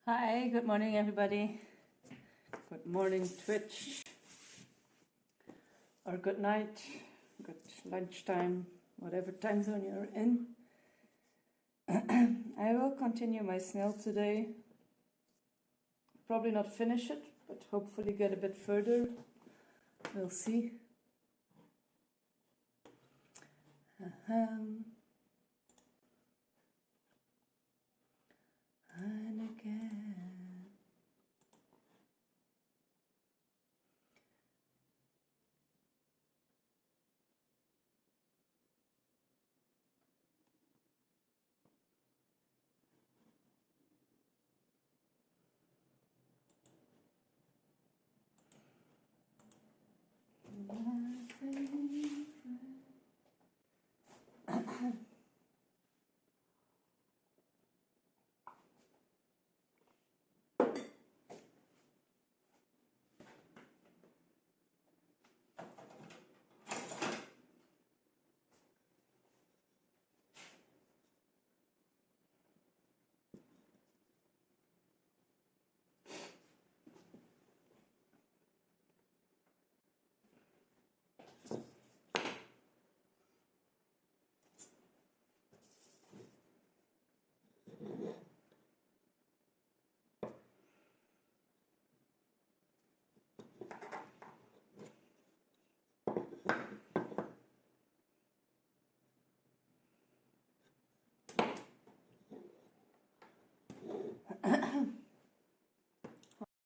Hi, good morning everybody. Good morning Twitch. Or good night, good lunchtime, whatever time zone you're in. I will continue my snail today. Probably not finish it, but hopefully get a bit further. We'll see. And again.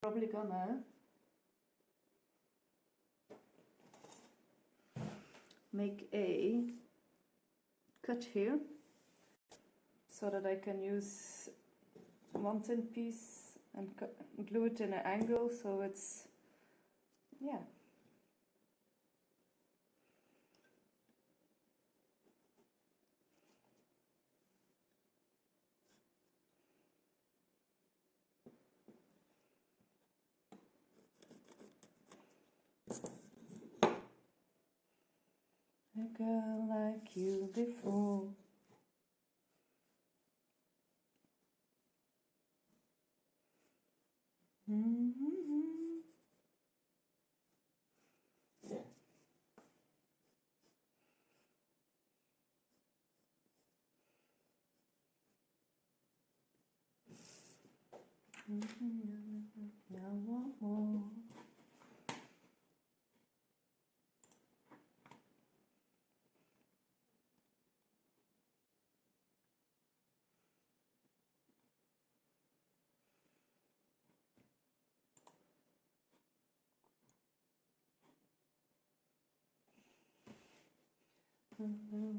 Probably gonna make a cut here so that I can use one tin piece and glue it in an angle so it's, yeah. A girl like you before.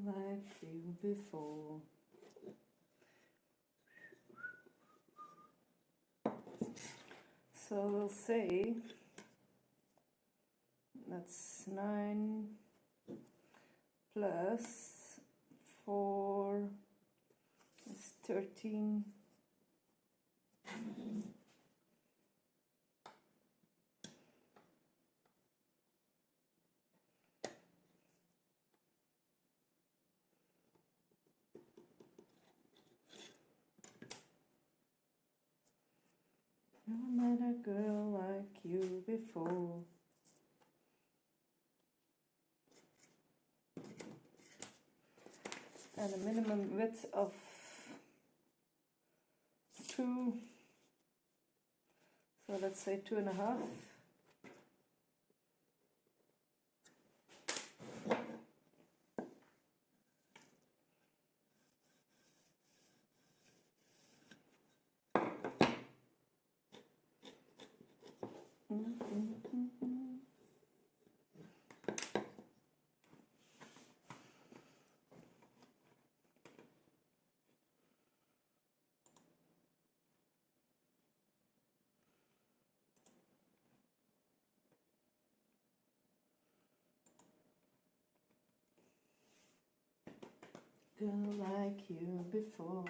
Like you before. So we'll say that's 9 plus 4 is 13. I met a girl like you before. And a minimum width of 2. So let's say 2.5. Girl like you before.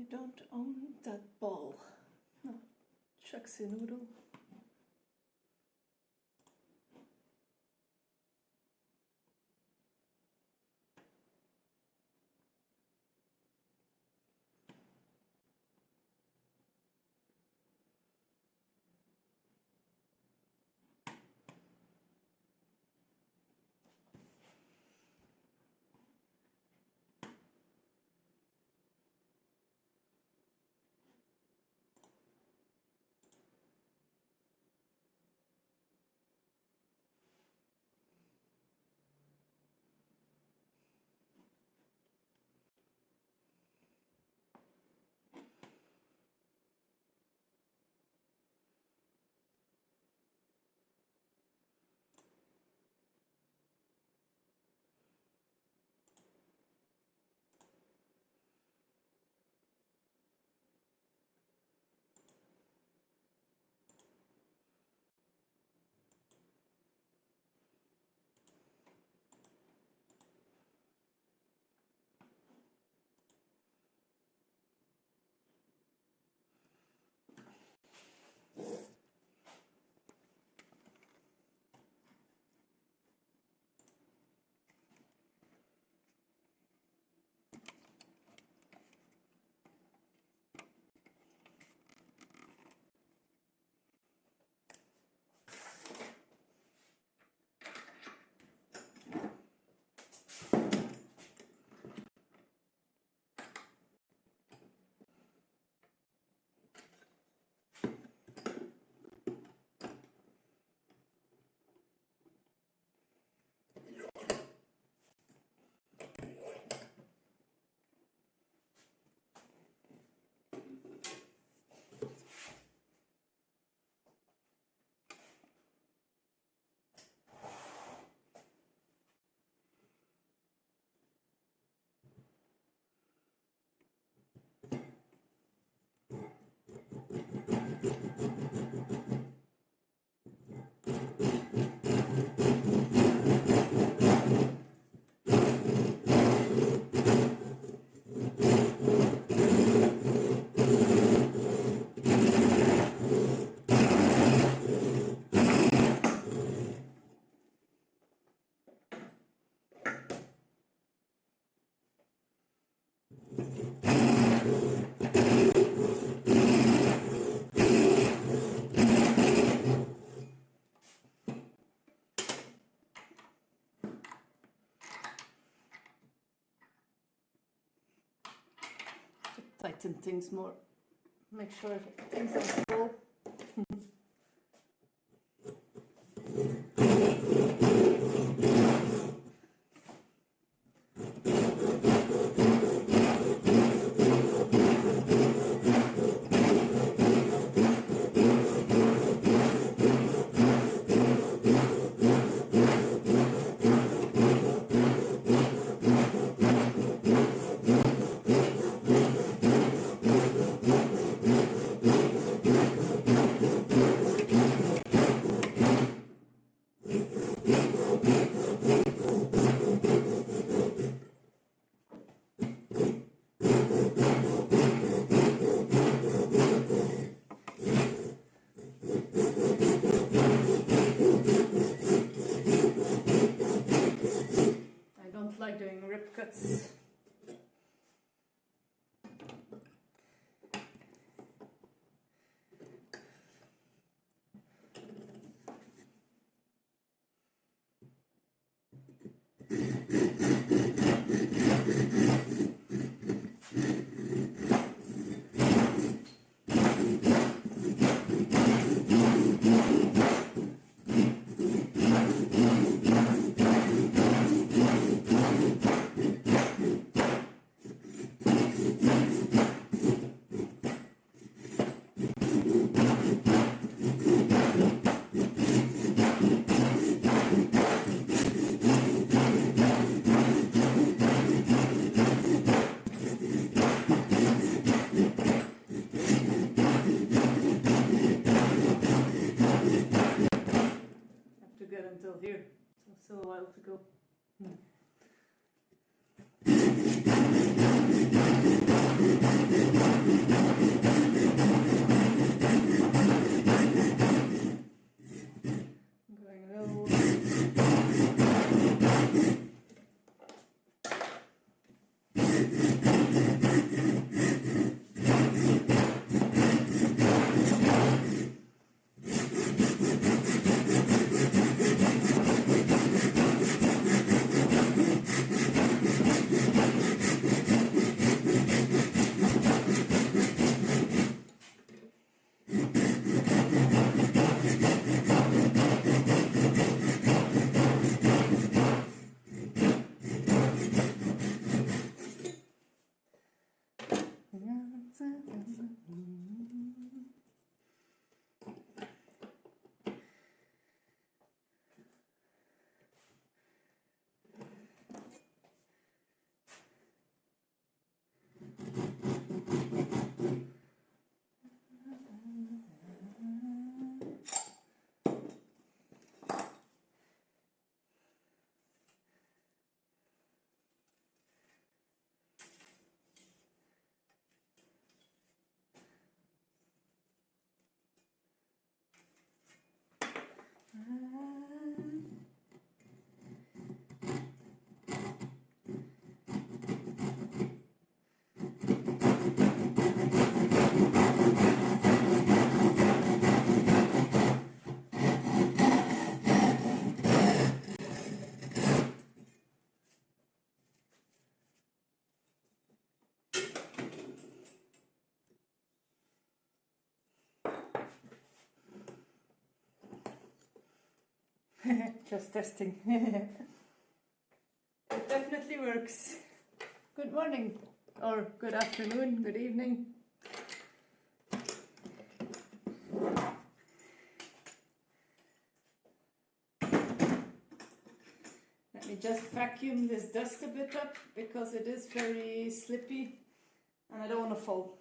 You don't own that ball. No, Chucksy noodle. Tighten things more. Make sure things are full. I don't like doing rip cuts. Until here, so still a while to go. Just testing. It definitely works. Good morning, or good afternoon, good evening. Let me just vacuum this dust a bit up because it is very slippy and I don't want to fall.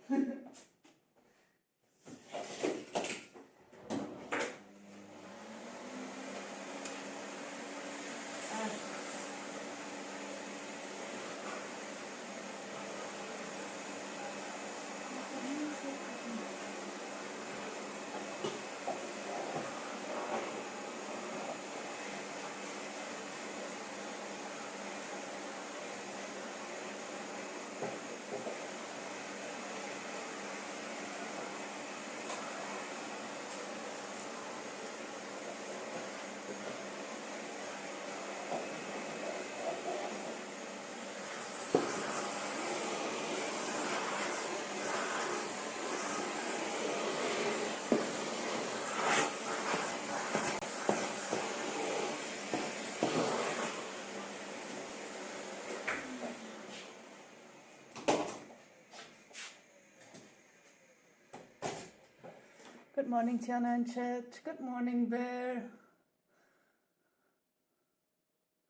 Good morning, Tiana and Chet. Good morning, Bear.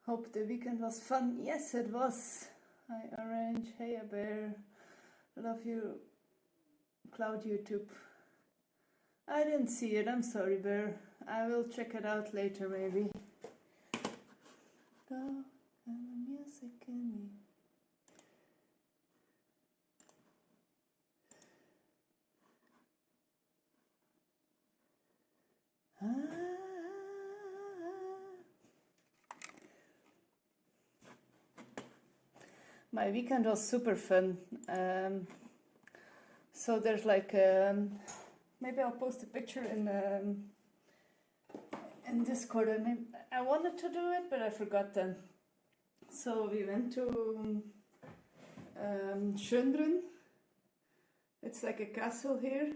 Hope the weekend was fun. Yes, it was. Hi, Orange. Hey, Bear. Love you, Cloud YouTube. I didn't see it. I'm sorry, Bear. I will check it out later, maybe. Go and the music in me. My weekend was super fun. So there's like maybe I'll post a picture in Discord. And I wanted to do it, but I forgot then. So we went to Schönbrunn. It's like a castle here.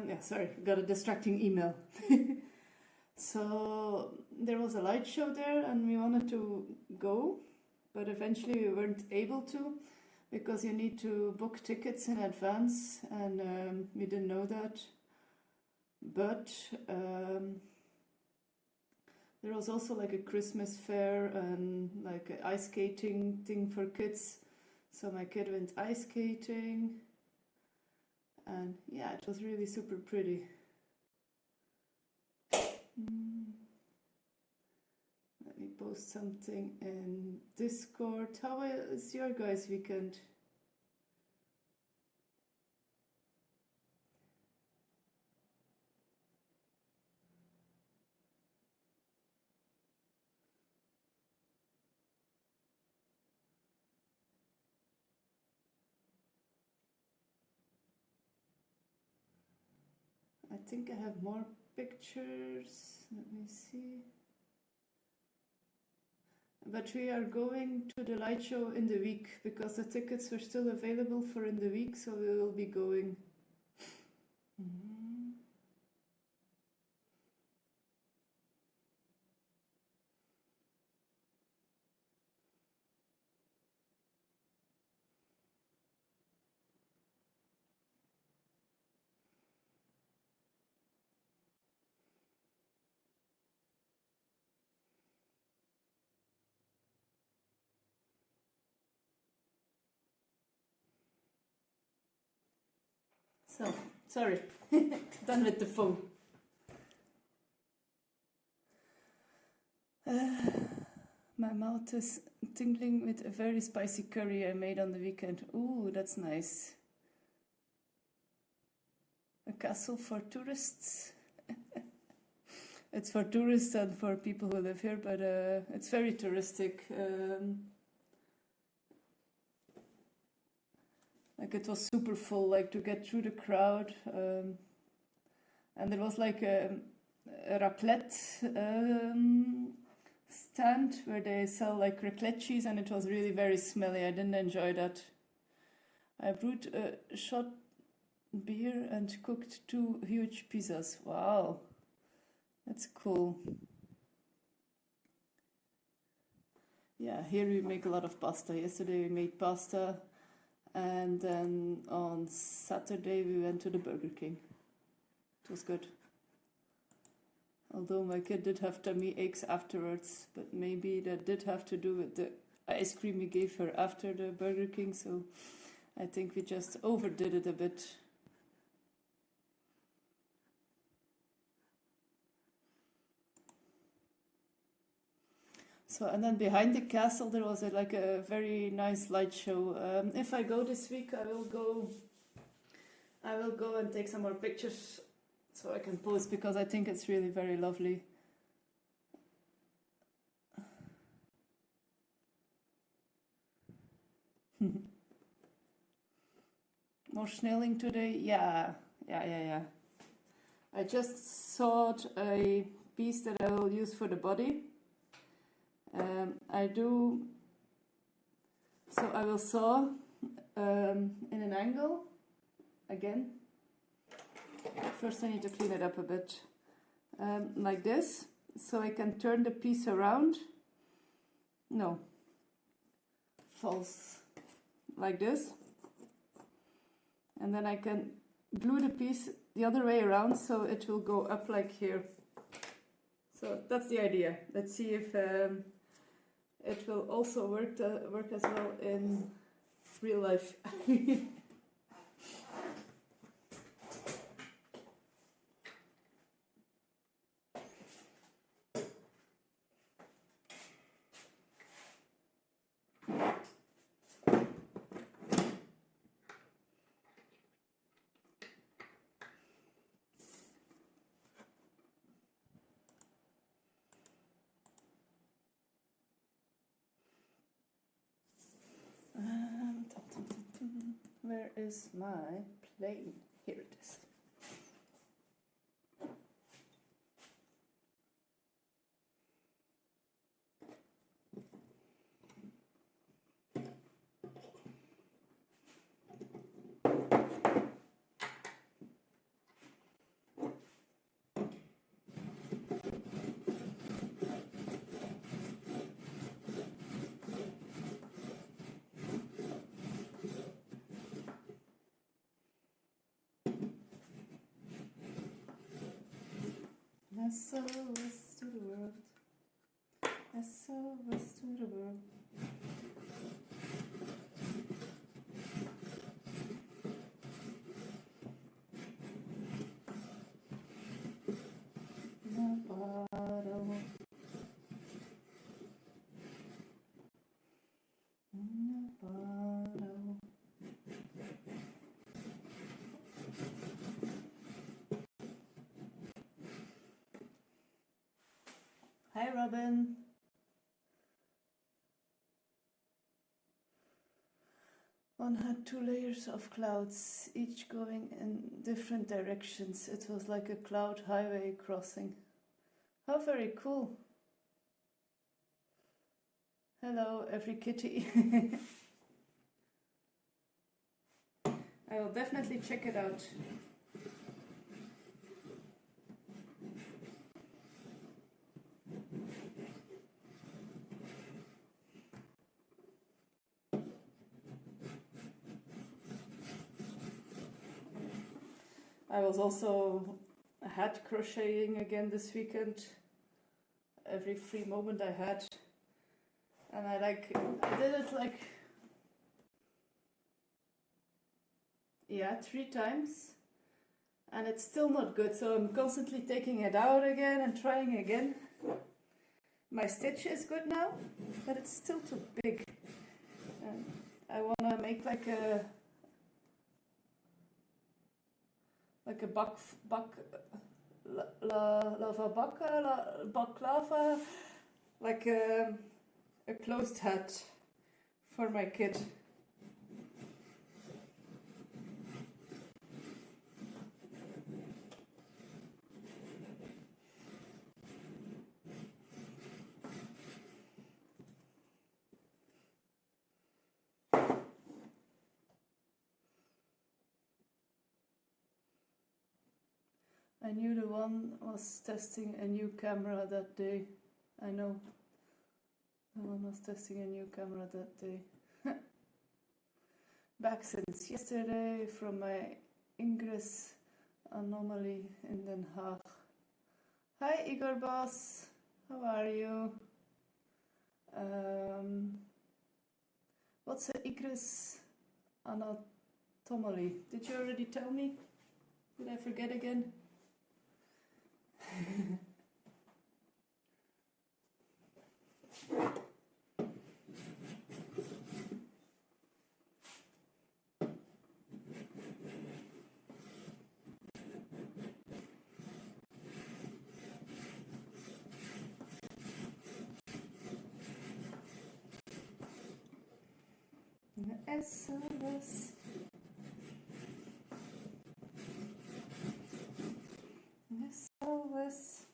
Yeah, sorry, got a distracting email. So there was a light show there and we wanted to go, but eventually we weren't able to because you need to book tickets in advance and we didn't know that. But there was also like a Christmas fair and like an ice skating thing for kids. So my kid went ice skating. And yeah, it was really super pretty. Let me post something in Discord. How is your guys' weekend? I think I have more pictures. Let me see. But we are going to the light show in the week because the tickets were still available for in the week, so we will be going. So, sorry, done with the phone. My mouth is tingling with a very spicy curry I made on the weekend. Ooh, that's nice. A castle for tourists. It's for tourists and for people who live here, but it's very touristic. Like it was super full, like to get through the crowd. And there was like a raclette stand where they sell like raclette cheese, and it was really very smelly. I didn't enjoy that. I brewed a shot beer and cooked 2 huge pizzas. Wow, that's cool. Yeah, here we make a lot of pasta. Yesterday we made pasta, and then on Saturday we went to the Burger King. It was good. Although my kid did have tummy aches afterwards, but maybe that did have to do with the ice cream we gave her after the Burger King, so I think we just overdid it a bit. So, and then behind the castle there was like a very nice light show. If I go this week, I will go and take some more pictures so I can post, because I think it's really very lovely. More snelling today? Yeah. I just sawed a piece that I will use for the body. I will saw in an angle again. First I need to clean it up a bit, like this, so I can turn the piece around. No, false, like this, and then I can glue the piece the other way around so it will go up like here. So that's the idea. Let's see if it will also work as well in real life. Where is my plane? Here it is. SOS to the world. SOS to the world. In a bottle. In a bottle. Hi, Robin. One had 2 layers of clouds, each going in different directions. It was like a cloud highway crossing. How very cool. Hello, every kitty. I will definitely check it out. I was also hat crocheting again this weekend. Every free moment I had, and I did it like 3 times, and it's still not good, so I'm constantly taking it out again and trying again. My stitch is good now, but it's still too big. I want to make like a baklava, like a closed hat for my kid. I knew the one was testing a new camera that day. I know. The one was testing a new camera that day. Back since yesterday from my ingress anomaly in Den Haag. Hi Igor Boss, how are you? What's an ingress anomaly? Did you already tell me? Did I forget again? SOS. SOS.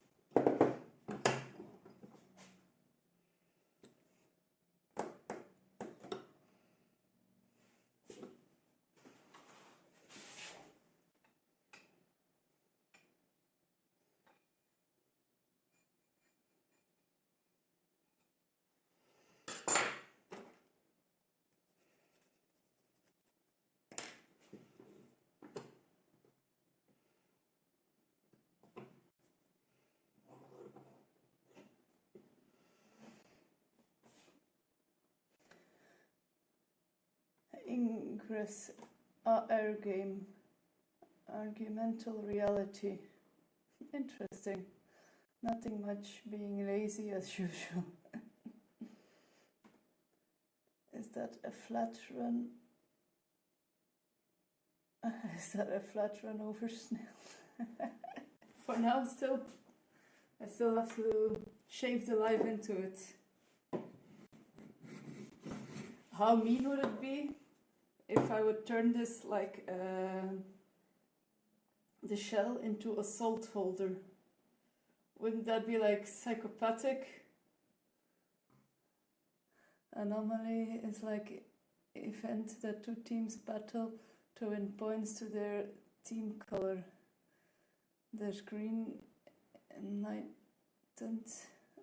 Ingress AR game. Argumental reality. Interesting. Nothing much, being lazy as usual. Is that a flat run? Is that a flat run over snail? For now still. I still have to shave the life into it. How mean would it be if I would turn this like the shell into a salt holder? Wouldn't that be like psychopathic? Anomaly is like event that two teams battle to win points to their team color. There's green enlightened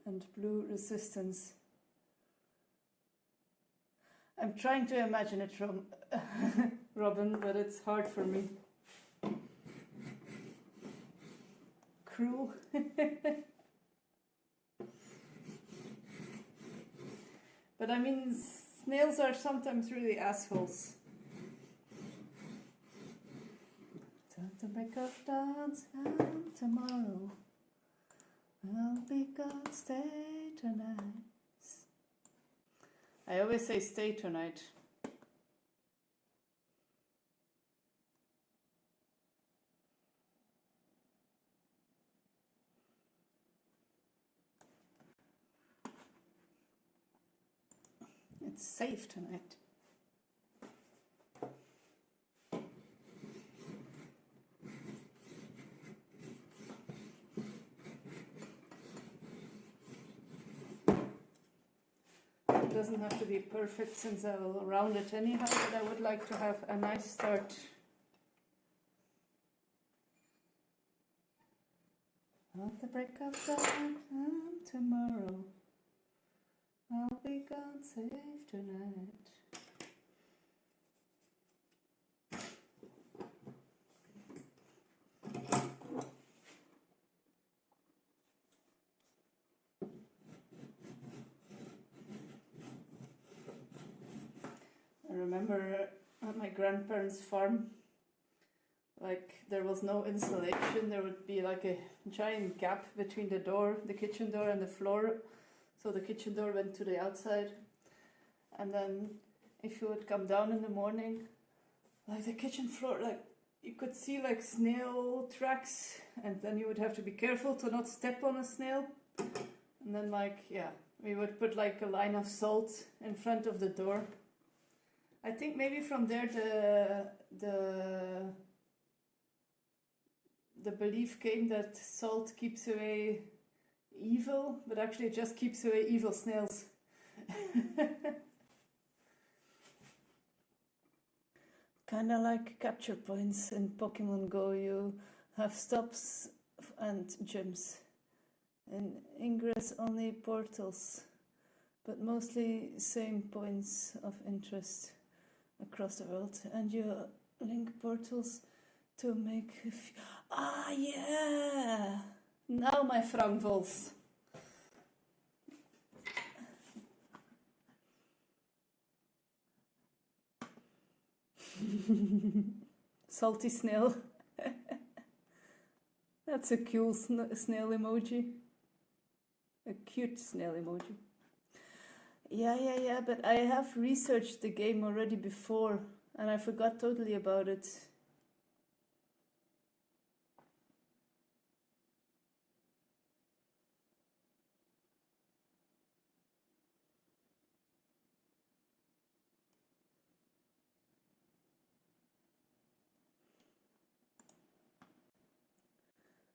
and blue resistance. I'm trying to imagine it from Robin, but it's hard for me. Cruel. But I mean, snails are sometimes really assholes. Time to break up dance and tomorrow will be God's day tonight. I always say stay tonight. It's safe tonight. It doesn't have to be perfect since I will round it anyhow, but I would like to have a nice start. At the break of dawn and tomorrow I'll be gone safe tonight. I remember at my grandparents' farm, like there was no insulation. There would be like a giant gap between the door, the kitchen door and the floor. So the kitchen door went to the outside. And then if you would come down in the morning, like the kitchen floor, like you could see like snail tracks, and then you would have to be careful to not step on a snail. And then like, yeah, we would put like a line of salt in front of the door. I think maybe from there the belief came that salt keeps away evil, but actually it just keeps away evil snails. Kinda like capture points in Pokemon Go. You have stops and gyms. In ingress only portals, but mostly same points of interest across the world. And you link portals to make... Ah, yeah! Now my frankvols. Salty snail. That's a cool snail emoji. A cute snail emoji. Yeah, but I have researched the game already before and I forgot totally about it.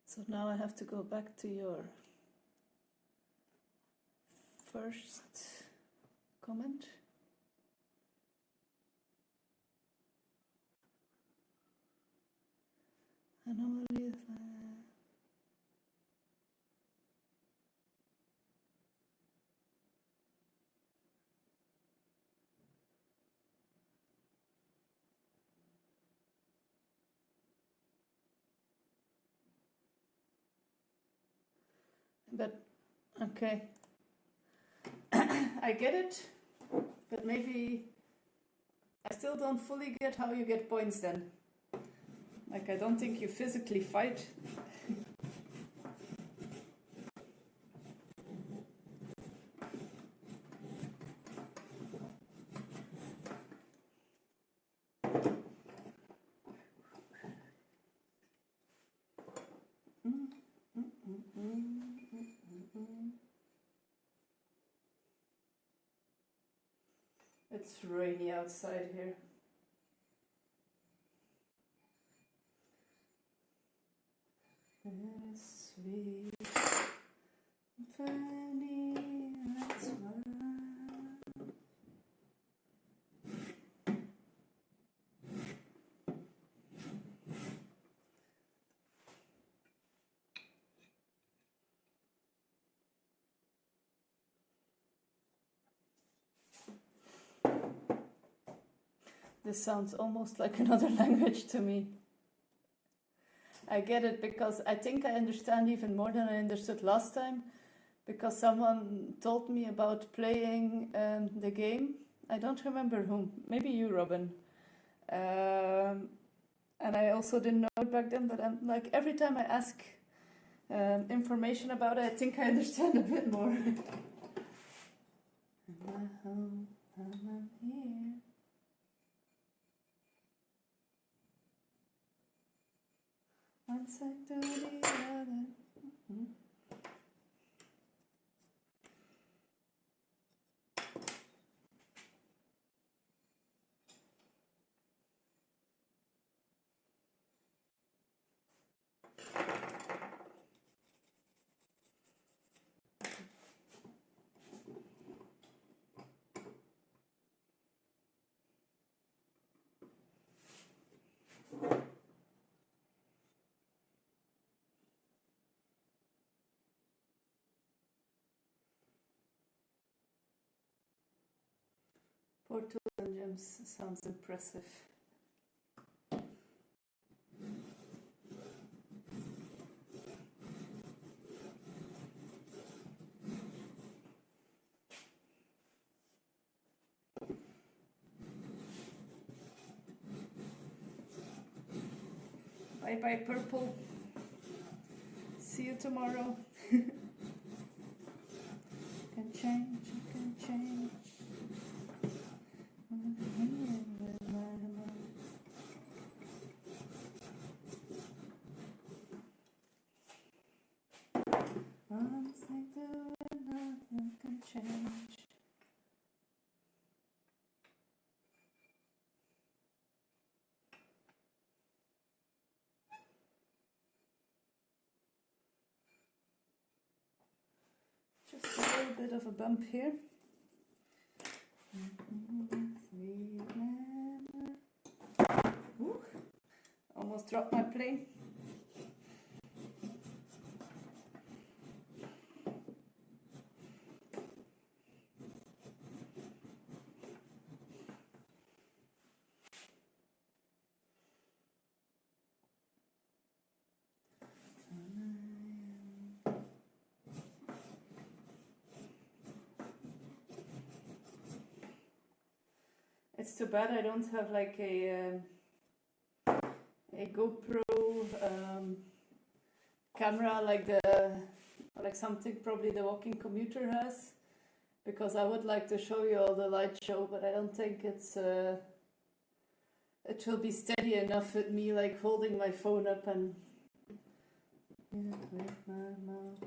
So now I have to go back to your first comment. Anomaly. But okay, I get it, but maybe I still don't fully get how you get points then. Like, I don't think you physically fight. It's rainy outside here. Sweet, funny, that's why. This sounds almost like another language to me. I get it because I think I understand even more than I understood last time, because someone told me about playing the game. I don't remember whom, maybe you, Robin. And I also didn't know it back then, but I'm like, every time I ask information about it, I think I understand a bit more. I'm home, I'm here. One side to the other. Portals and gems sounds impressive. Bye bye, purple. See you tomorrow. Can change, you can change. One thing to another can change. Just a little bit of a bump here. Sweet memory. Almost dropped my plane. It's too bad I don't have like a GoPro camera like something probably the walking commuter has, because I would like to show you all the light show, but I don't think it will be steady enough with me like holding my phone up and with my mouth.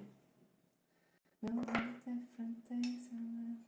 No different things in my mouth.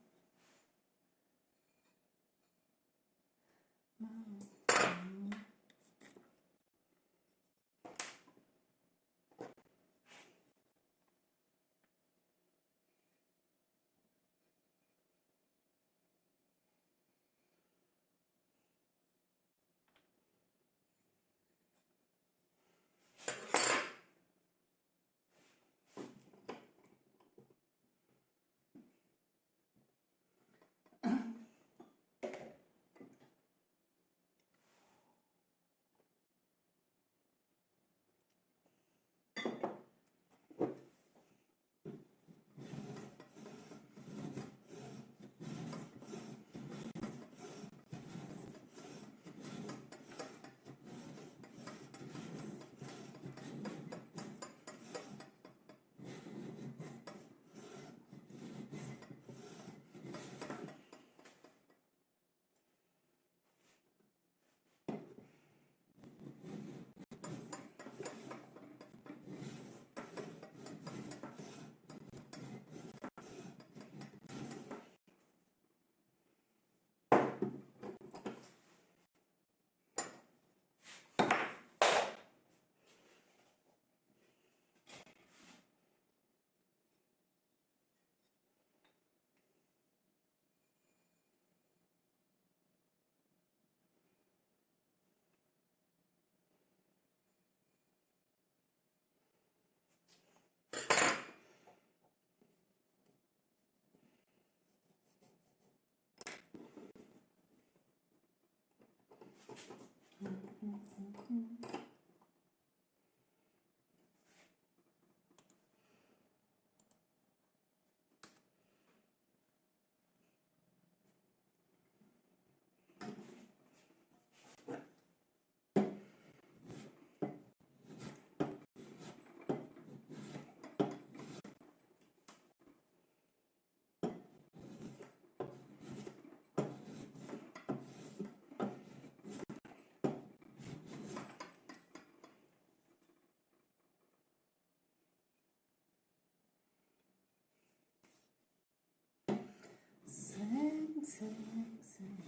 Sing, sing, sing.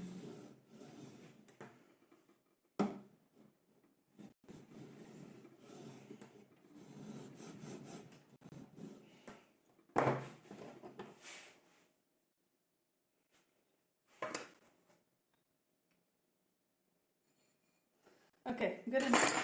Okay, good enough.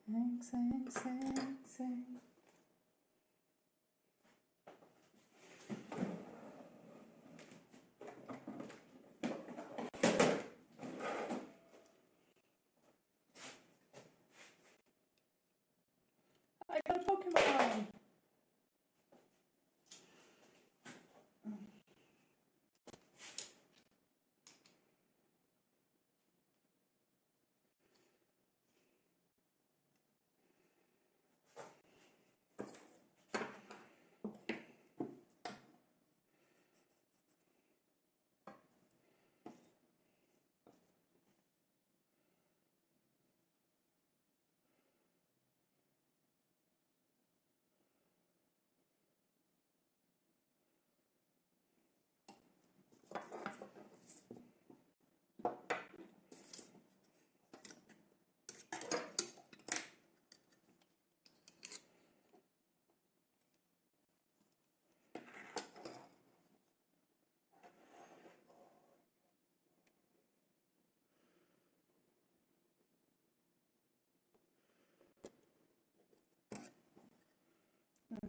Sing, sing, sing, sing. I got a Pokemon!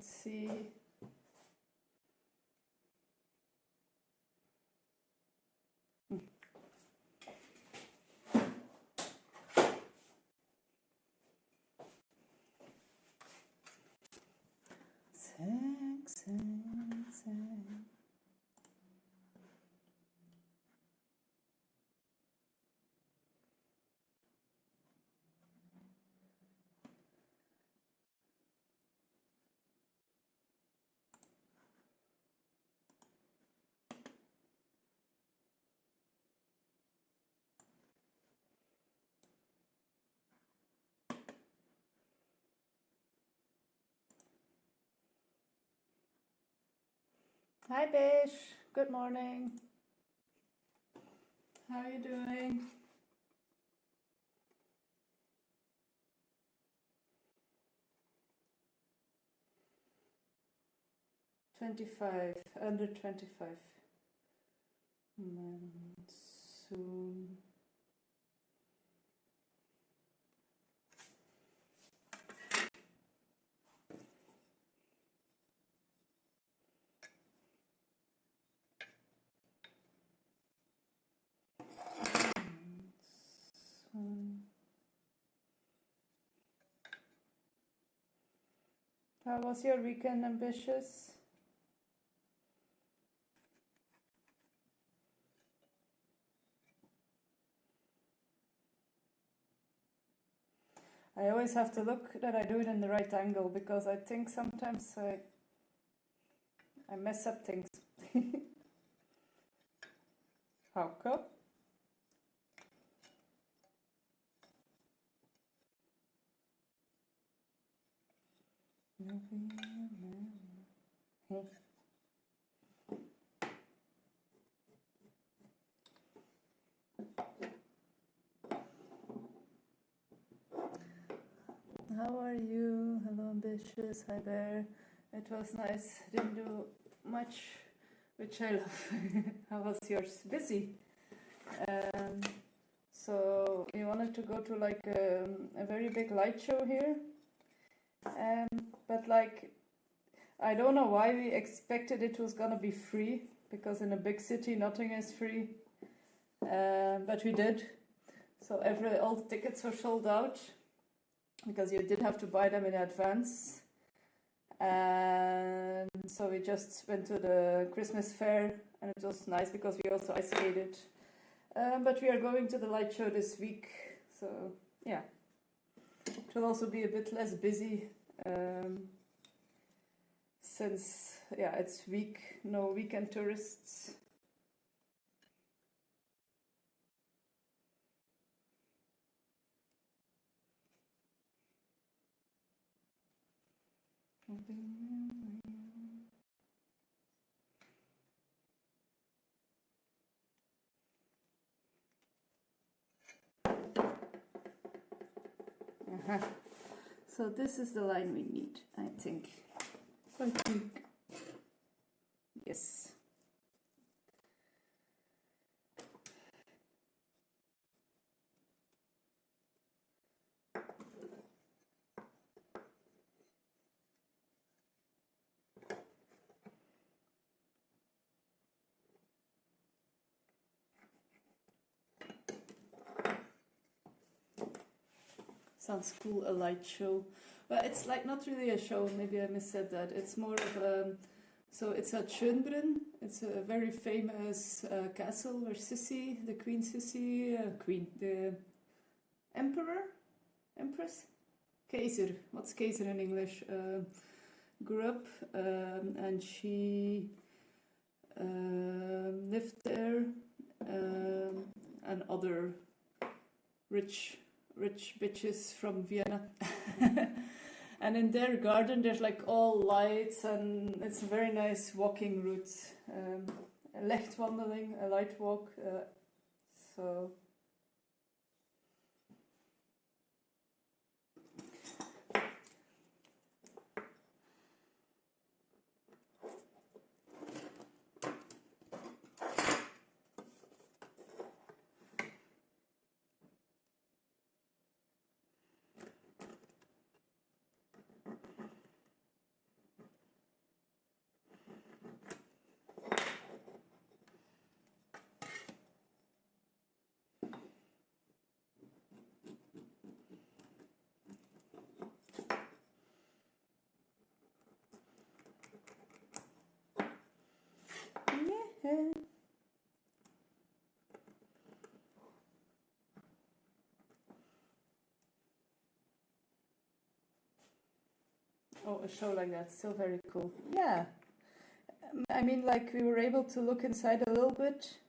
Let's see. Sang. Hi Bish, good morning. How are you doing? Under 25 monsoon. How was your weekend, Ambitious? I always have to look that I do it in the right angle because I think sometimes I mess up things. How come? How are you? Hello, Ambitious. Hi, Bear. It was nice. Didn't do much, which I love. How was yours? Busy. So we wanted to go to like a very big light show here. But like, I don't know why we expected it was gonna be free, because in a big city nothing is free. But we did. So all the tickets were sold out, because you did have to buy them in advance. And so we just went to the Christmas fair, and it was nice because we also ice skated. But we are going to the light show this week, so yeah. It will also be a bit less busy, since it's no weekend tourists. So this is the line we need, I think. Yes. Sounds cool, a light show. But it's like not really a show, maybe I missaid that. It's more of so it's at Schönbrunn. It's a very famous castle where Sissi, the Queen Sissi, the Empress? Keizer, what's Keizer in English? Grew up, and she lived there, and other rich bitches from Vienna. And in their garden there's like all lights, and it's a very nice walking route, a lichtwandeling, a light walk, so Oh, a show like that, still very cool. Yeah, I mean, like we were able to look inside a little bit,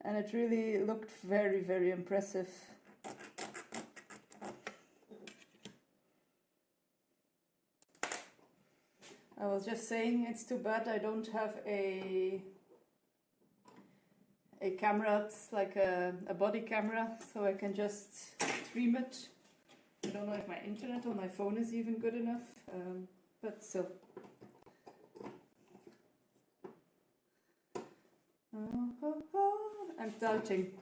and it really looked very, very impressive. I was just saying it's too bad I don't have a camera, it's like a body camera, so I can just stream it. I don't know if my internet on my phone is even good enough, but still. I'm doubting.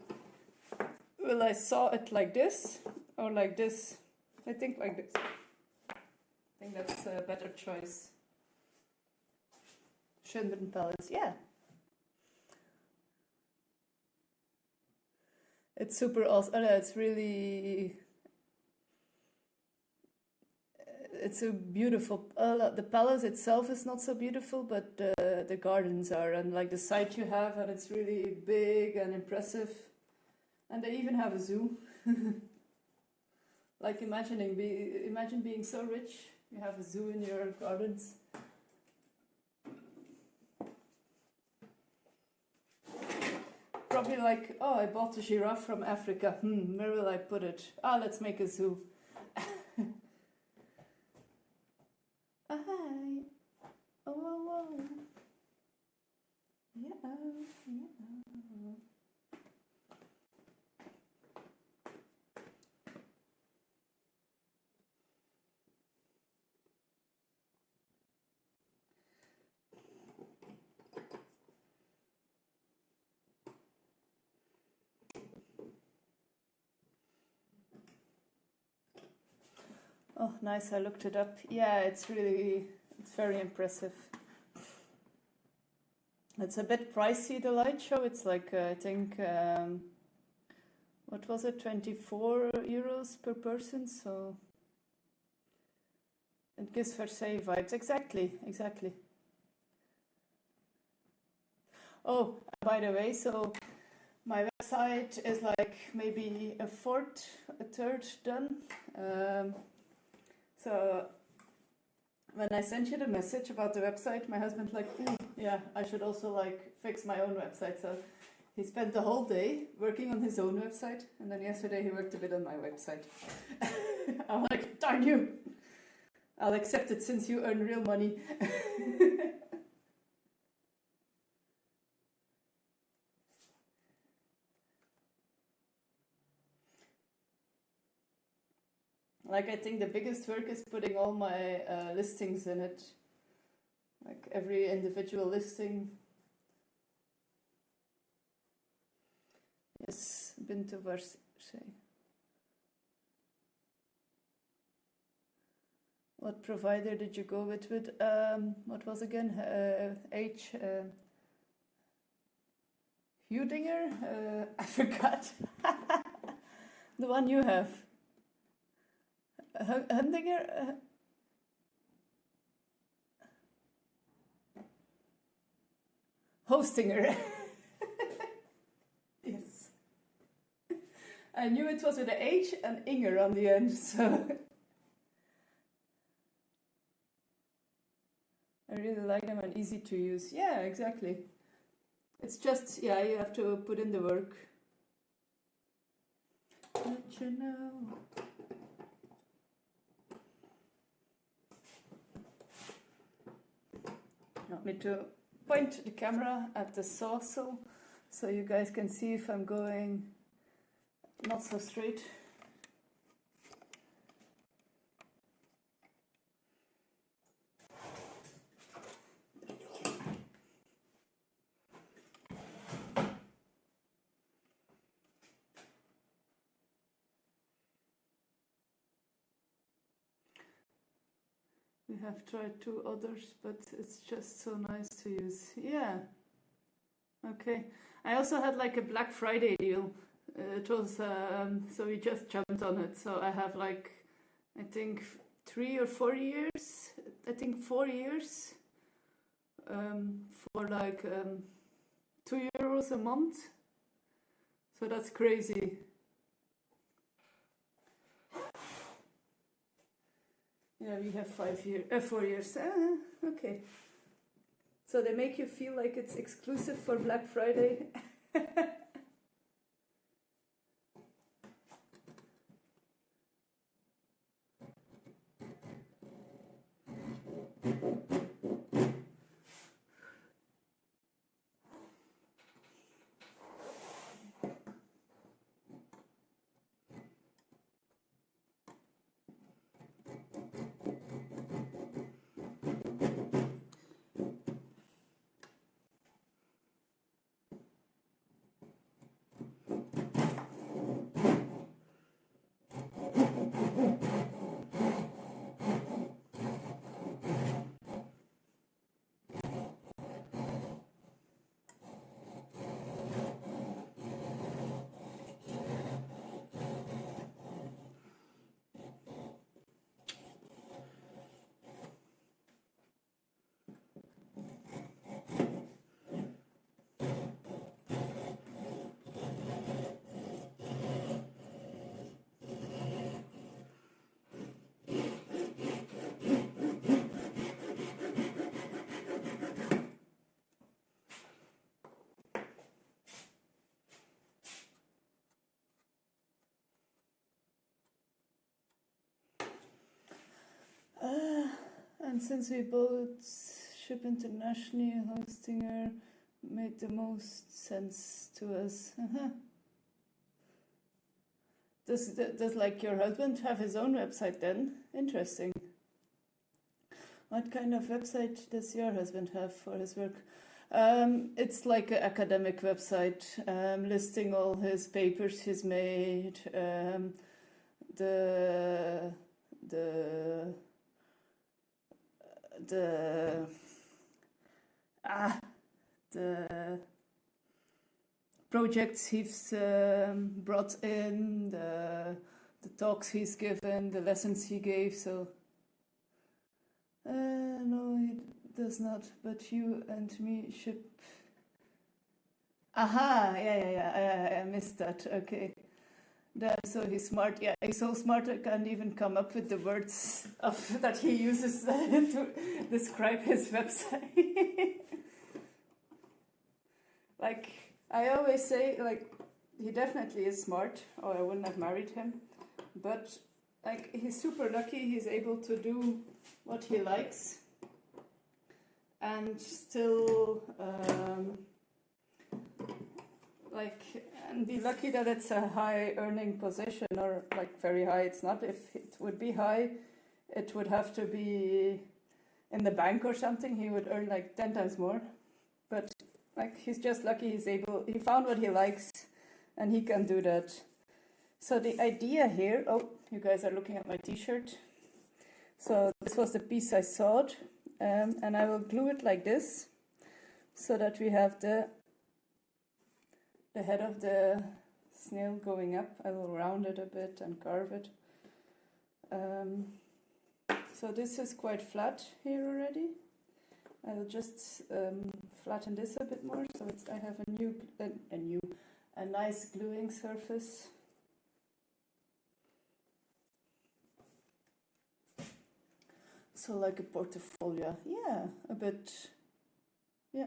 Will I saw it like this or like this? I think like this. I think that's a better choice. Schönbrunn pellets, yeah. It's super awesome. It's really, it's a beautiful. The palace itself is not so beautiful, but the gardens are, and like the site you have, and it's really big and impressive. And they even have a zoo. Like imagine being so rich, you have a zoo in your gardens. Probably like, oh, I bought a giraffe from Africa. Where will I put it? Ah, let's make a zoo. Hi. Oh, whoa, whoa. Yeah, yeah. Oh, nice, I looked it up. Yeah, it's very impressive. It's a bit pricey, the light show. It's like, I think, what was it, 24 euros per person, so it gives Versailles vibes. Exactly. Oh, by the way, so my website is like maybe a third done. So when I sent you the message about the website, my husband like, yeah, I should also like fix my own website. So he spent the whole day working on his own website, and then yesterday he worked a bit on my website. I'm like, darn you! I'll accept it since you earn real money. Like, I think the biggest work is putting all my listings in it. Like every individual listing. Yes, been to Versailles. What provider did you go with? What was again? Hudinger? I forgot. The one you have. Hundinger? Hostinger. Yes. I knew it was with an H and Inger on the end, so. I really like them and easy to use. Yeah, exactly. It's just, yeah, you have to put in the work. Let you know. You want me to point the camera at the saucer so you guys can see if I'm going not so straight. We have tried 2 others, but it's just so nice to use. Yeah. Okay. I also had like a Black Friday deal. It was, so we just jumped on it. So I have like, I think 3 or 4 years. I think 4 years. For like €2 a month. So that's crazy. Yeah, we have 4 years. Okay. So they make you feel like it's exclusive for Black Friday. And since we both ship internationally, Hostinger made the most sense to us. Does like your husband have his own website then? Interesting. What kind of website does your husband have for his work? It's like an academic website, listing all his papers he's made, the projects he's brought in, the talks he's given, the lessons he gave. So no, he does not. But you and me ship. Aha, yeah. I missed that. Okay. So he's smart. Yeah, he's so smart I can't even come up with the words that he uses to describe his website. Like I always say, like he definitely is smart, or I wouldn't have married him. But like he's super lucky. He's able to do what he likes, and still and be lucky that it's a high earning position, or like very high. It's not. If it would be high, it would have to be in the bank or something. He would earn like 10 times more. But like he's just lucky. He found what he likes, and he can do that. So the idea here. Oh, you guys are looking at my T-shirt. So this was the piece I sewed, and I will glue it like this, so that we have the head of the snail going up. I will round it a bit and carve it. So this is quite flat here already. I will just flatten this a bit more, so I have a nice gluing surface. So like a portfolio, yeah, a bit, yeah.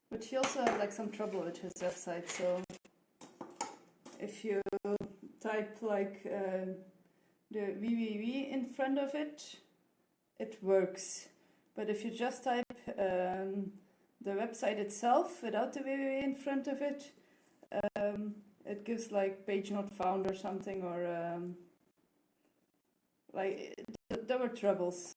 But he also had like some trouble with his website, so if you type like the www in front of it, it works. But if you just type the website itself without the www in front of it, it gives like page not found or something, or there were troubles.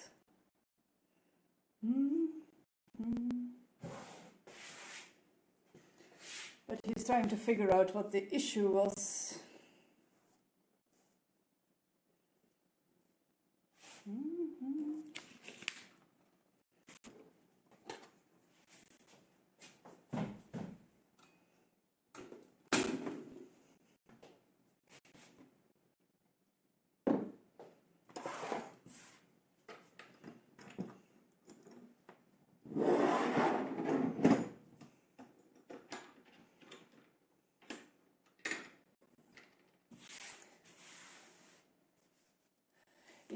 But he's trying to figure out what the issue was.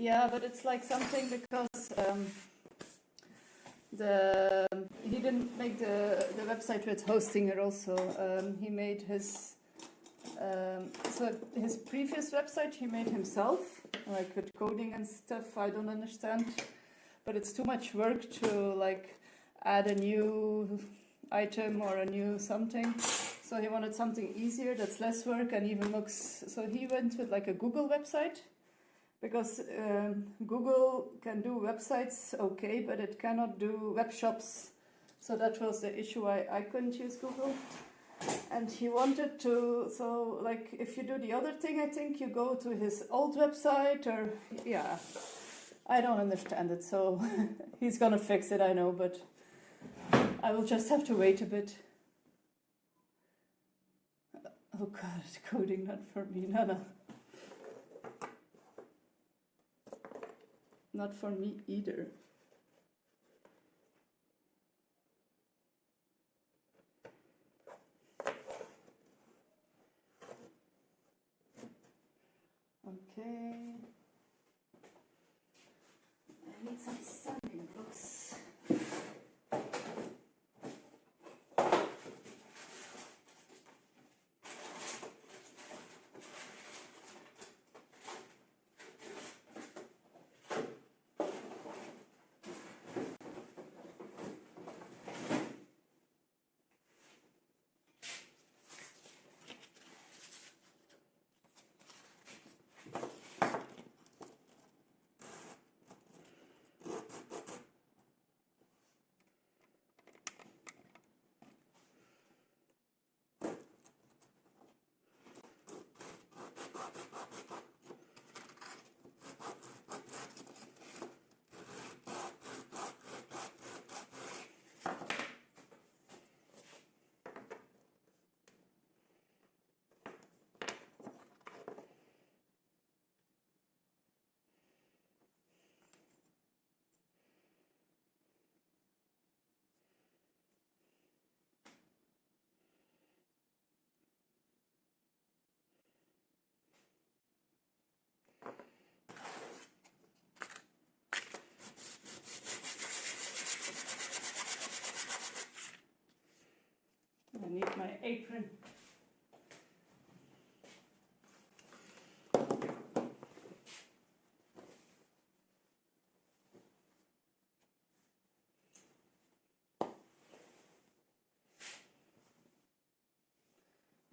Yeah, but it's like something because he didn't make the website with Hostinger also. He made his so his previous website he made himself, like with coding and stuff. I don't understand, but it's too much work to like add a new item or a new something. So he wanted something easier that's less work and even looks. So he went with like a Google website. Because Google can do websites okay, but it cannot do web shops. So that was the issue. I couldn't use Google. And he wanted to, so like if you do the other thing, I think you go to his old website or, yeah. I don't understand it, so he's gonna fix it, I know, but I will just have to wait a bit. Oh God, coding not for me, no. Not for me either. Okay. I need some sanding books. I need my apron.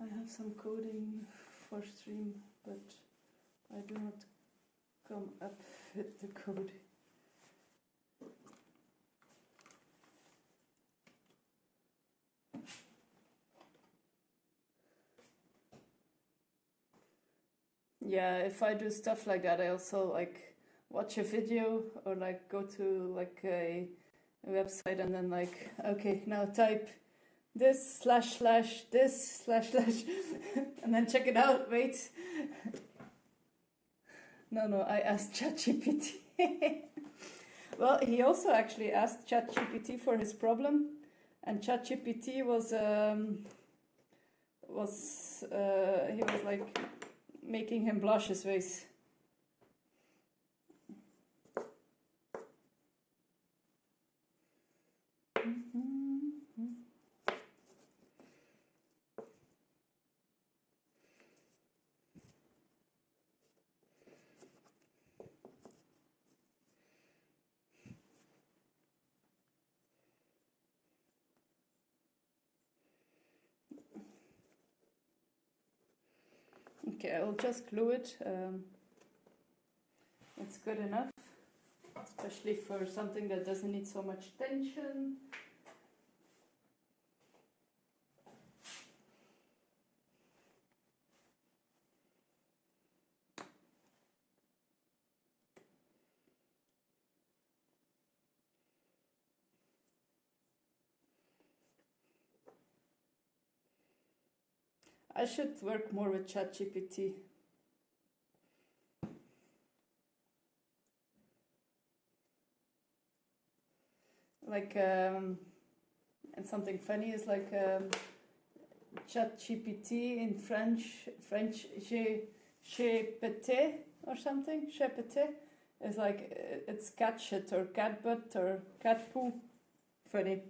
I have some coding for stream, but I do not come up with the code. Yeah, if I do stuff like that, I also like watch a video or like go to like a website and then like, okay, now type this / this / and then check it out. Wait. No, I asked ChatGPT. Well, he also actually asked ChatGPT for his problem, and ChatGPT was he was like making him blush his face. Okay, I will just glue it. It's good enough, especially for something that doesn't need so much tension. I should work more with ChatGPT. Like, and something funny is like ChatGPT in French GPT or something. GPT It's like it's cat shit or cat butt or cat poo. Funny.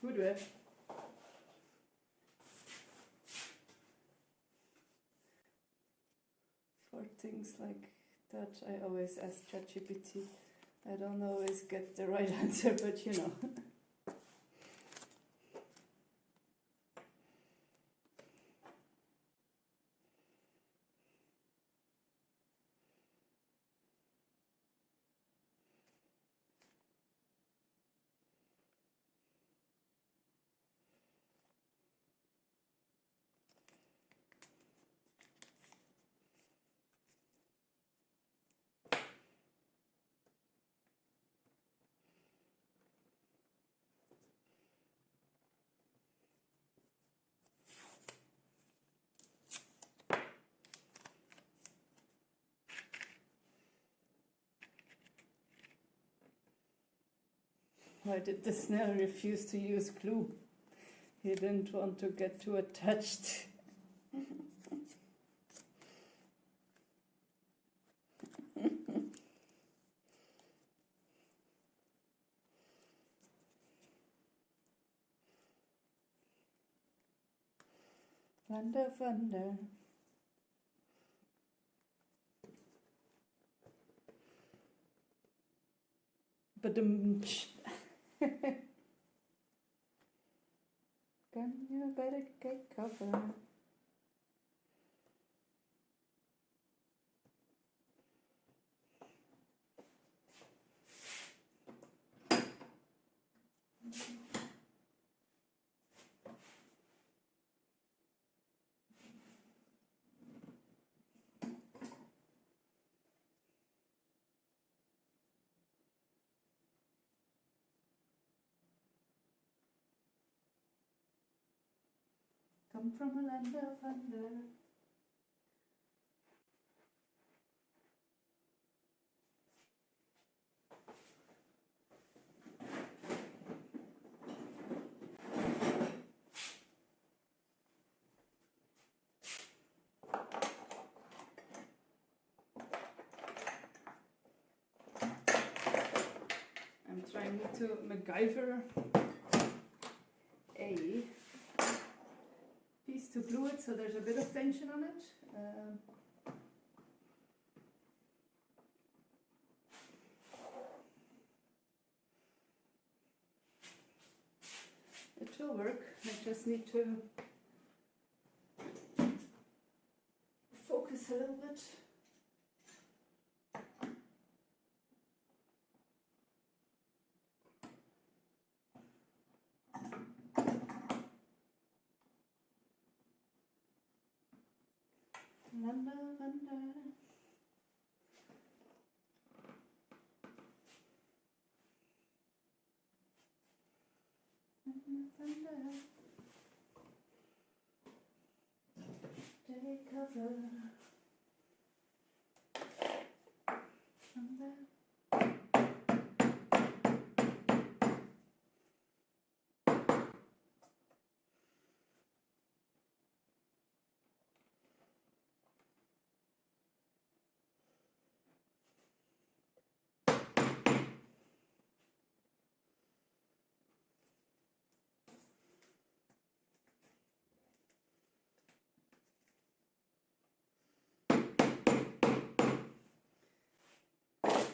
Good way. For things like that, I always ask ChatGPT. I don't always get the right answer, but you know. Why did the snail refuse to use glue? He didn't want to get too attached. Wonder, wonder. But can you better get cover? Come from a land of thunder. I'm trying to MacGyver a piece to glue it so there's a bit of tension on it. It will work, I just need to focus a little bit. Wonder, wonder. Wonder. Take cover. Wonder.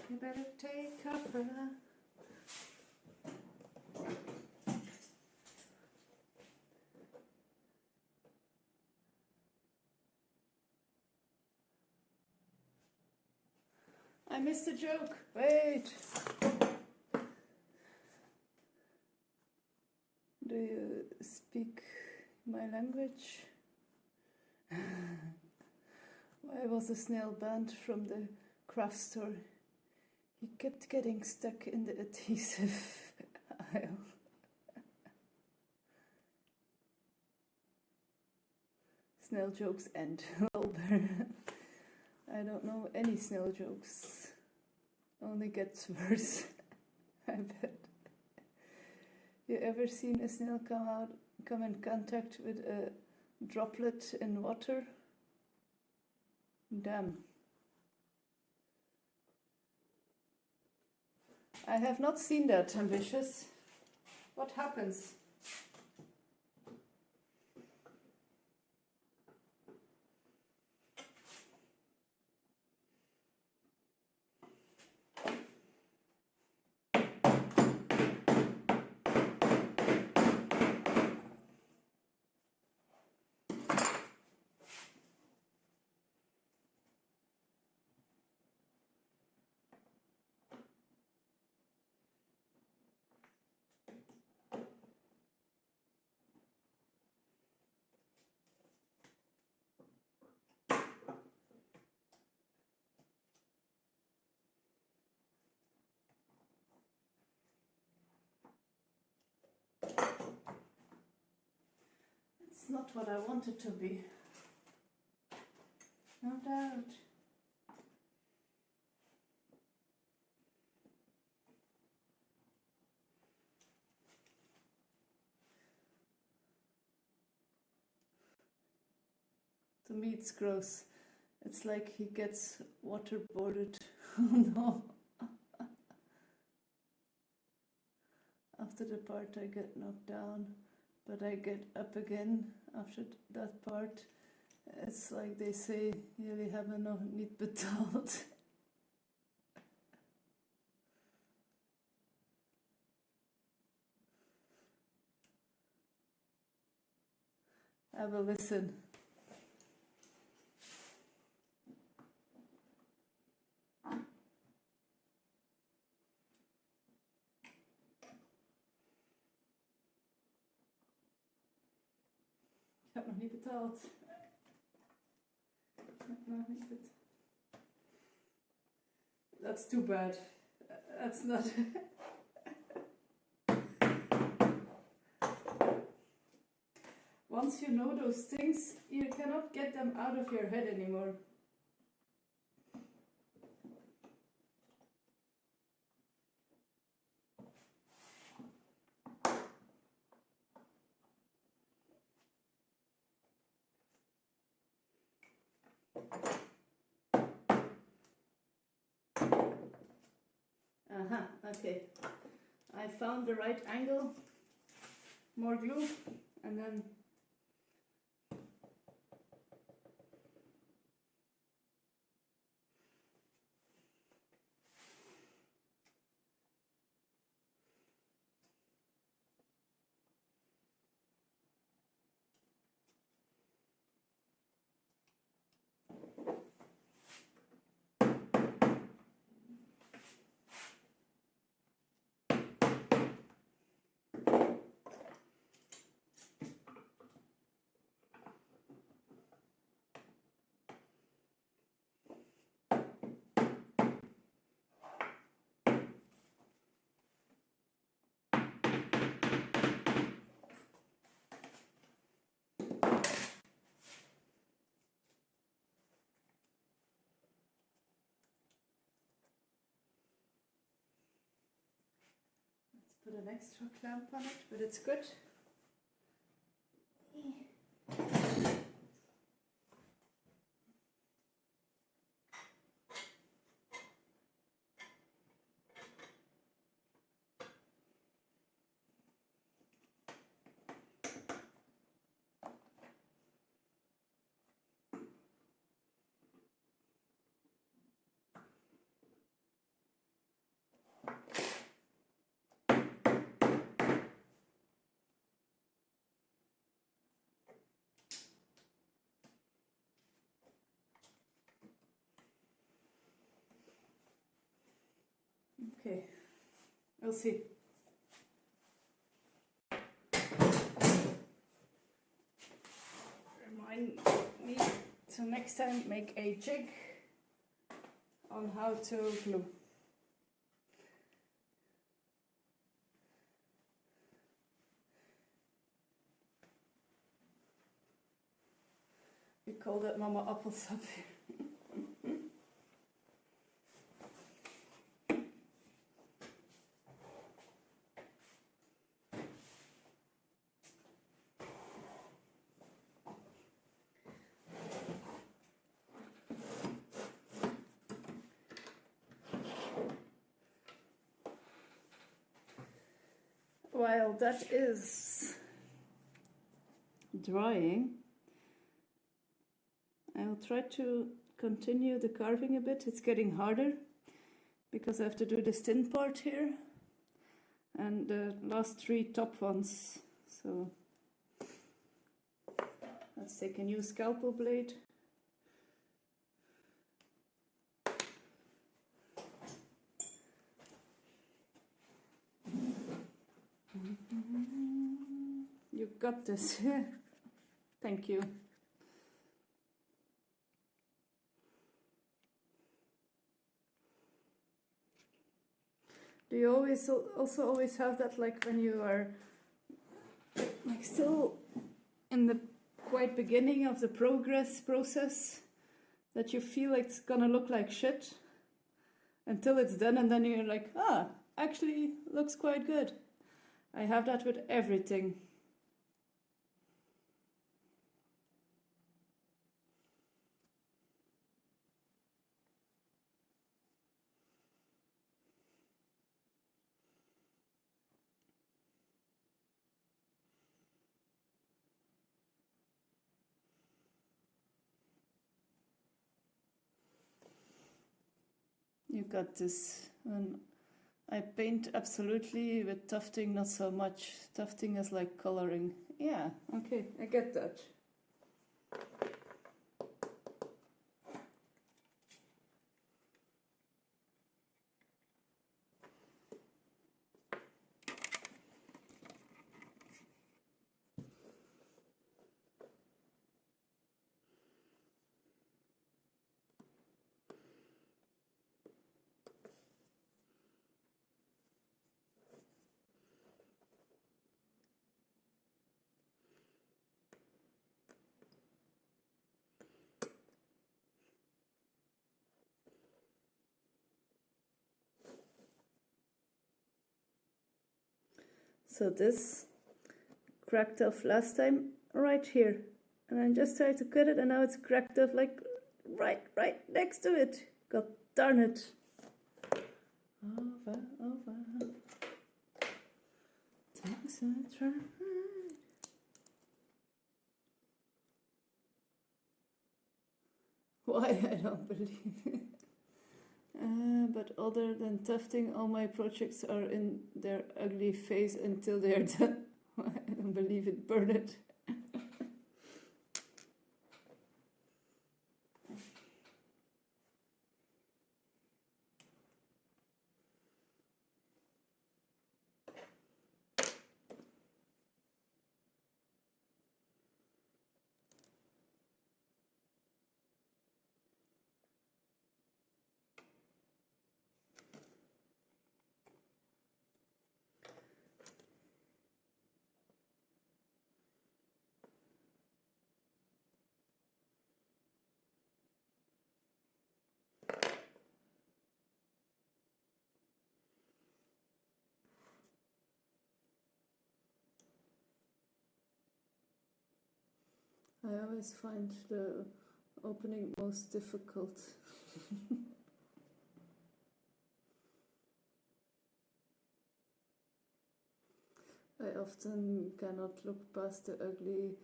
You better take cover. I missed a joke. Wait. Do you speak my language? Why was the snail banned from the craft store? He kept getting stuck in the adhesive aisle. Snail jokes end. I don't know any snail jokes. Only gets worse. I bet. You ever seen a snail come out come in contact with a droplet in water. Damn. I have not seen that ambitious. What happens? It's not what I want it to be. No doubt. To me it's gross. It's like he gets waterboarded. Oh no. After the part I get knocked down, but I get up again after that part. It's like they say, jullie hebben nog niet betaald. I will listen. Ik heb nog niet betaald. That's too bad. That's not. Once you know those things, you cannot get them out of your head anymore. Okay. I found the right angle, more glue, and then put an extra clamp on it, but it's good. Okay, we'll see. Remind me to next time make a jig on how to glue. We call that Mama Apples up here. while that is drying, I'll try to continue the carving a bit. It's getting harder because I have to do this thin part here and the last 3 top ones. So let's take a new scalpel blade. You got this. Thank you. Do you also always have that, like when you are like still in the quite beginning of the process, that you feel like it's gonna look like shit until it's done, and then you're like, ah, actually looks quite good. I have that with everything. You got this. And I paint absolutely, with tufting not so much. Tufting is like coloring. Yeah, okay, I get that. So this cracked off last time right here, and I just tried to cut it, and now it's cracked off like right next to it. God darn it. Over. Thanks, I tried. Why? I don't believe it. But other than tufting, all my projects are in their ugly phase until they are done. I don't believe it, burn it. I always find the opening most difficult. I often cannot look past the ugly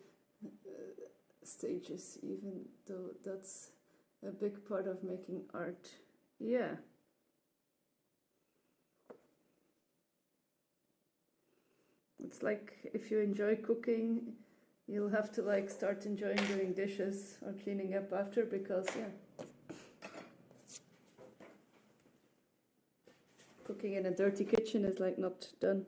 stages, even though that's a big part of making art. Yeah. It's like if you enjoy cooking, you'll have to like start enjoying doing dishes or cleaning up after, because yeah, cooking in a dirty kitchen is like not done.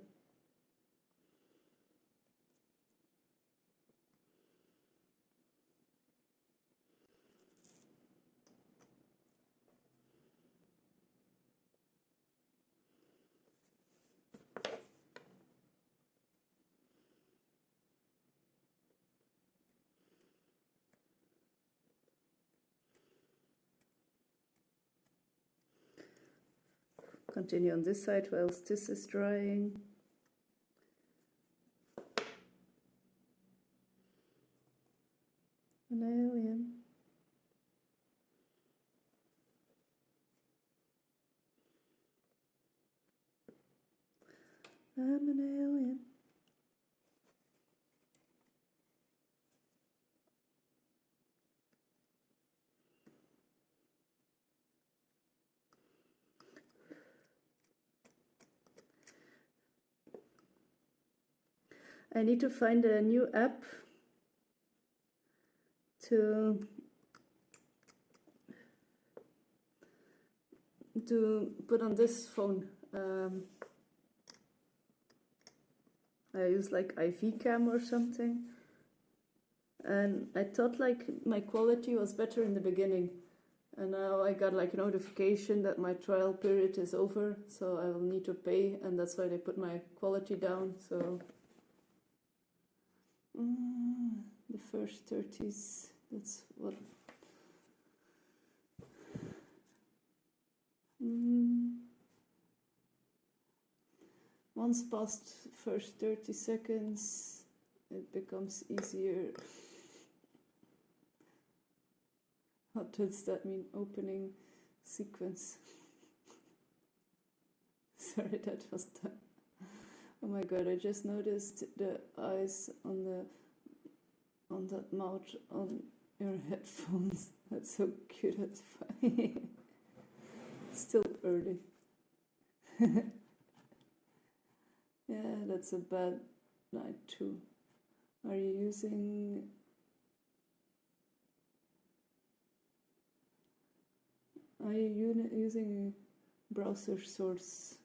Continue on this side whilst this is drying. An alien. I'm an alien. I need to find a new app to put on this phone. I use like IV cam or something, and I thought like my quality was better in the beginning, and now I got like a notification that my trial period is over, so I will need to pay, and that's why they put my quality down. So the first 30s, that's what. Once past first 30 seconds, it becomes easier. What does that mean? Opening sequence. Sorry, that was done. Oh my god, I just noticed the eyes on that mouth on your headphones. That's so cute, that's funny. Still early. Yeah, that's a bad night too. Are you using using a browser source?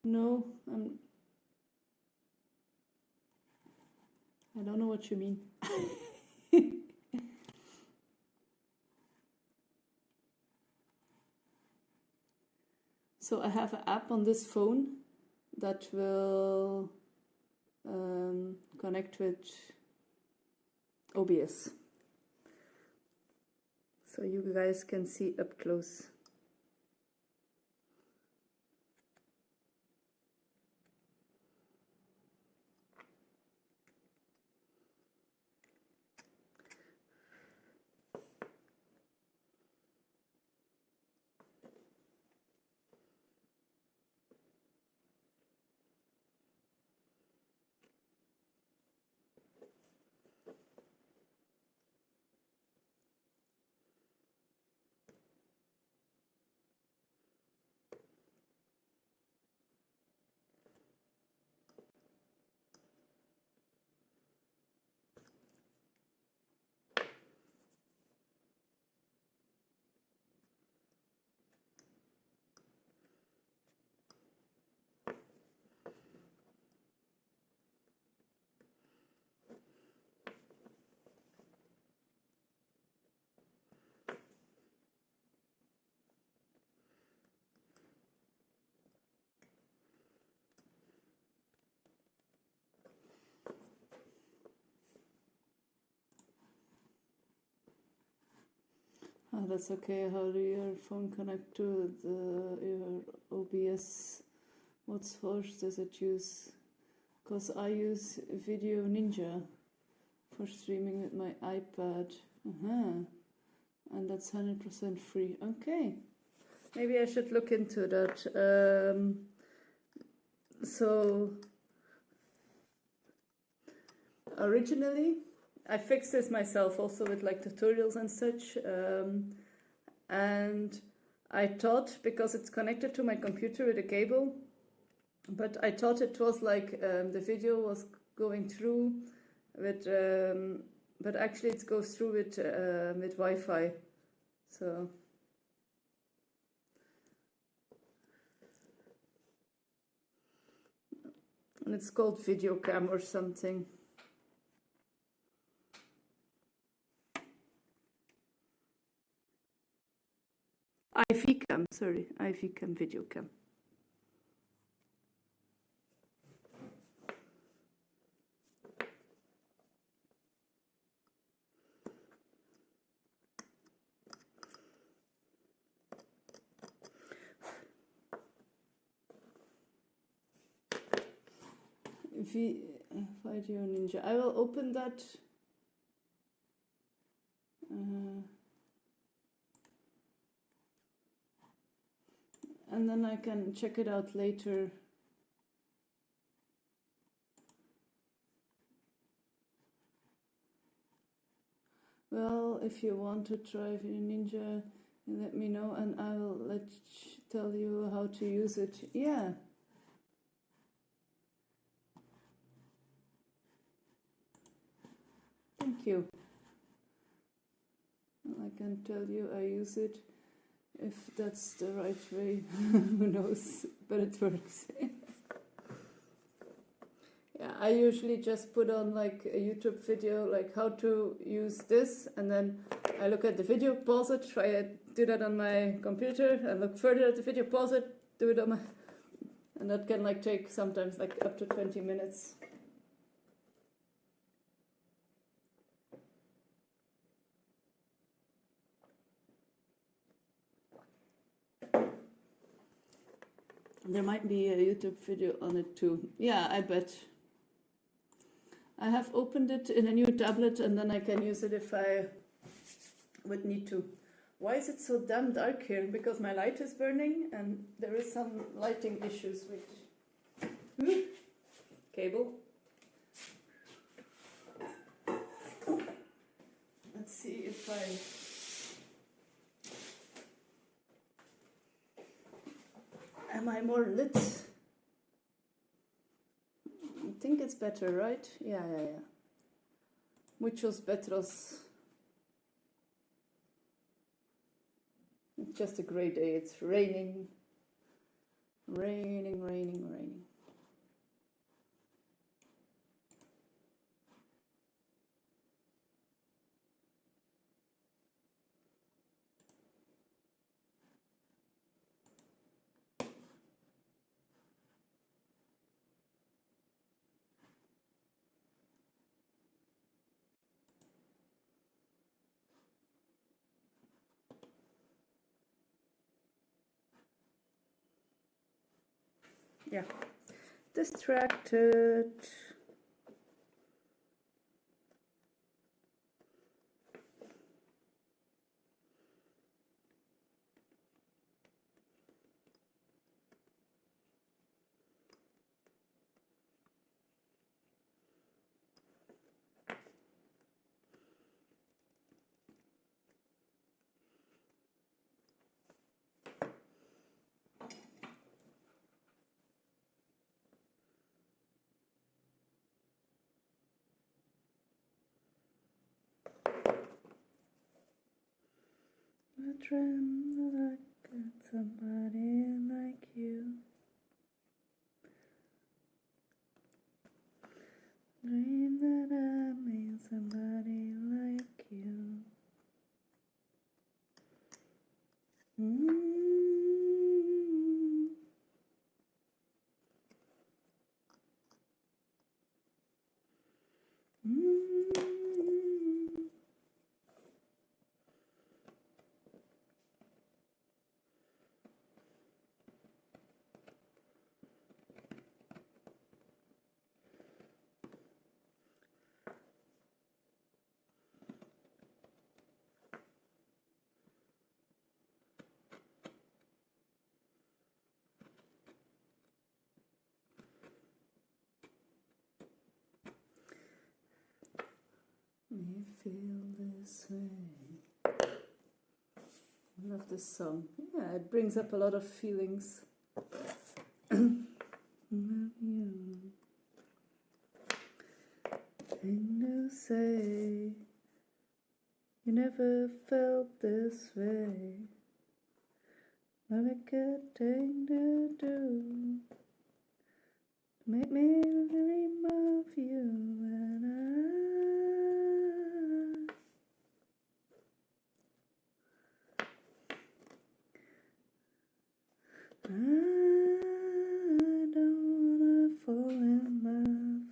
No, I don't know what you mean. So I have an app on this phone that will connect with OBS. So you guys can see up close. Oh, that's okay. How do your phone connect to your OBS? What source does it use? Because I use Video Ninja for streaming with my iPad. And that's 100% free. Okay. Maybe I should look into that. So originally, I fixed this myself also with like tutorials and such, and I thought, because it's connected to my computer with a cable, but I thought it was like the video was going through with, but actually it goes through with Wi-Fi, so. And it's called Video Cam or something. IV Cam, sorry, IV Cam, Video Cam. Video Ninja. I will open that. And then I can check it out later. Well, if you want to try Ninja, let me know and I will tell you how to use it. Yeah. Thank you. I can tell you I use it. If that's the right way, who knows, but it works. Yeah, I usually just put on like a YouTube video, like how to use this, and then I look at the video, pause it, try to do that on my computer, and look further at the video, pause it, do it on my... And that can like take sometimes like up to 20 minutes. There might be a YouTube video on it too. Yeah, I bet. I have opened it in a new tablet and then I can use it if I would need to. Why is it so damn dark here? Because my light is burning and there is some lighting issues with cable. Let's see if am I more lit? I think it's better, right? Yeah. Muchos betros. It's just a great day. It's raining. Raining. Yeah, distracted. I dream that I got somebody like you. Dream that I made somebody like you. Me feel this way. I love this song. Yeah, it brings up a lot of feelings. Thing to say, you never felt this way. What a good thing to do. Make me dream of you and I don't wanna fall in love.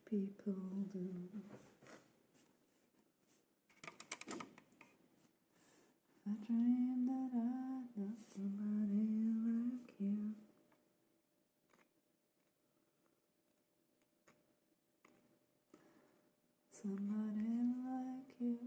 people do. I dream that I know somebody like you. Somebody like you.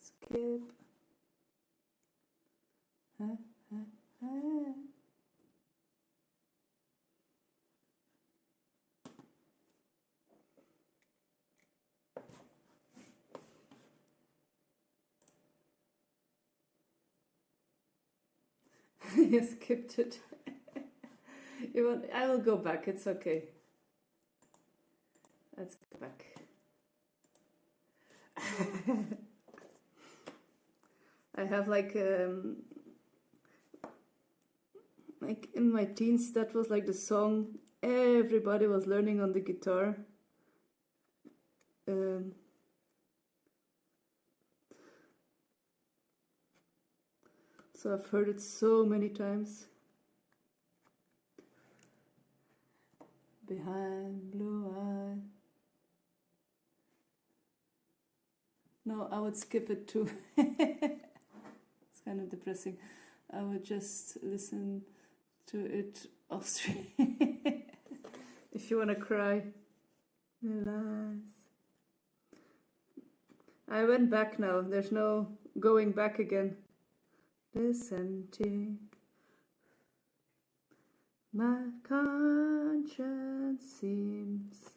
Skip. Huh, huh, huh. You skipped it. You want? I will go back. It's okay. Let's go back. I have like in my teens, that was like the song everybody was learning on the guitar. So I've heard it so many times. Behind blue eyes. No, I would skip it too. It's kind of depressing. I would just listen to it off stream. If you want to cry. Relax. I went back now. There's no going back again. Listen to my conscience seems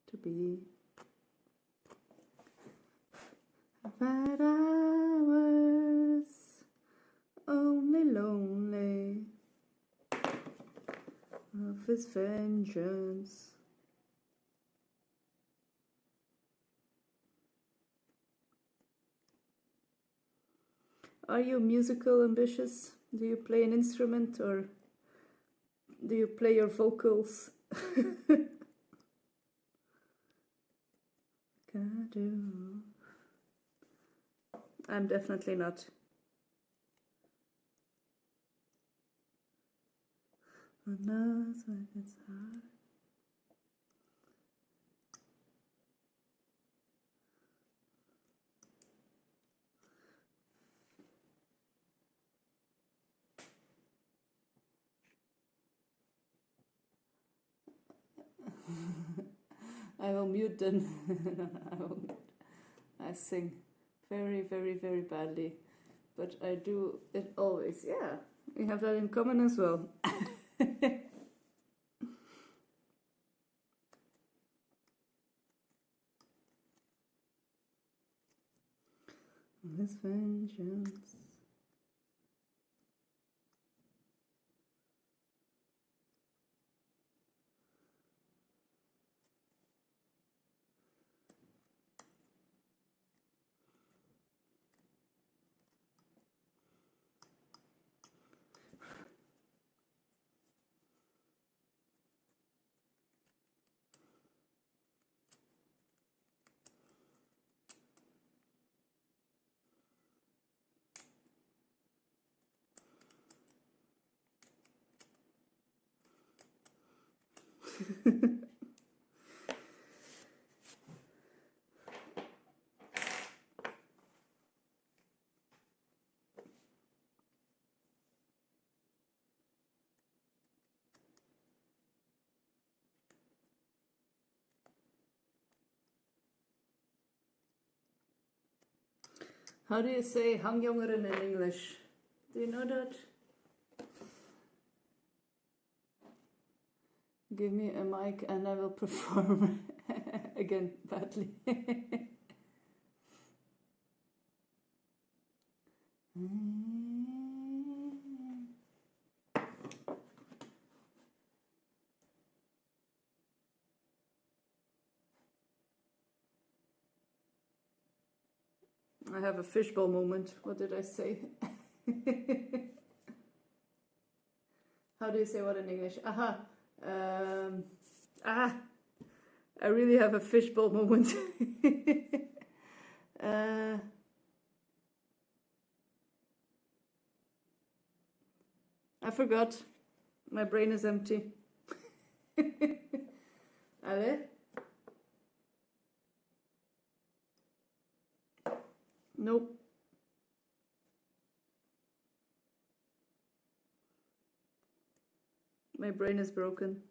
to be that I was only lonely of his vengeance. Are you musical ambitious? Do you play an instrument or do you play your vocals? I'm definitely not. Knows when it's hard. I will mute then. I will mute. I sing very, very, very badly, but I do it always. Yeah, we have that in common as well. His vengeance. How do you say hangjongeren in English? Do you know that? Give me a mic and I will perform again badly. I have a fishbowl moment. What did I say? How do you say what in English? Aha. I really have a fishbowl moment. I forgot. My brain is empty. Allez. Nope. My brain is broken.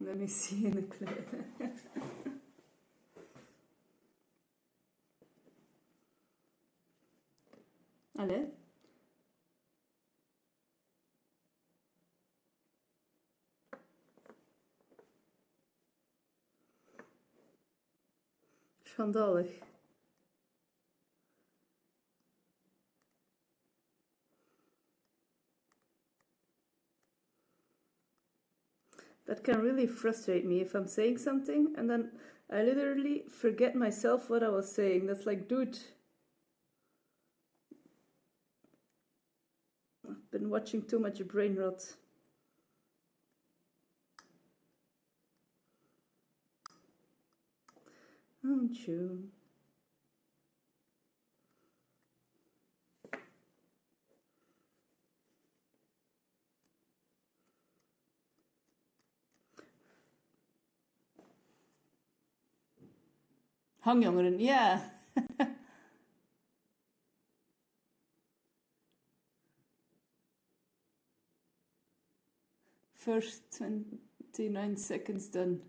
Let me see in the clip. Allez. Schandalig. That can really frustrate me if I'm saying something and then I literally forget myself what I was saying. That's like, dude, I've been watching too much brain rot. Aren't you? Hangjongeren, yeah. First 29 seconds done.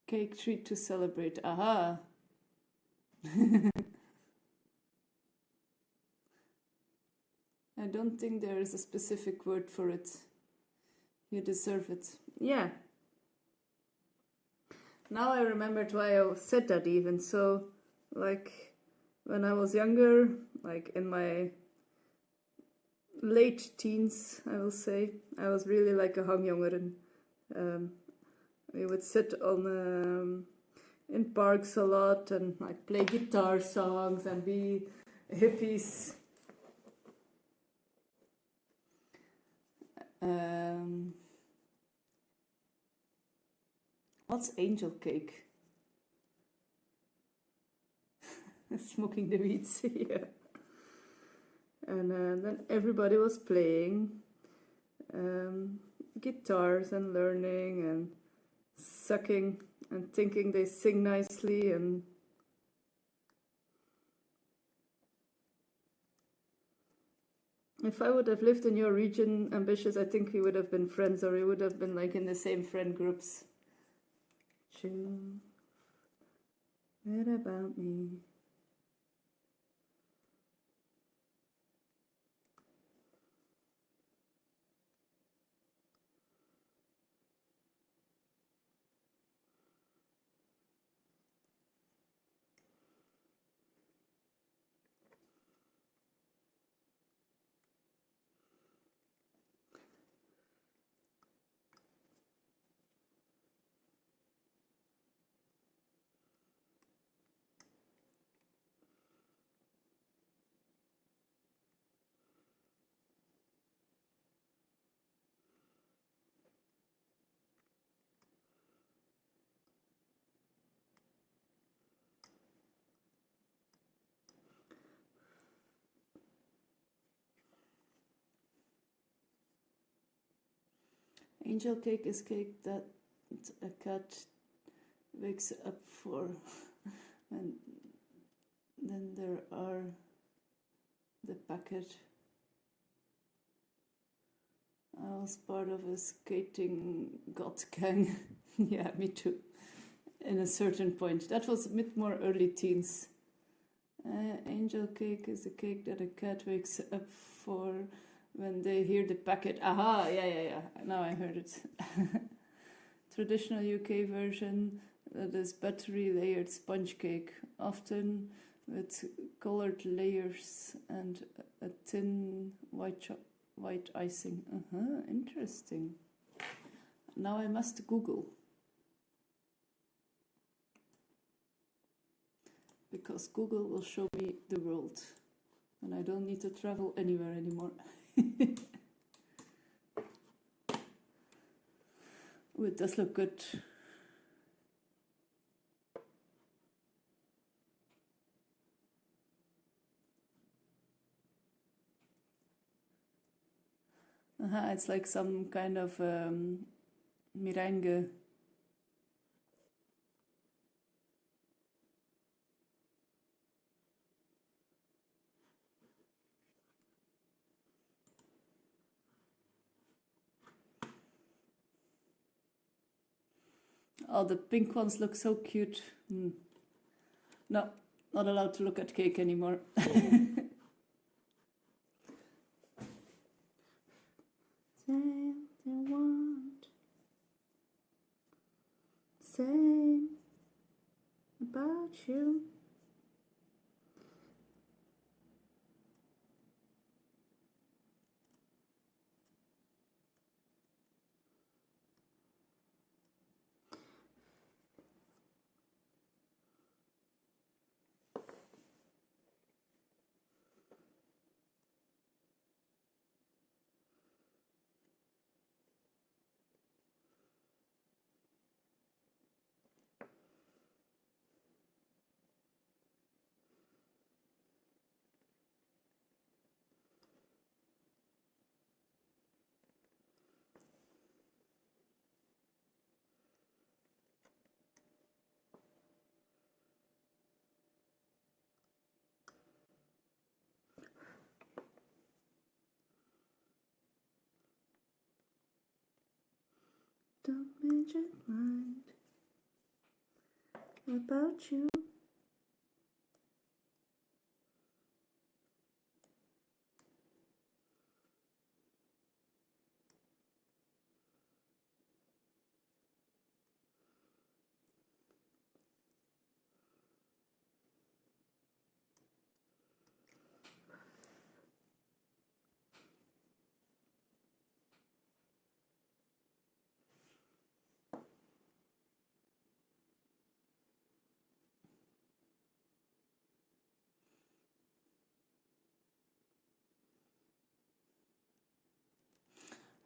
Cake treat to celebrate. Aha. I don't think there is a specific word for it. You deserve it. Yeah. Now I remembered why I said that even. So, like, when I was younger, like in my late teens, I will say, I was really like a hangjongeren. We would sit on in parks a lot and like play guitar songs and be hippies. What's angel cake? Smoking the weeds, yeah. And then everybody was playing guitars and learning and sucking and thinking they sing nicely. And if I would have lived in your region, Ambitious, I think we would have been friends, or we would have been like in the same friend groups. What about me? Angel cake is cake that a cat wakes up for. And then there are the packet. I was part of a skating god gang. Yeah, me too. In a certain point. That was a bit more early teens. Angel cake is a cake that a cat wakes up for when they hear the packet. Aha, yeah. Now I heard it. Traditional UK version, that is battery layered sponge cake, often with colored layers and a thin white icing. Interesting. Now I must Google. Because Google will show me the world. And I don't need to travel anywhere anymore. Oh, it does look good. It's like some kind of meringue. Oh, the pink ones look so cute. No, not allowed to look at cake anymore. Same about you. Don't mention mind about you.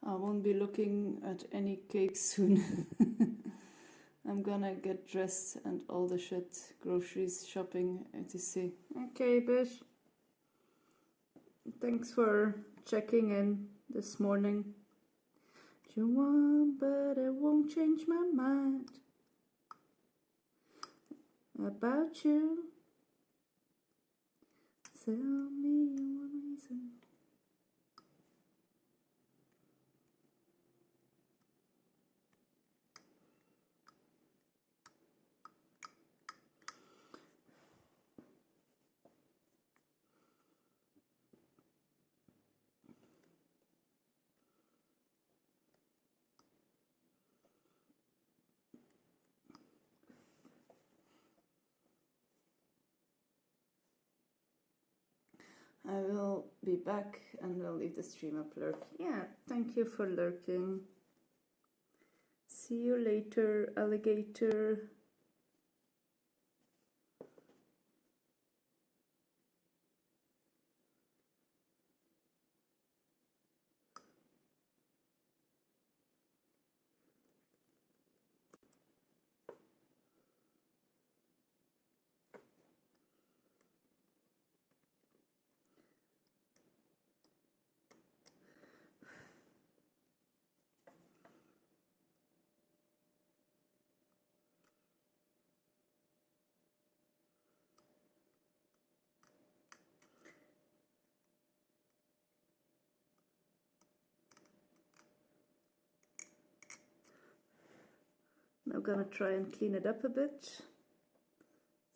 I won't be looking at any cakes soon. I'm gonna get dressed and all the shit, groceries, shopping, etc. Okay, bitch. Thanks for checking in this morning. You want, but I won't change my mind about you. Tell me one reason. I will be back and will leave the stream up lurk. Yeah, thank you for lurking. See you later, alligator. I'm gonna try and clean it up a bit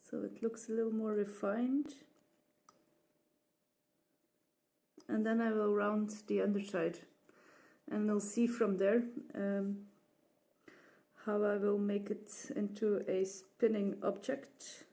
so it looks a little more refined. And then I will round the underside, and we'll see from there how I will make it into a spinning object.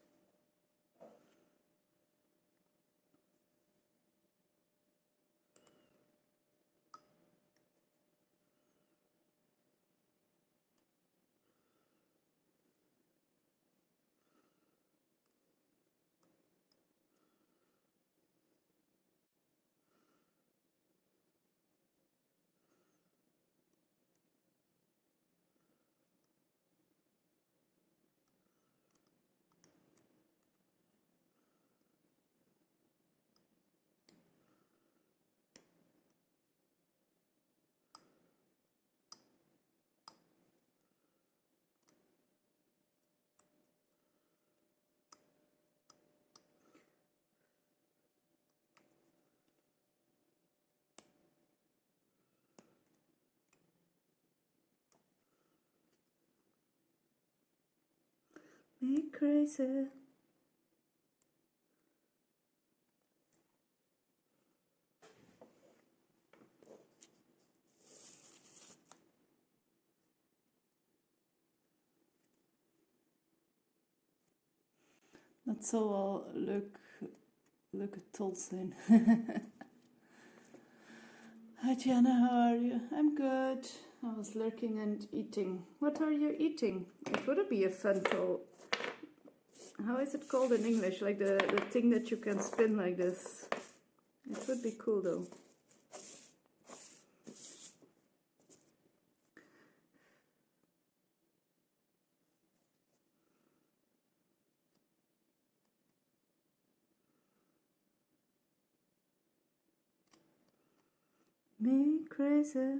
Me crazy. That's so I'll look at Tolson. Hi Gianna, how are you? I'm good. I was lurking and eating. What are you eating? It would be a fun tool. How is it called in English? Like the thing that you can spin like this. It would be cool though. Me crazy.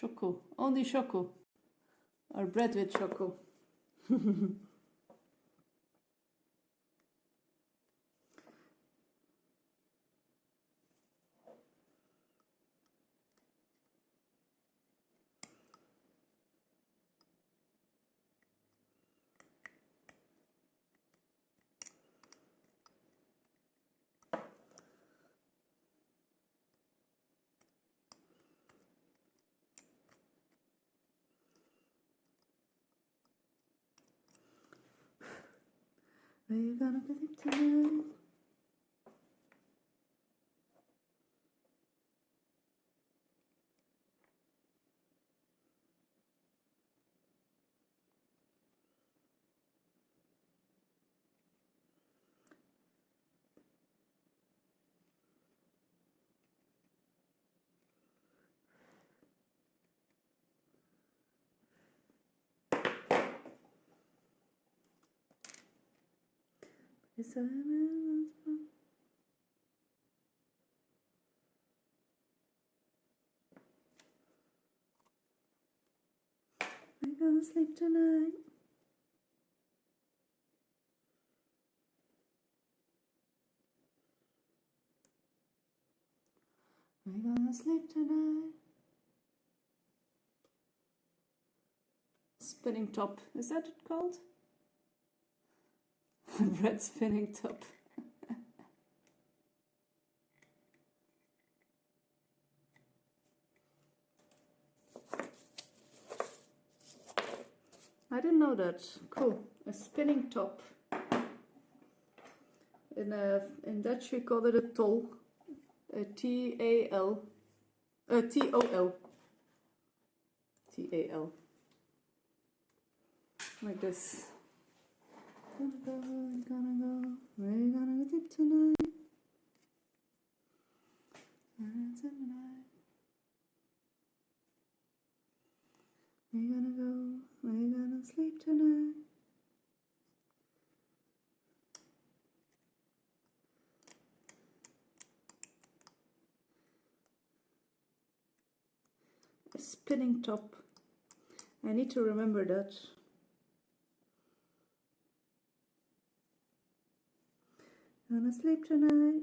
Choco, only choco, or bread with choco. Where you gonna sleep tonight? Yes, I am. We're gonna sleep tonight. We're gonna sleep tonight. Spinning top, is that it called? Bread spinning top. I didn't know that. Cool. A spinning top. In Dutch we call it a tol. T-A-L, T-O-L, T-A-L, like this. Gonna go, we're gonna sleep tonight. We're gonna go, we're gonna sleep tonight. A spinning top. I need to remember that. Gonna sleep tonight.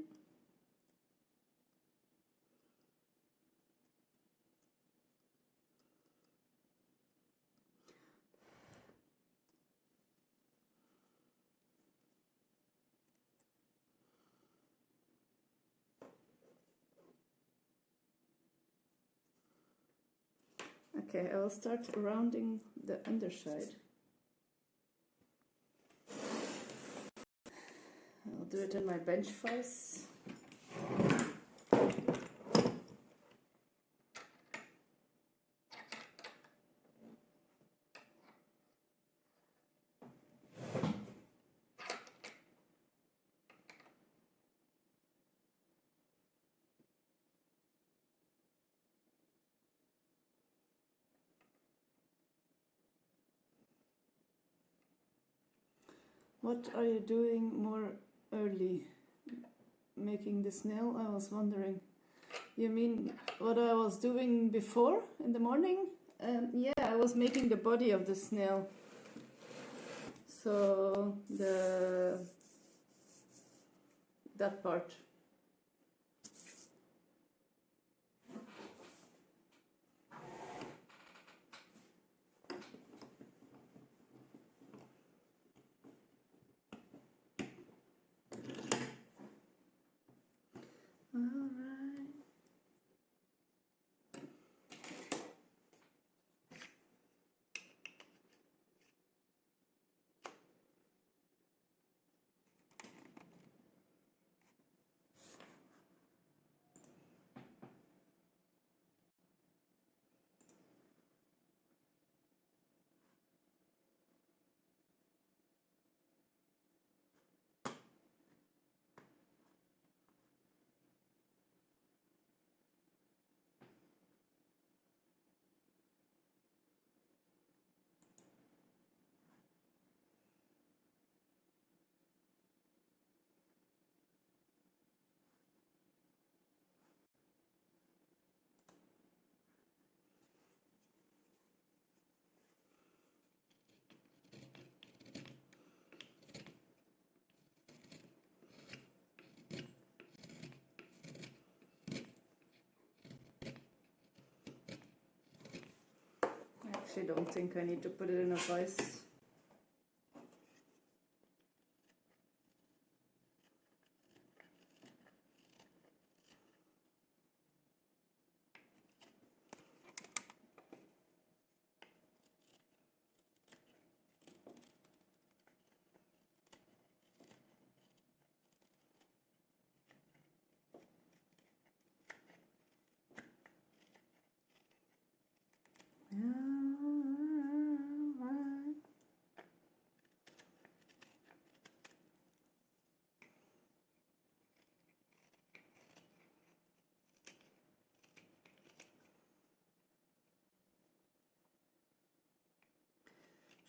Okay, I will start rounding the underside. I'll do it in my bench vise. What are you doing more early? Making the snail? I was wondering. You mean what I was doing before in the morning? Yeah, I was making the body of the snail. So that part. Alright. I actually don't think I need to put it in a vise.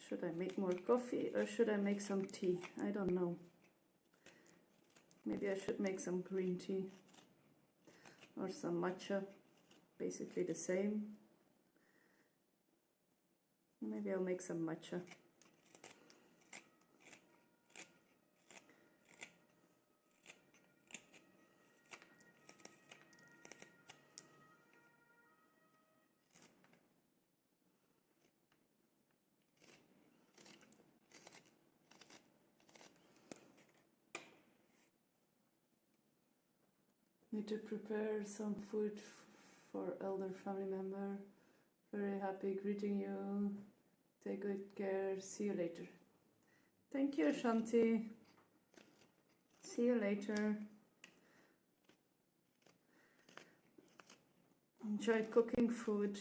Should I make more coffee or should I make some tea? I don't know. Maybe I should make some green tea or some matcha, basically the same. Maybe I'll make some matcha. Need to prepare some food for elder family member. Very happy greeting you. Take good care. See you later. Thank you, Shanti. See you later. enjoy cooking food.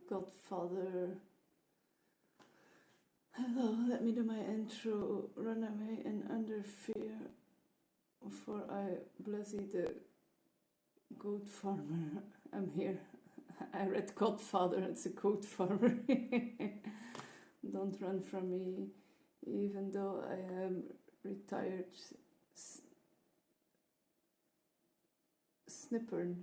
Godfather. Hello, let me do my intro. Run away and under fear, for I bloody the goat farmer. I'm here. I read Godfather, it's a goat farmer. Don't run from me, even though I am retired snipper.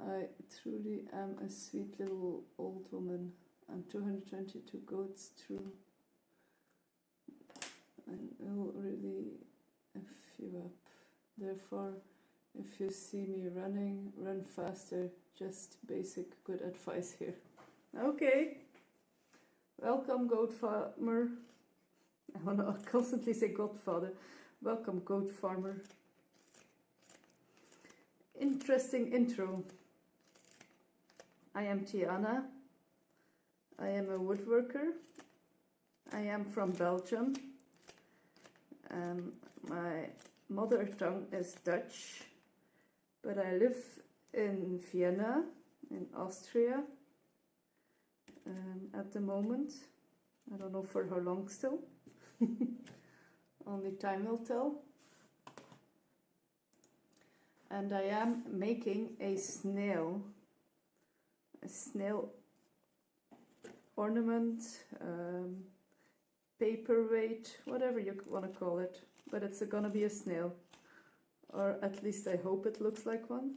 I truly am a sweet little old woman. I'm 222 goats through, and will really F you up. Therefore, if you see me running, run faster. Just basic good advice here. Okay. Welcome, goat farmer. I want to constantly say Godfather. Welcome, goat farmer. Interesting intro. I am Tiana. I am a woodworker. I am from Belgium. My mother tongue is Dutch, but I live in Vienna, in Austria, at the moment. I don't know for how long still. Only time will tell. And I am making a snail ornament, paperweight, whatever you want to call it, but it's gonna be a snail, or at least I hope it looks like one.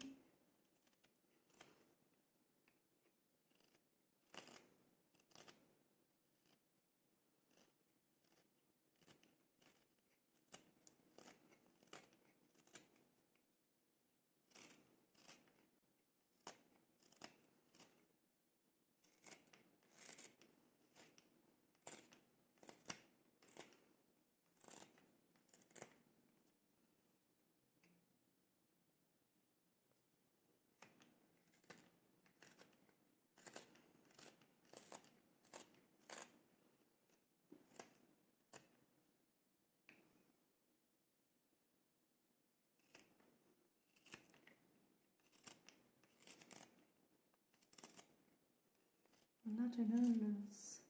Not in earnest.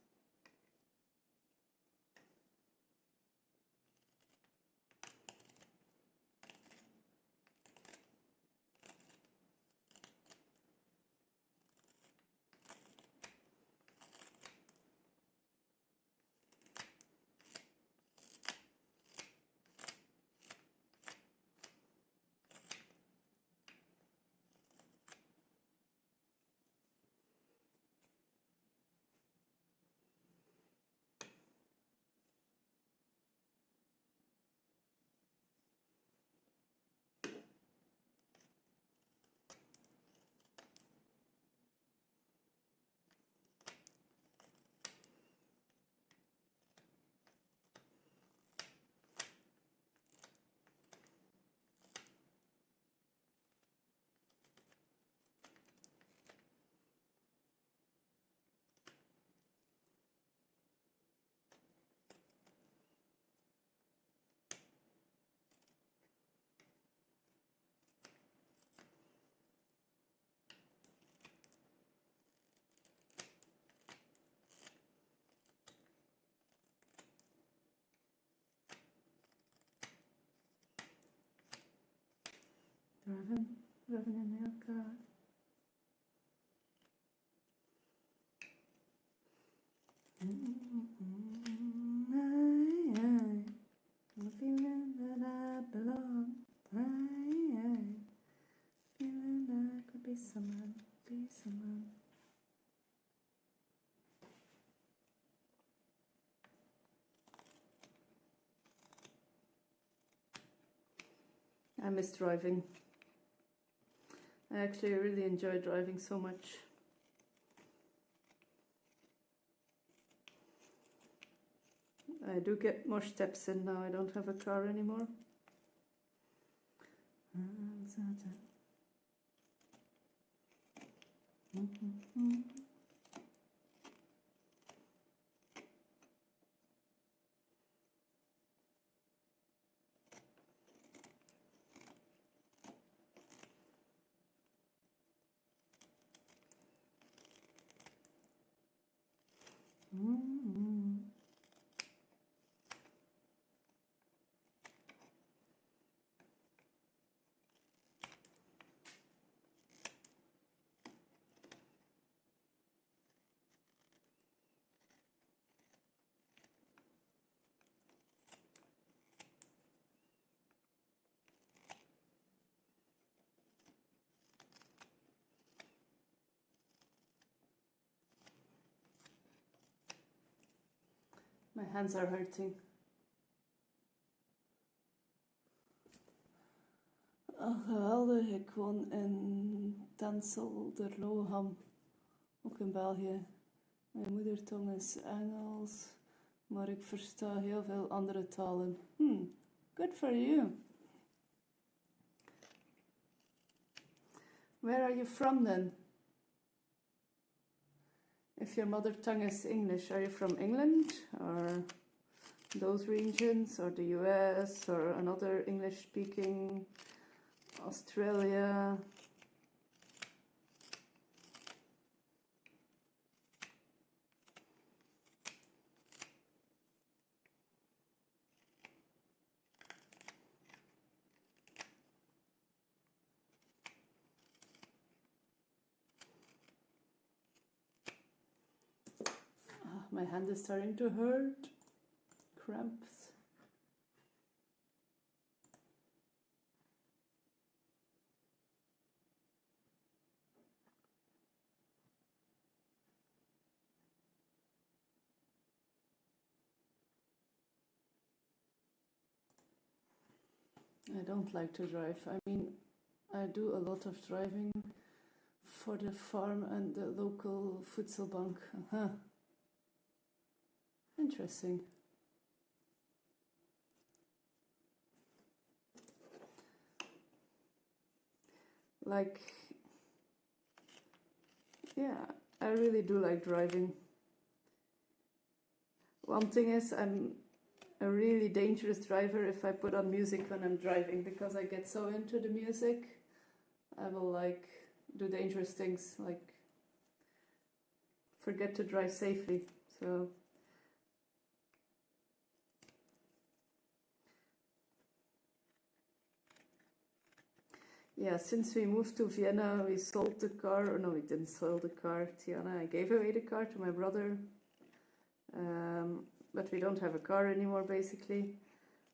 driving in your car. I'm feeling that I belong. Feeling that I could be someone, be someone. I miss driving. I actually really enjoy driving so much. I do get more steps in now. I don't have a car anymore. My hands are hurting. Geweldig, ik woon in Tenselderloham, ook in België. Mijn moedertong is Engels, maar ik versta heel veel andere talen. Good for you. Where are you from then? If your mother tongue is English, are you from England or those regions or the US or another English speaking Australia? My hand is starting to hurt. Cramps. I don't like to drive. I mean, I do a lot of driving for the farm and the local voedselbank. Interesting. Like, yeah, I really do like driving. One thing is, I'm a really dangerous driver if I put on music when I'm driving, because I get so into the music. I will like do dangerous things, like forget to drive safely. So yeah, since we moved to Vienna, we sold the car. Or no, we didn't sell the car, Tiana. I gave away the car to my brother. But we don't have a car anymore, basically,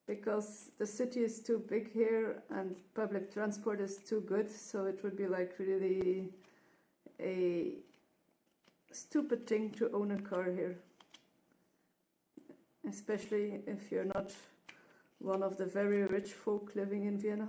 because the city is too big here and public transport is too good. So it would be like really a stupid thing to own a car here, especially if you're not one of the very rich folk living in Vienna.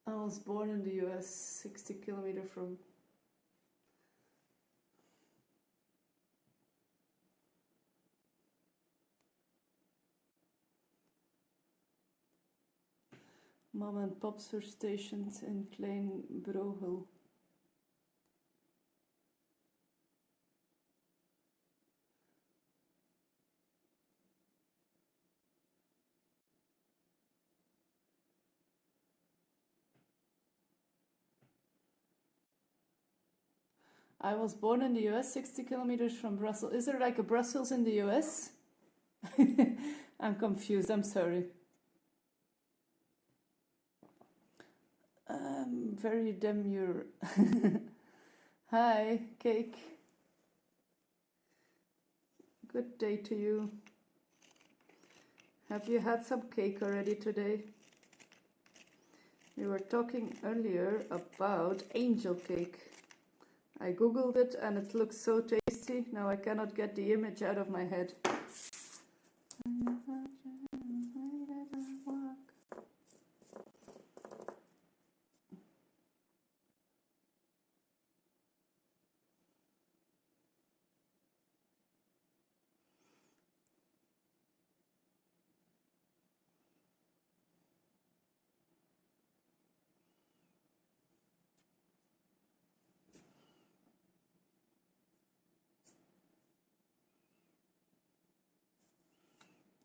I was born in the US, 60 kilometers from. Mom and Pop's were stationed in Klein Brohel. I was born in the US, 60 kilometers from Brussels. Is there like a Brussels in the US? I'm confused, I'm sorry. Very demure. Hi, Cake. Good day to you. Have you had some cake already today? We were talking earlier about angel cake. I googled it and it looks so tasty. Now I cannot get the image out of my head.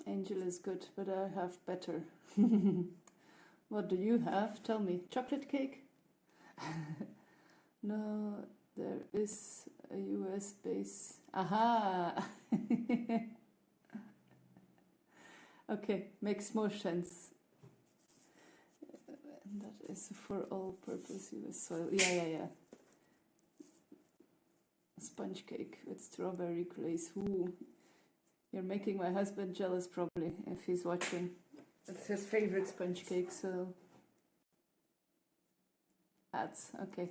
Angel is good, but I have better. What do you have? Tell me. Chocolate cake? No, there is a US base. Aha! Okay, makes more sense. And that is for all purpose US soil. Yeah. Sponge cake with strawberry glaze. Ooh. You're making my husband jealous probably if he's watching. It's his favorite sponge cake, so ads, okay.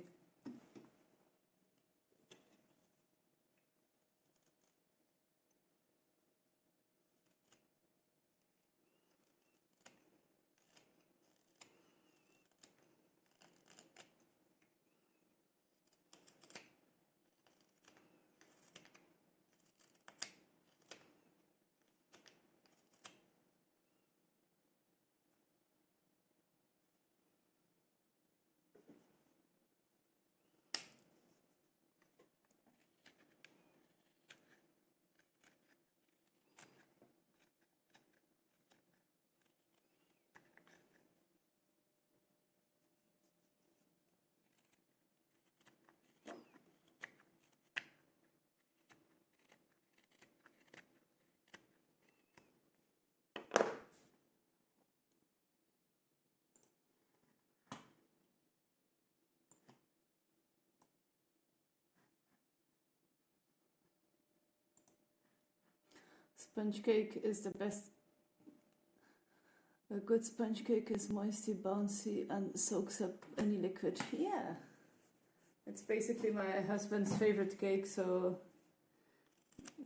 Sponge cake is the best. A good sponge cake is moisty, bouncy, and soaks up any liquid. Yeah, it's basically my husband's favorite cake, so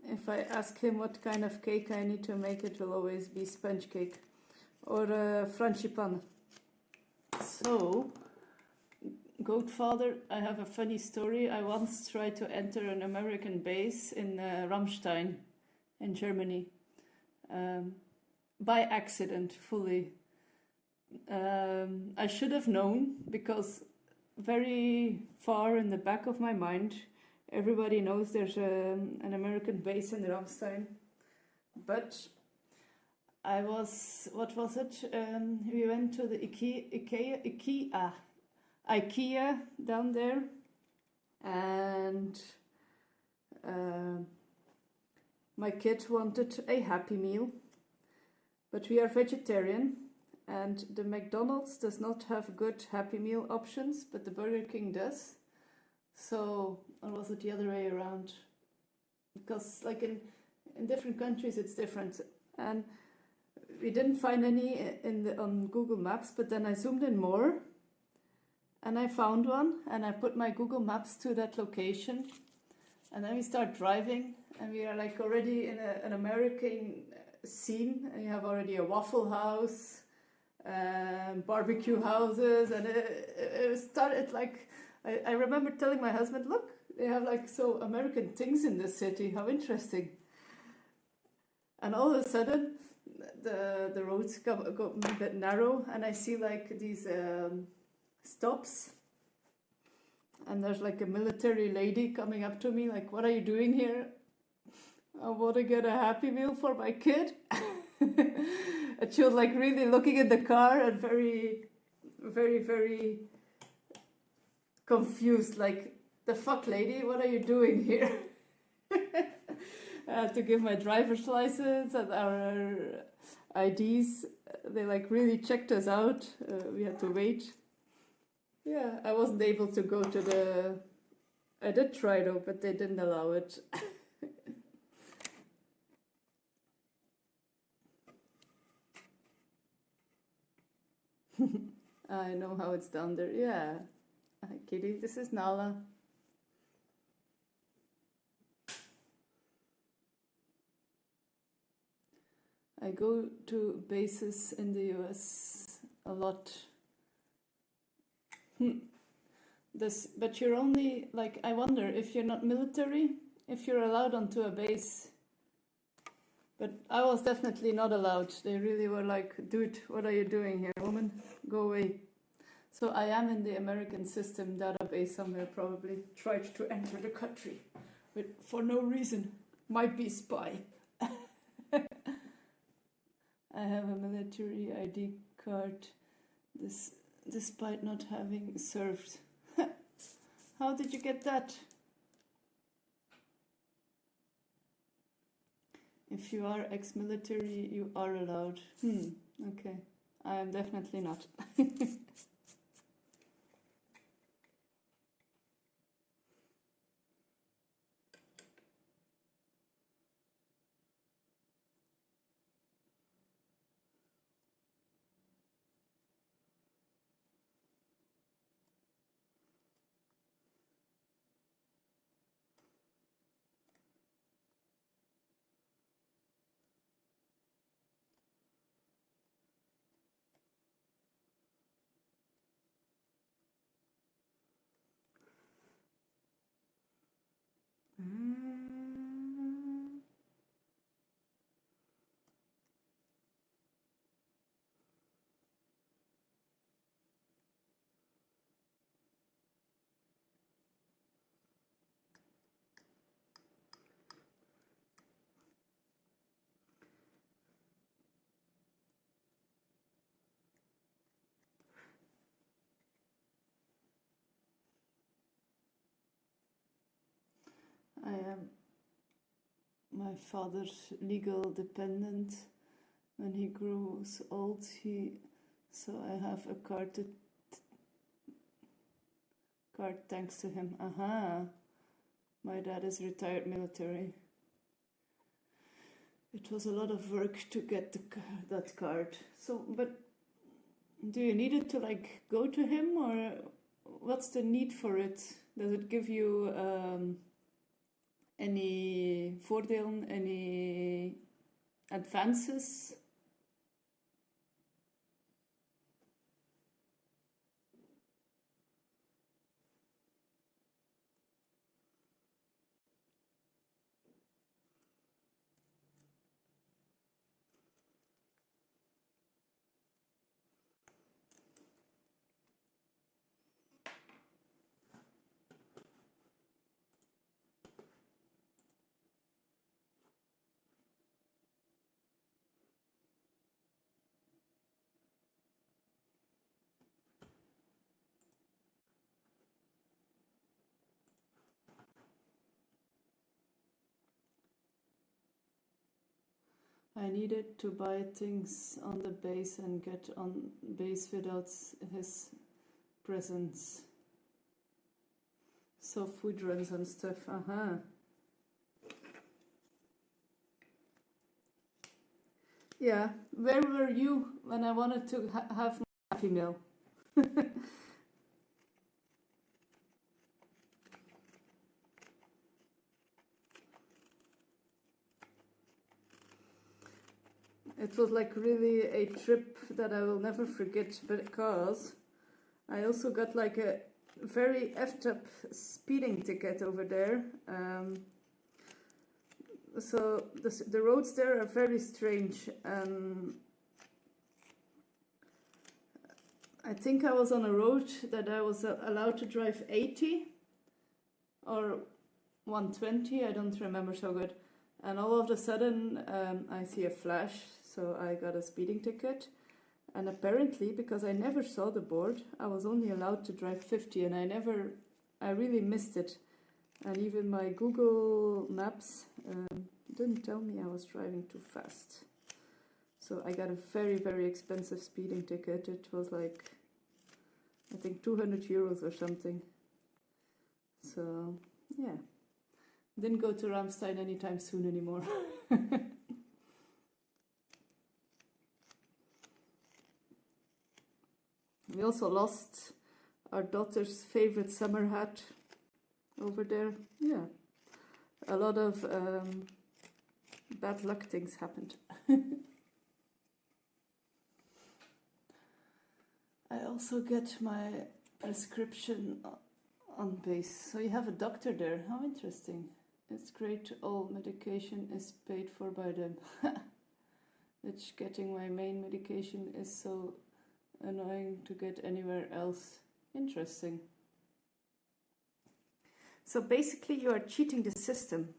if I ask him what kind of cake I need to make, it will always be sponge cake or frangipan. So, Goatfather, I have a funny story. I once tried to enter an American base in Ramstein in Germany. By accident, fully. I should have known, because very far in the back of my mind, everybody knows there's an American base in Ramstein. But I was, what was it? We went to the IKEA down there, and my kid wanted a Happy Meal. But we are vegetarian, and the McDonald's does not have good Happy Meal options, but the Burger King does. So, or was it the other way around? Because like in different countries it's different. And we didn't find any on Google Maps, but then I zoomed in more, and I found one, and I put my Google Maps to that location, and then we start driving, and we are like already in an American scene, and you have already a Waffle House, barbecue houses, and it started like, I remember telling my husband, look, they have like so American things in this city, how interesting. And all of a sudden, the roads go a bit narrow, and I see like these stops, and there's like a military lady coming up to me like, "What are you doing here?" "I want to get a Happy Meal for my kid." And she was like really looking at the car and very, very, very confused, like, "The fuck, lady, what are you doing here?" I had to give my driver's license and our IDs. They like really checked us out. We had to wait. Yeah, I wasn't able to go to the... I did try though, but they didn't allow it. I know how it's down there. Yeah. Hi, Kitty. This is Nala. I go to bases in the US a lot. But you're only, like, I wonder if you're not military, if you're allowed onto a base. But I was definitely not allowed. They really were like, "Dude, what are you doing here, woman? Go away." So I am in the American system database somewhere, probably. Tried to enter the country, but for no reason. Might be spy. I have a military ID card, despite not having served. How did you get that? If you are ex-military, you are allowed. Okay. I am definitely not. I am my father's legal dependent. When he grows old, so I have a card thanks to him. Aha! My dad is retired military. It was a lot of work to get that card. So, but do you need it to like go to him, or what's the need for it? Does it give you any voordeel, any advances? I needed to buy things on the base and get on base without his presence. So food runs and stuff. Yeah, where were you when I wanted to have my Happy Meal? It was like really a trip that I will never forget, because I also got like a very effed up speeding ticket over there. so the roads there are very strange. I think I was on a road that I was allowed to drive 80 or 120, I don't remember so good. And all of a sudden I see a flash, so I got a speeding ticket. And apparently, because I never saw the board, I was only allowed to drive 50, and I really missed it. And even my Google Maps didn't tell me I was driving too fast. So I got a very, very expensive speeding ticket. It was like, I think 200 euros or something. So, yeah. Didn't go to Ramstein anytime soon anymore. We also lost our daughter's favorite summer hat over there. Yeah. A lot of bad luck things happened. I also get my prescription on base. So you have a doctor there. How interesting. It's great. All medication is paid for by them. Which getting my main medication is so annoying to get anywhere else. Interesting. So basically you are cheating the system.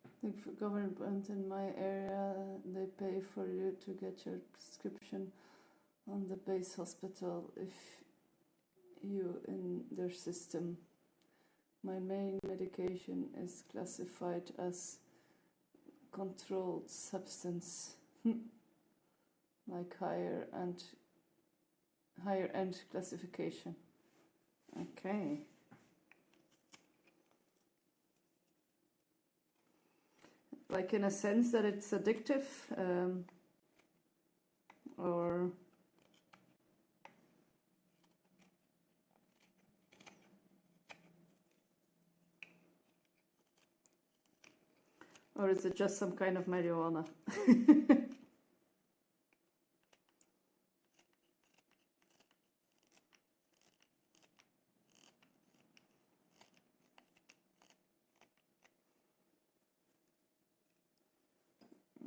I think for government in my area, they pay for you to get your prescription on the base hospital if you in their system. My main medication is classified as controlled substance, like higher end classification. Okay. Like in a sense that it's addictive, or is it just some kind of marijuana?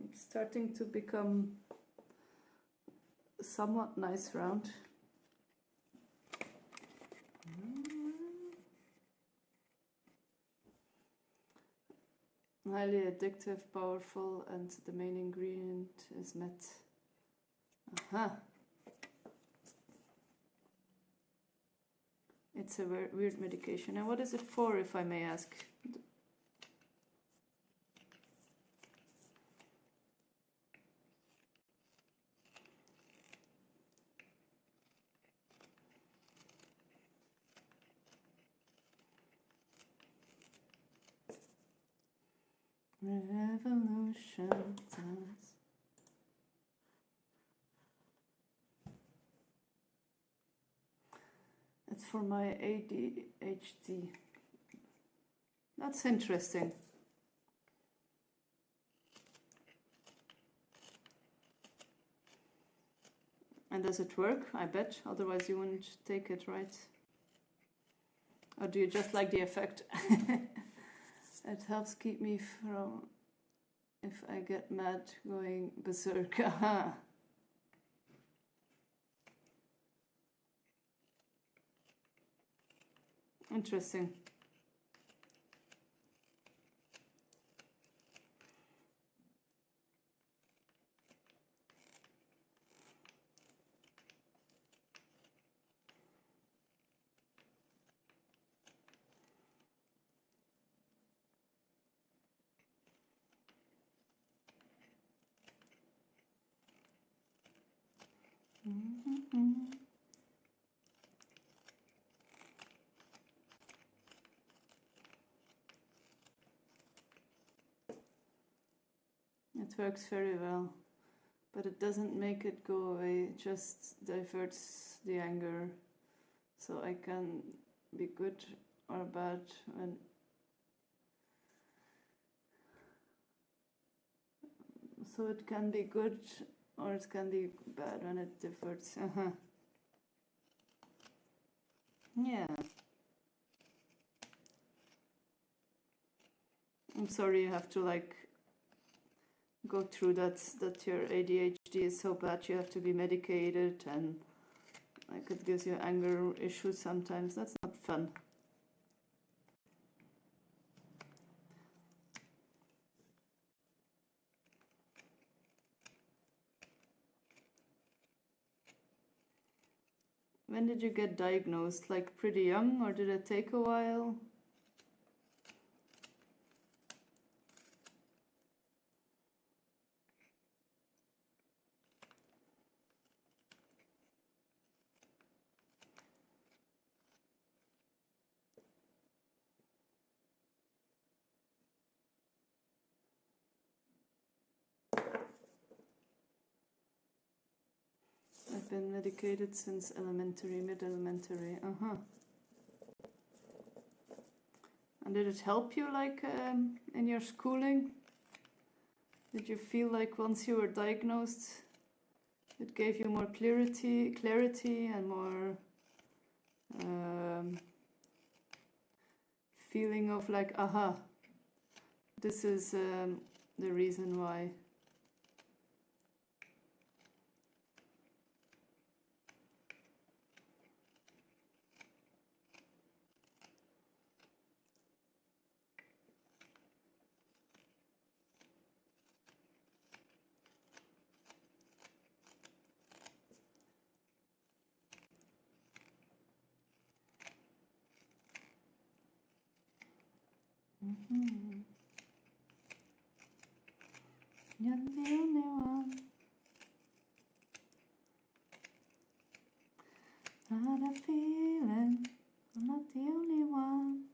It's starting to become somewhat nice round. Highly addictive, powerful, and the main ingredient is met. Aha! It's a weird medication. And what is it for, if I may ask? Revolution dance. It's for my ADHD. That's interesting. And does it work? I bet. Otherwise you wouldn't take it, right? Or do you just like the effect? It helps keep me from, if I get mad, going berserk. Aha. Interesting. It works very well, but it doesn't make it go away, it just diverts the anger. So I can be good or bad when. So it can be good or it can be bad when it diverts. Yeah. I'm sorry you have to like go through that your ADHD is so bad you have to be medicated, and like it gives you anger issues sometimes. That's not fun. When did you get diagnosed? Like pretty young, or did it take a while? I've been medicated since elementary, mid-elementary. And did it help you, like, in your schooling? Did you feel like once you were diagnosed, it gave you more clarity and more feeling of like, aha, this is the reason why? You're the only one. Not a feeling, I'm not the only one.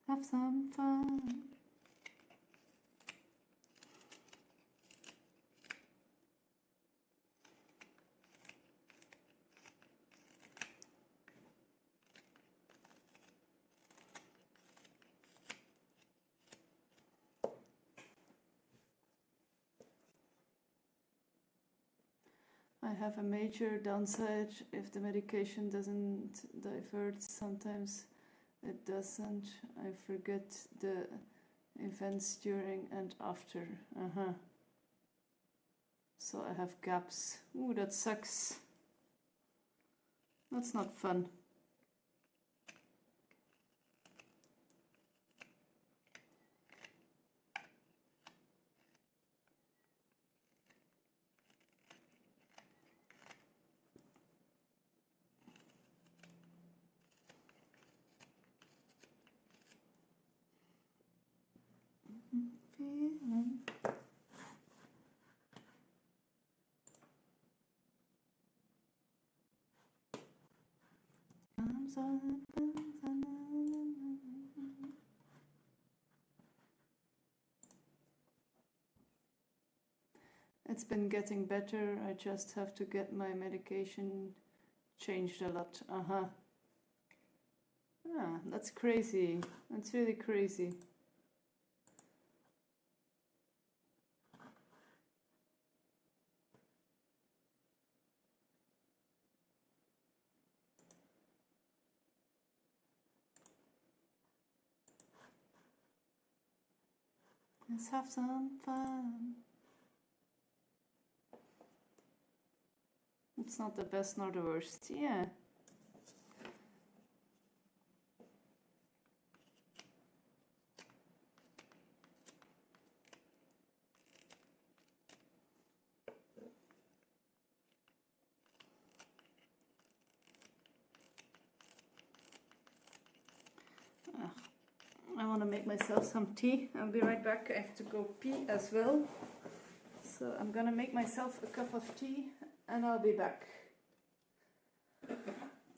Have some fun. I have a major downside if the medication doesn't divert. Sometimes it doesn't. I forget the events during and after. So I have gaps. Ooh, that sucks. That's not fun. Feeling. It's been getting better. I just have to get my medication changed a lot. That's crazy. That's really crazy. Let's have some fun. It's not the best nor the worst, yeah. I want to make myself some tea. I'll be right back. I have to go pee as well. So I'm gonna make myself a cup of tea and I'll be back.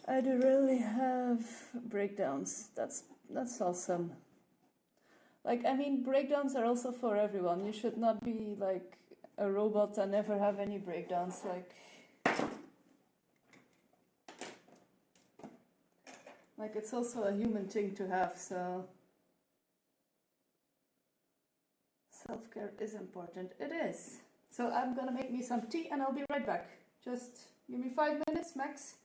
I do really have breakdowns. That's awesome. Like, I mean, breakdowns are also for everyone. You should not be like a robot and never have any breakdowns. Like it's also a human thing to have, so self-care is important. It is. So I'm gonna make me some tea and I'll be right back. Just give me 5 minutes max.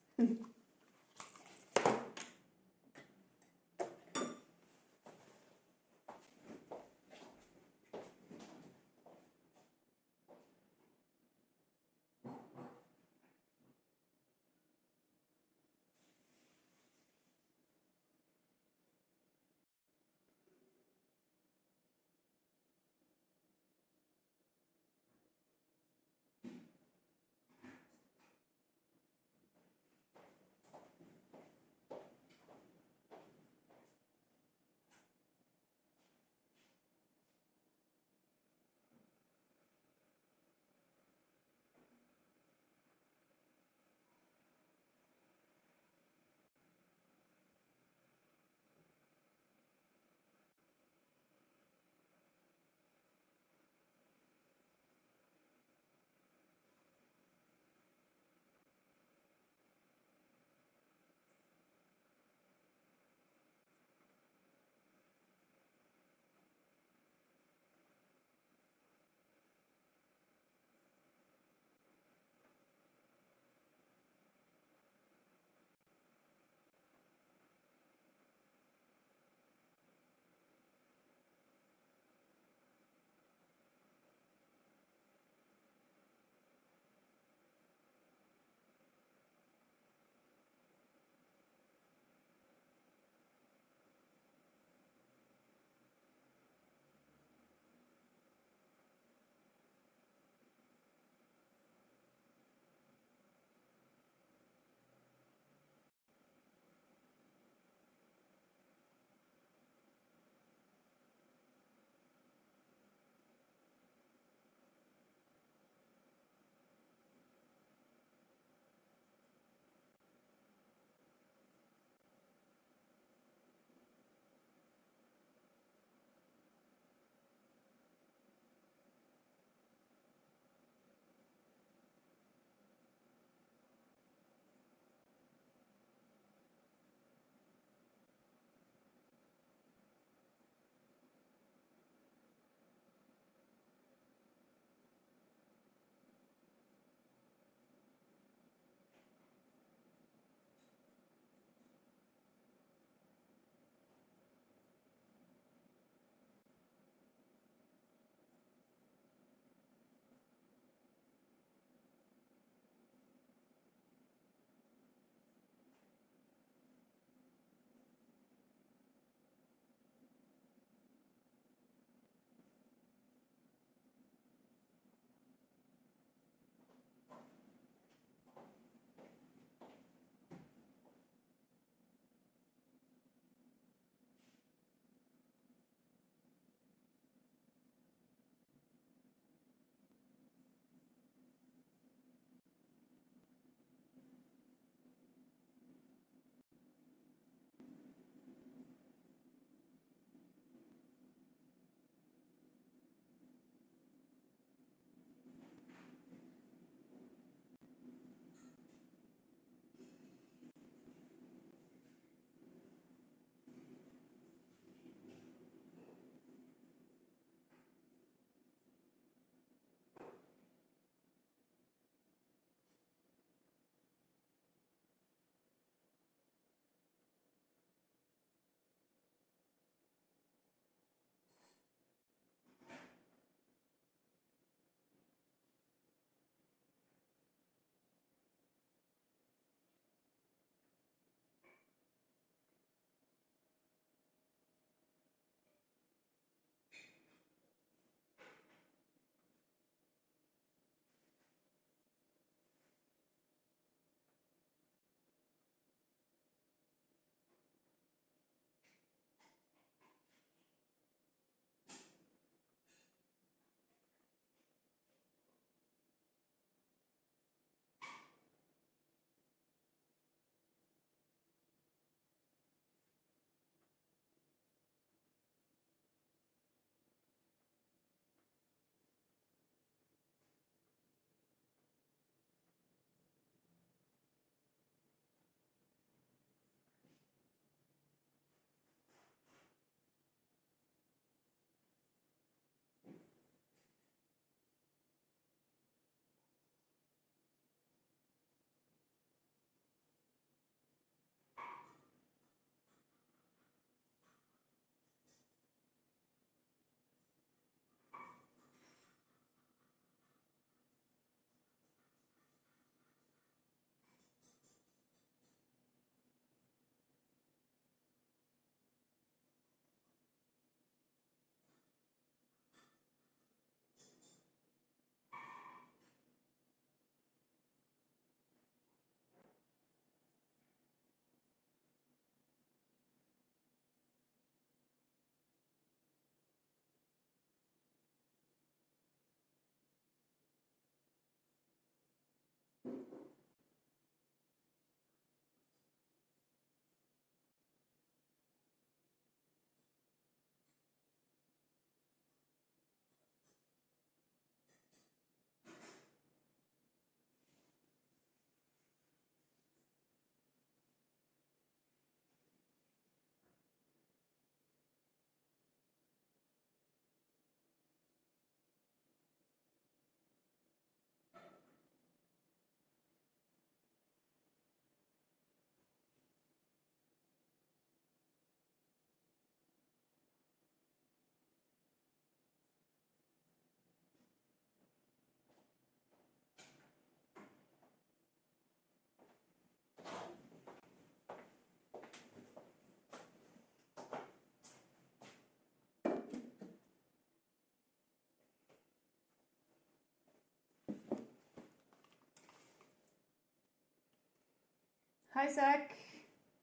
Hi Zach.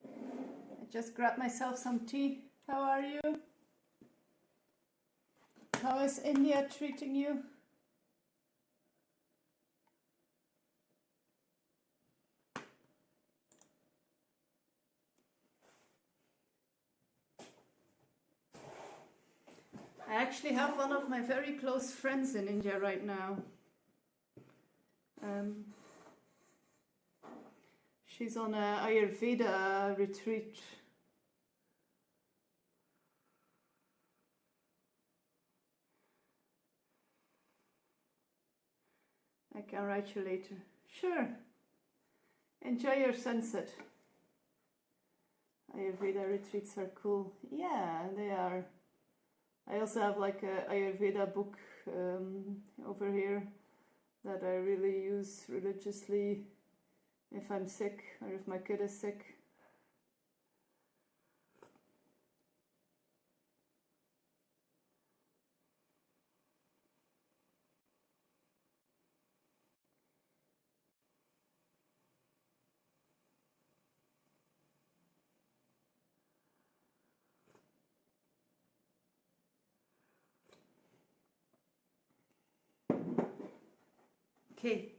I just grabbed myself some tea. How are you? How is India treating you? I actually have one of my very close friends in India right now. She's on a Ayurveda retreat. I can write you later. Sure. Enjoy your sunset. Ayurveda retreats are cool. Yeah, they are. I also have like a Ayurveda book over here that I really use religiously if I'm sick or if my kid is sick. Okay.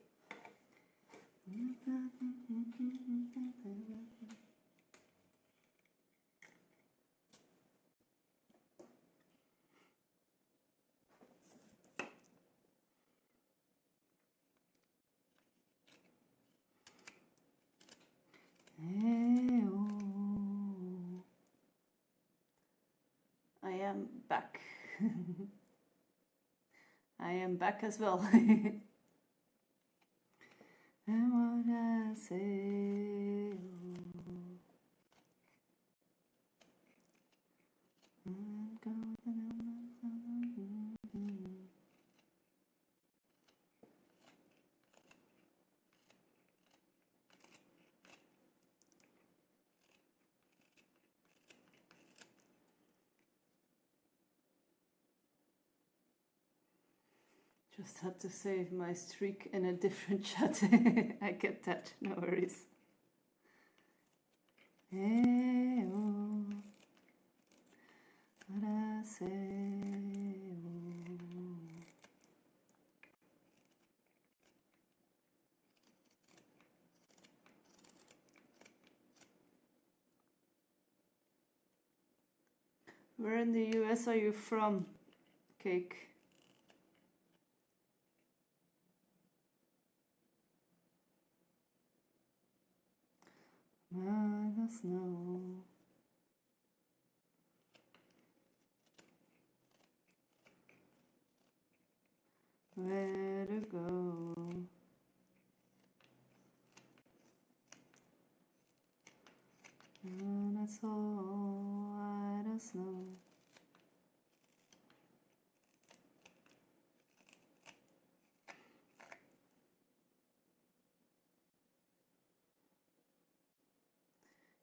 I am back. I am back as well. And what I say, just had to save my streak in a different chat. I get that, no worries. Hey, oh, what I say, oh. Where in the US are you from, Cake? The snow. Where to go? And I saw white as snow.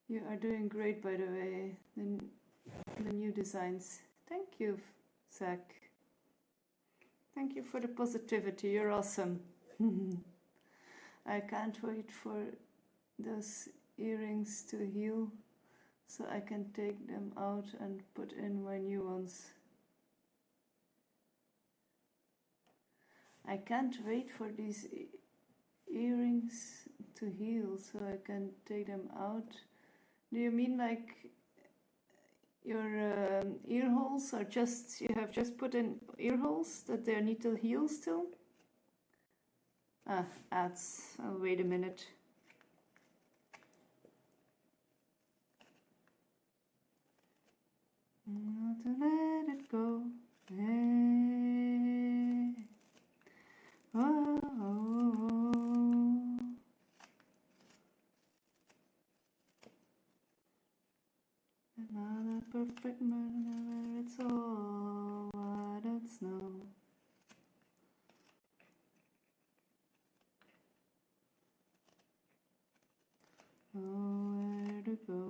You are doing great, by the way. The new designs. Thank you, Zach. Thank you for the positivity. You're awesome. I can't wait for those earrings to heal so I can take them out and put in my new ones. I can't wait for these earrings to heal so I can take them out. Do you mean like your ear holes are just, you have just put in ear holes that they need to heal still? Ads. Oh, wait a minute. Not to let it go. Hey. Oh, oh, oh. Another perfect murder where it's all white and snow. Oh, where to go?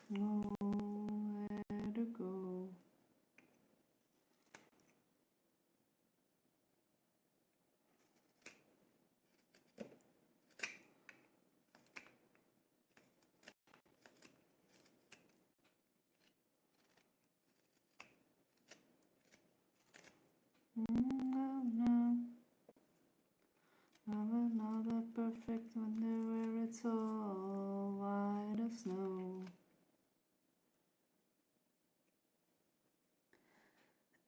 Nowhere to go. No, no. Another perfect wonder where it's all white as snow.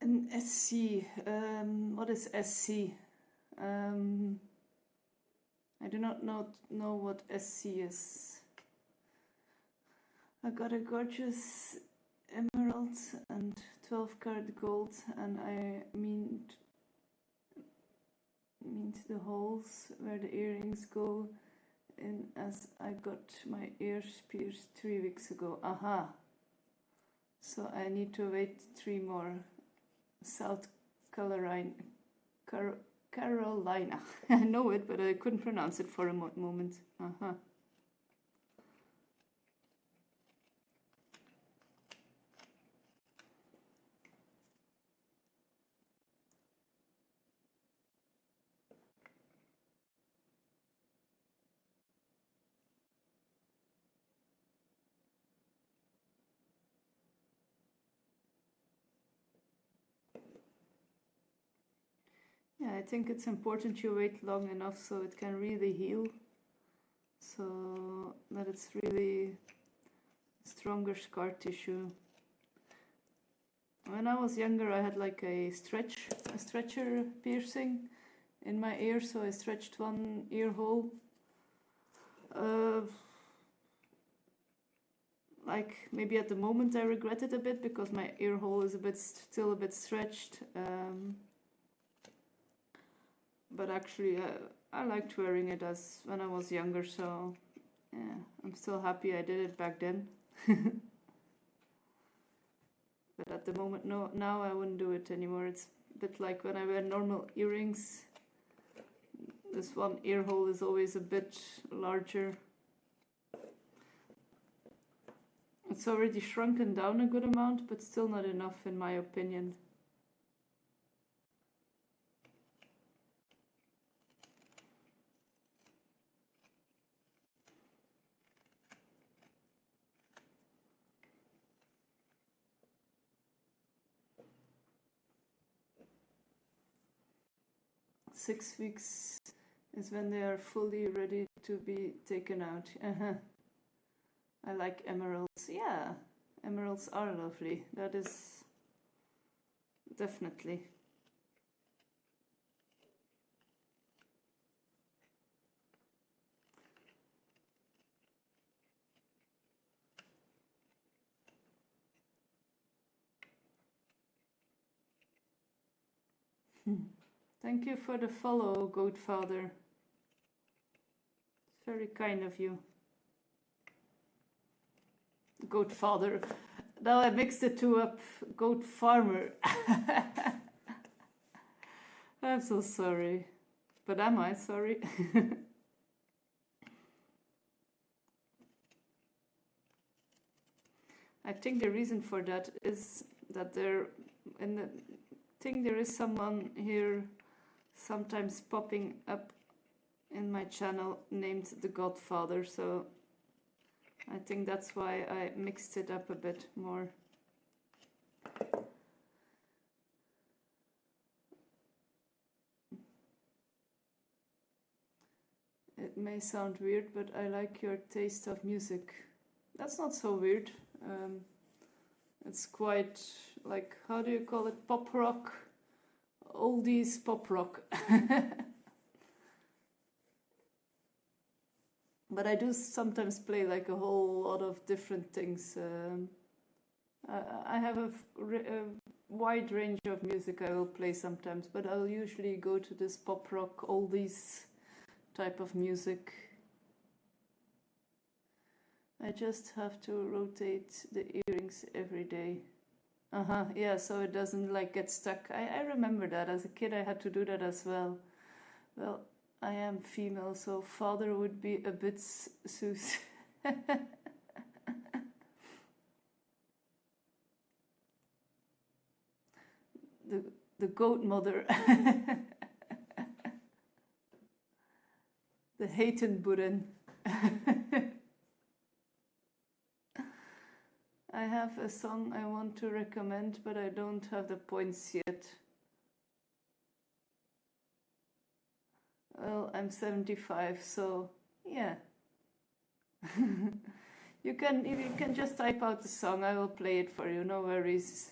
An SC. What is SC? I do not know what SC is. I got a gorgeous emerald and 12-karat gold, and I meant the holes where the earrings go in, as I got my ears pierced 3 weeks ago. Aha! So I need to wait 3 more. South Carolina. Carolina. I know it, but I couldn't pronounce it for a moment. Aha. 'Yeah, I think it's important you wait long enough so it can really heal. So that it's really stronger scar tissue. When I was younger, I had like a stretcher piercing in my ear, so I stretched one ear hole. Like maybe at the moment I regret it a bit because my ear hole is still a bit stretched. But actually, I liked wearing it as when I was younger, so yeah, I'm still happy I did it back then. But at the moment, no, now I wouldn't do it anymore. It's a bit like when I wear normal earrings. This one ear hole is always a bit larger. It's already shrunken down a good amount, but still not enough in my opinion. Six weeks is when they are fully ready to be taken out. I like emeralds. Yeah, emeralds are lovely. That is definitely. Thank you for the follow, Goatfather. It's very kind of you. Goatfather. Now I mixed the two up. Goat farmer. I'm so sorry. But am I sorry? I think the reason for that is that there is someone here sometimes popping up in my channel named the Godfather, so I think that's why I mixed it up a bit more. It may sound weird, but I like your taste of music. That's not so weird. It's quite like, how do you call it? Pop rock? Oldies pop rock. But I do sometimes play like a whole lot of different things. I have a wide range of music I will play sometimes, but I'll usually go to this pop rock oldies type of music. I just have to rotate the earrings every day. Yeah, so it doesn't like get stuck. I remember that as a kid I had to do that as well. Well, I am female, so father would be a bit Seuss. the goat mother. The Hatenboeren. I have a song I want to recommend, but I don't have the points yet. Well, I'm 75, so yeah. You can just type out the song. I will play it for you. No worries.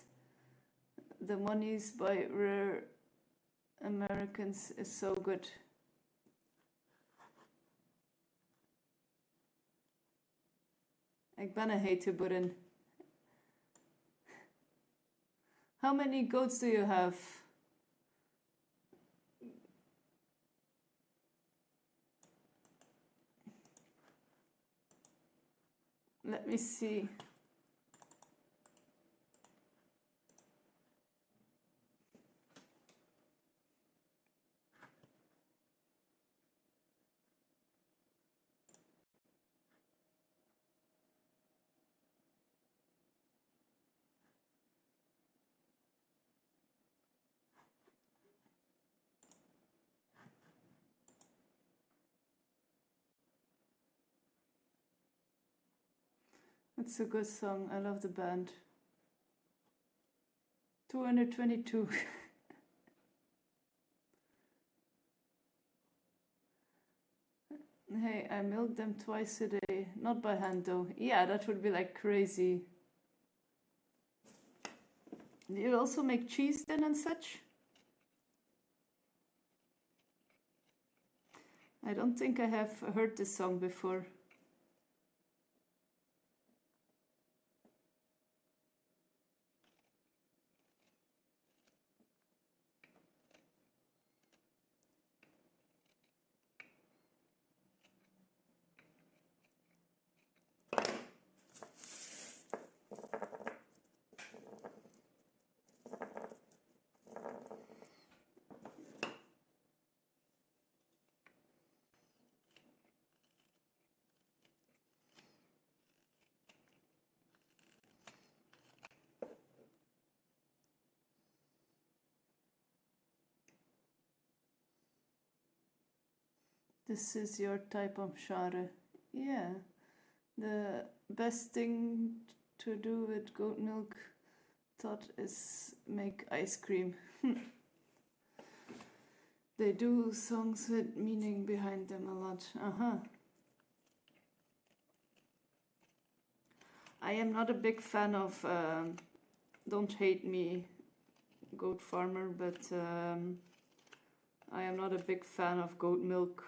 The Monies by Rare Americans is so good. Ik ben een Hatenboeren. How many goats do you have? Let me see. It's a good song. I love the band. 222. Hey, I milk them twice a day. Not by hand though. Yeah, that would be like crazy. Do you also make cheese then and such? I don't think I have heard this song before. This is your type of genre. Yeah. The best thing to do with goat milk, thought, is make ice cream. They do songs with meaning behind them a lot. I am not a big fan of, don't hate me, goat farmer, but I am not a big fan of goat milk,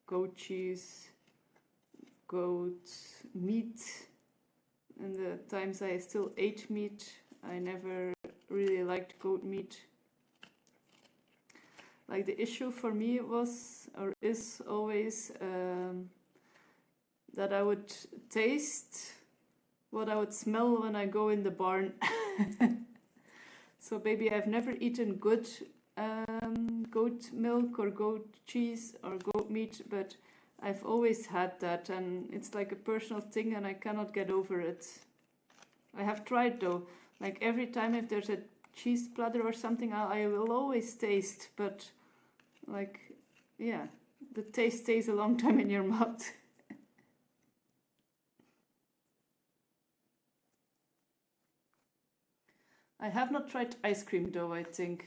goat cheese, goat meat. In the times I still ate meat, I never really liked goat meat. Like, the issue for me was, or is always, that I would taste what I would smell when I go in the barn. So maybe I've never eaten good goat milk or goat cheese or goat meat, but I've always had that, and it's like a personal thing and I cannot get over it. I have tried though, like every time if there's a cheese platter or something, I will always taste, but like, yeah, the taste stays a long time in your mouth. I have not tried ice cream though, I think.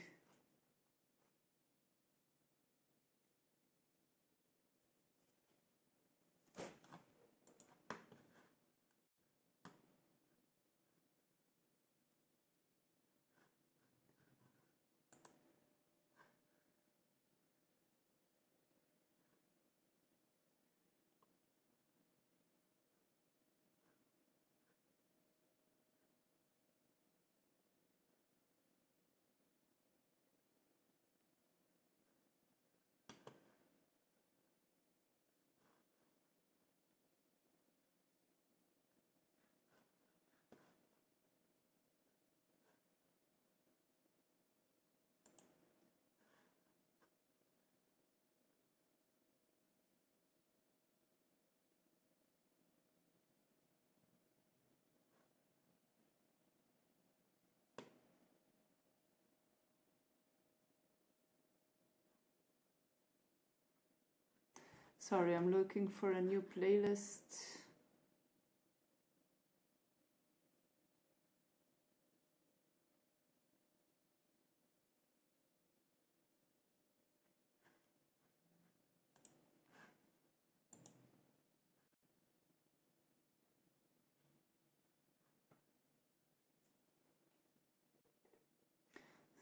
Sorry, I'm looking for a new playlist.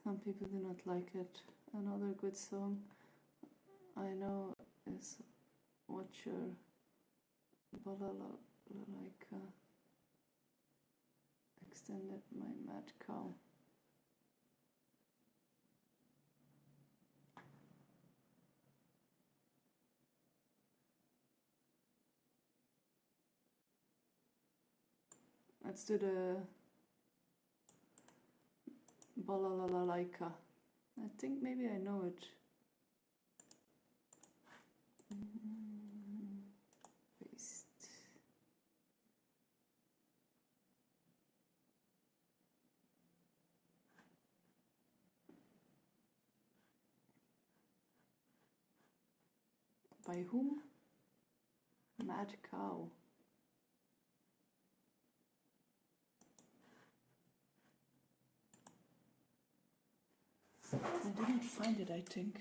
Some people do not like it. Another good song I know is What's Your Balalaika Extended My Mad Cow. Let's do the Balalaika. I think maybe I know it. Paste. By whom? Mad Cow. I didn't find it, I think.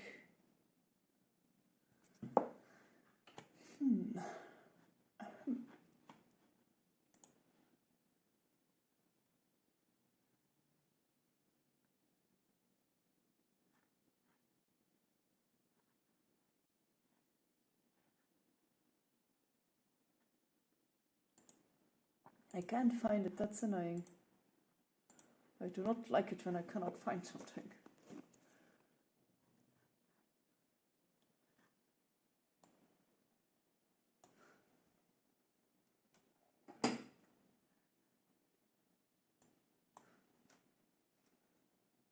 I can't find it, that's annoying. I do not like it when I cannot find something.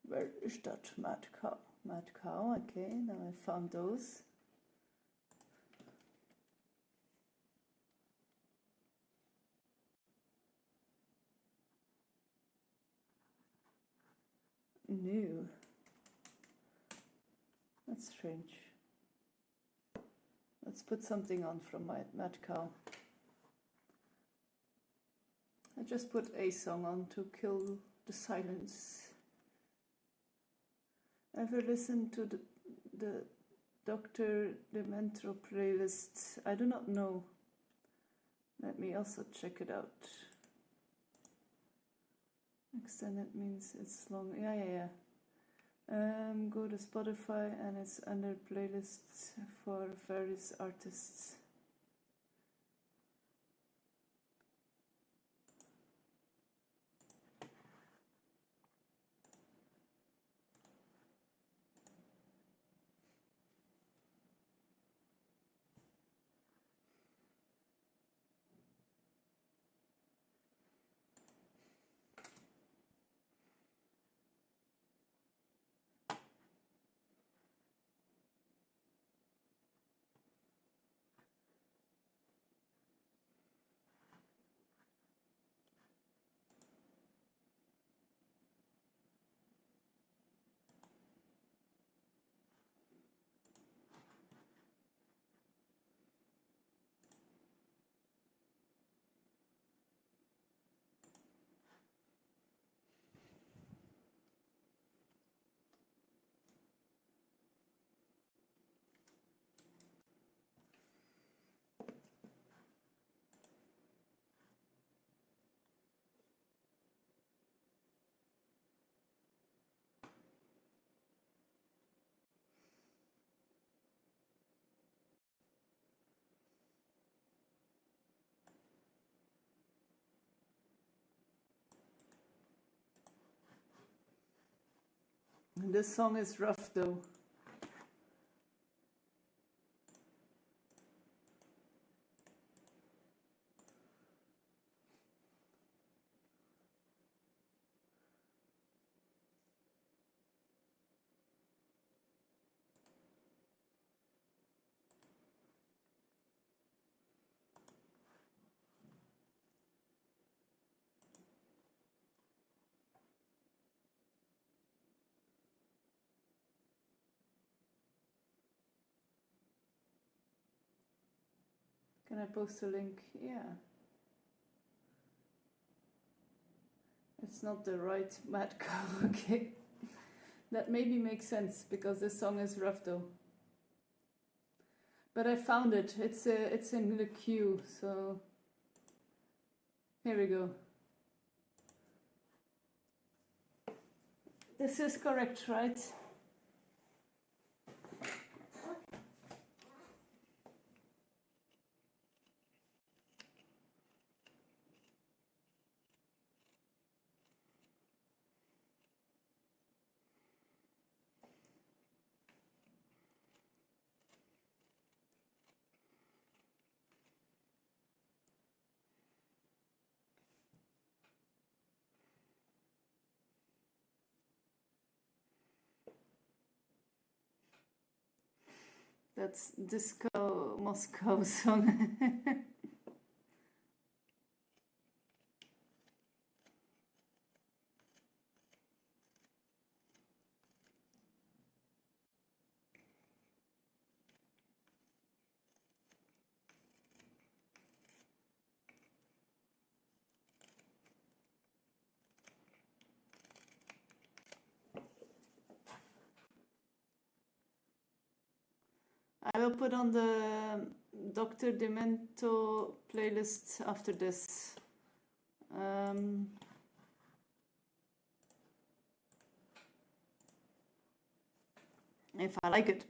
Where is that Mad Cow? Mad Cow, okay, now I found those. New. That's strange. Let's put something on from my Mad Cow. I just put a song on to kill the silence. Ever listen to the Dr. Dementro playlist? I do not know. Let me also check it out. Extended means it's long. Yeah. Go to Spotify and it's under playlists for various artists. This song is rough though. Can I post a link? Yeah. It's not the right mad cow. Okay. That maybe makes sense because this song is rough though. But I found it. It's in the queue. So here we go. This is correct, right? That's Disco Moscow song. I will put on the Dr. Demento playlist after this. If I like it.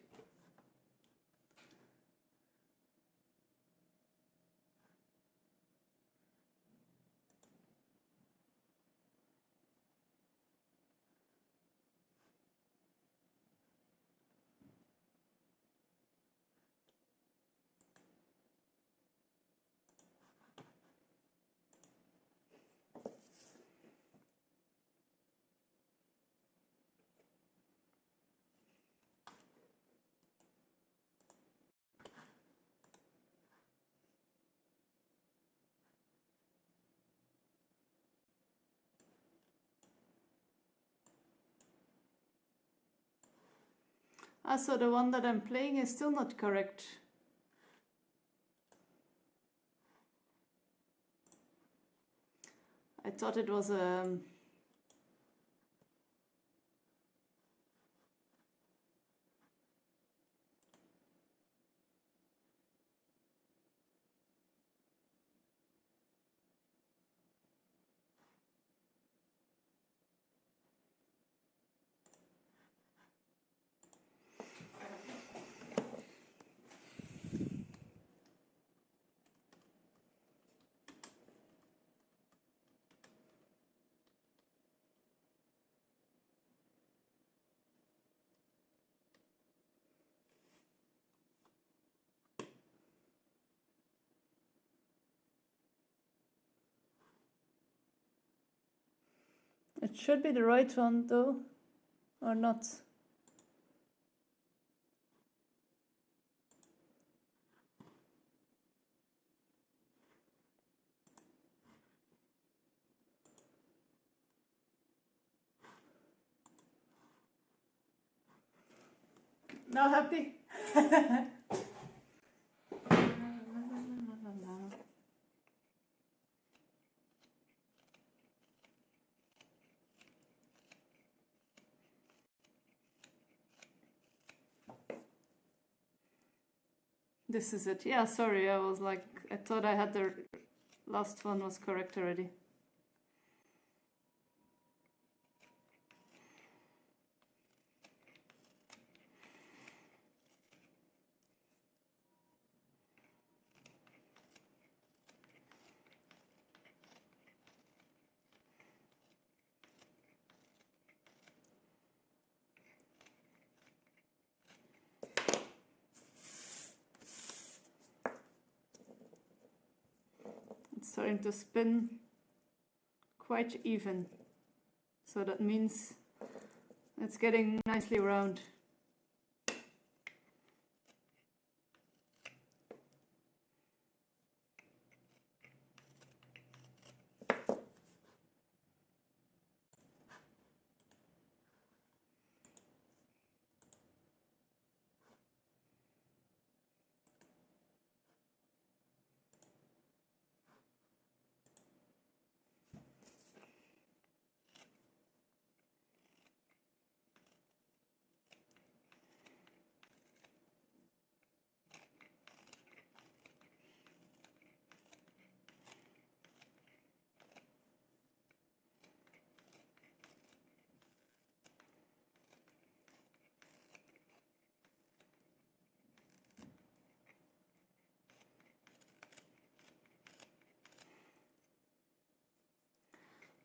Ah, so the one that I'm playing is still not correct. I thought it was a... It should be the right one though, or not. Now happy? This is it. Yeah, sorry, I was like, I thought I had the last one was correct already. It's starting to spin quite even. So that means it's getting nicely round.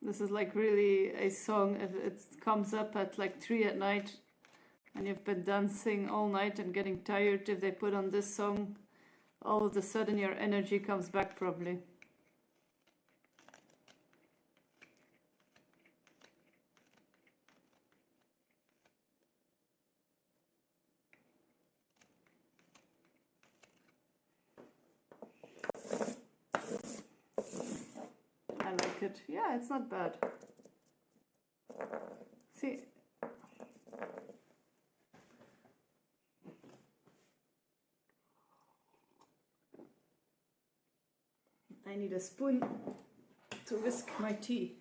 This is like really a song. If it comes up at like 3 at night and you've been dancing all night and getting tired, if they put on this song, all of a sudden your energy comes back probably. I like it. Yeah, it's not bad. See, I need a spoon to whisk my tea.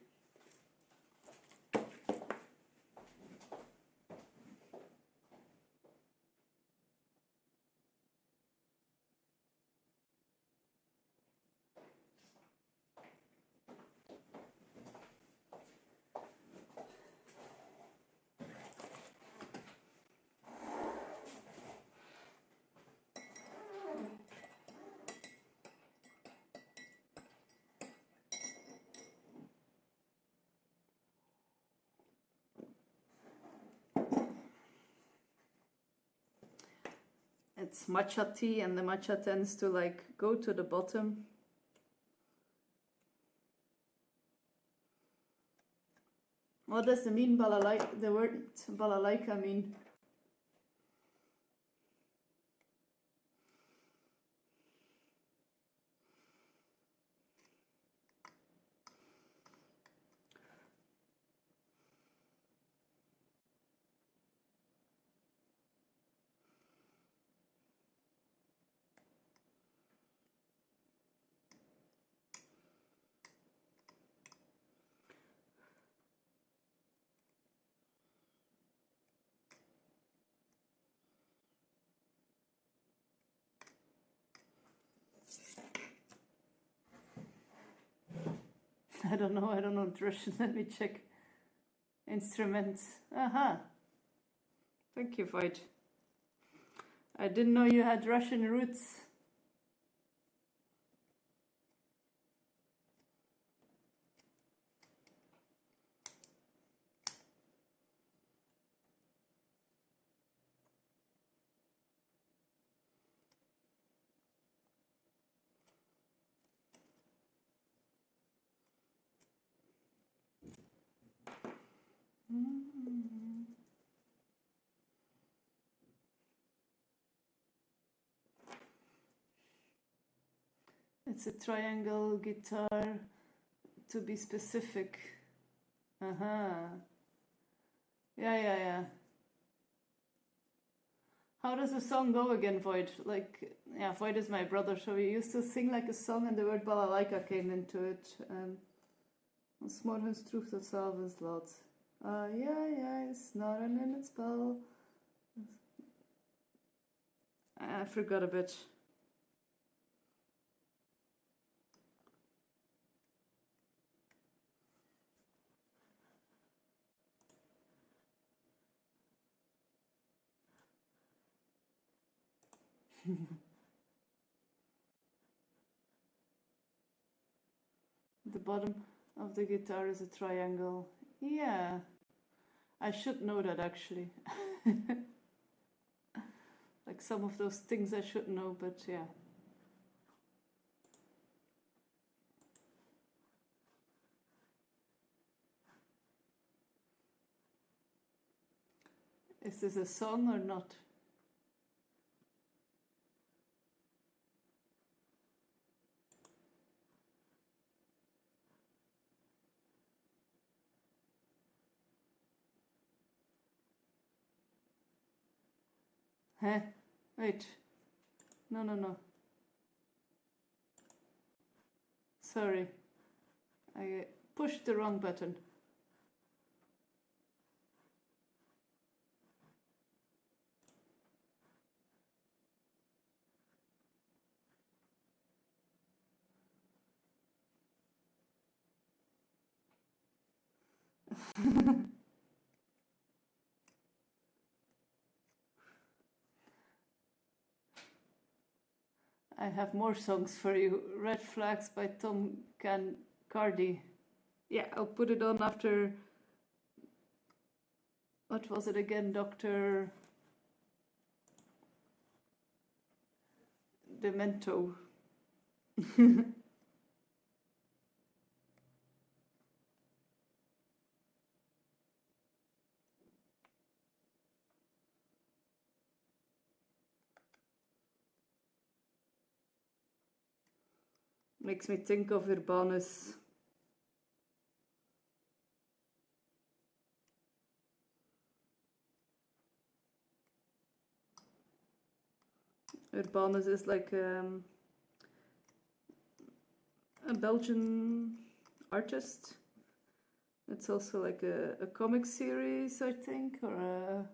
It's matcha tea, and the matcha tends to like go to the bottom. What does the word balalaika mean? I don't know Russian. Let me check. Instruments. Aha. Thank you, Void. I didn't know you had Russian roots. It's a triangle guitar, to be specific. Yeah. How does the song go again, Void? Like, yeah, Void is my brother, so we used to sing like a song and the word balalaika came into it. Ons morgens vroeg tot 's avonds laat. Ja, snaren in het spel. I forgot a bit. The bottom of the guitar is a triangle. Yeah, I should know that actually. Like some of those things I should know, but yeah. Is this a song or not? Huh? Wait. No. Sorry. I pushed the wrong button. I have more songs for you. Red Flags by Tom Cardy. yeah, I'll put it on after, what was it again, Dr. Demento. Makes me think of Urbanus. Urbanus is like a Belgian artist. It's also like a comic series, I think, or a...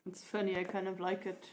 It's funny, I kind of like it.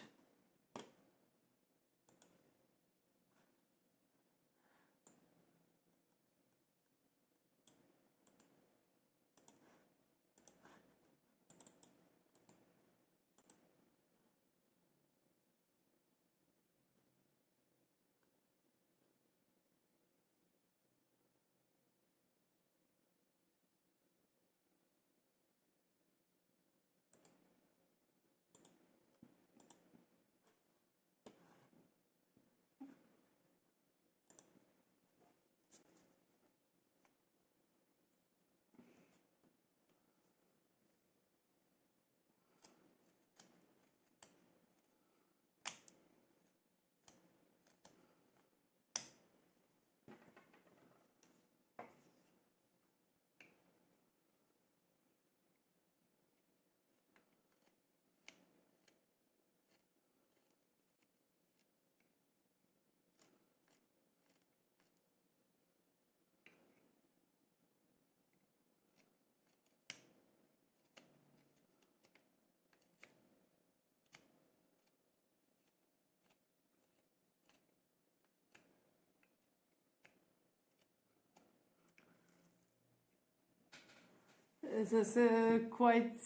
This is a quite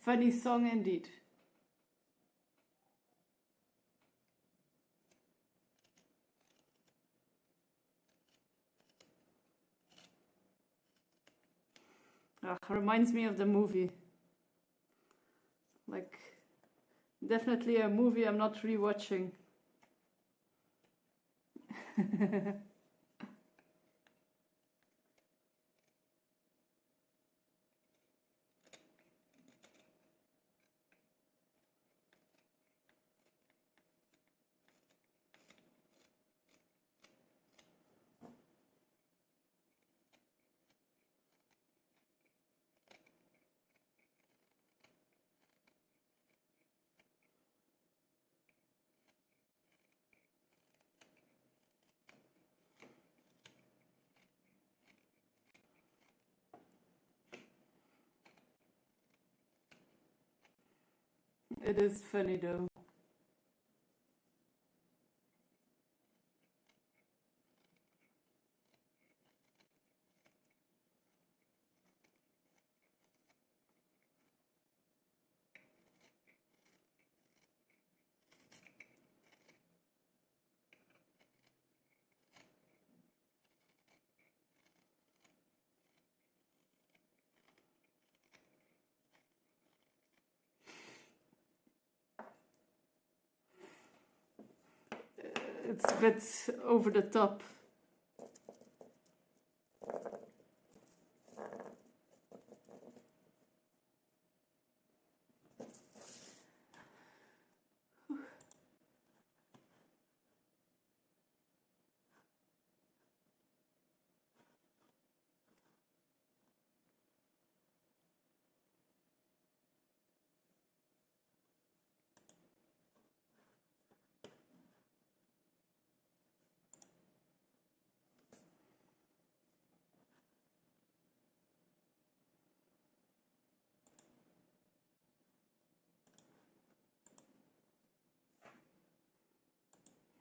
funny song indeed. Reminds me of the movie. Like, definitely a movie I'm not rewatching. It is funny though. It's a bit over the top.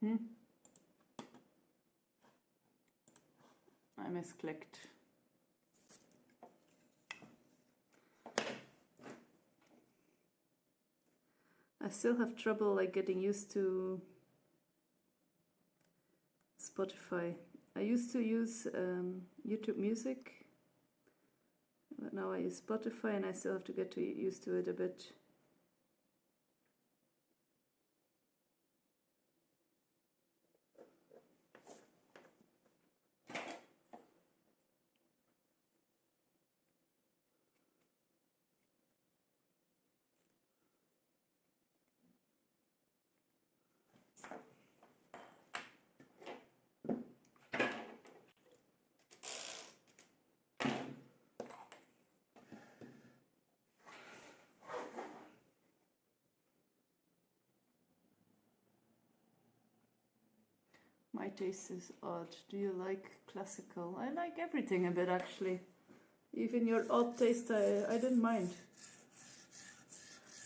I misclicked. I still have trouble like getting used to Spotify. I used to use YouTube Music, but now I use Spotify and I still have to get used to it a bit. My taste is odd. Do you like classical? I like everything a bit actually. Even your odd taste, I didn't mind.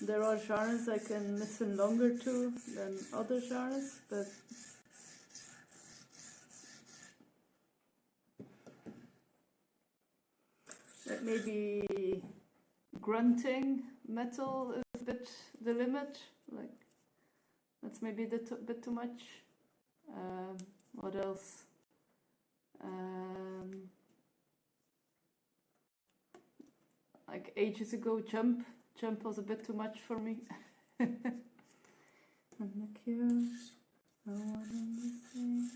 There are genres I can listen longer to than other genres, but like maybe grunting metal is a bit the limit. Like that's maybe a bit too much. What else? Like ages ago, Jump was a bit too much for me. And the Cure, no one in the same.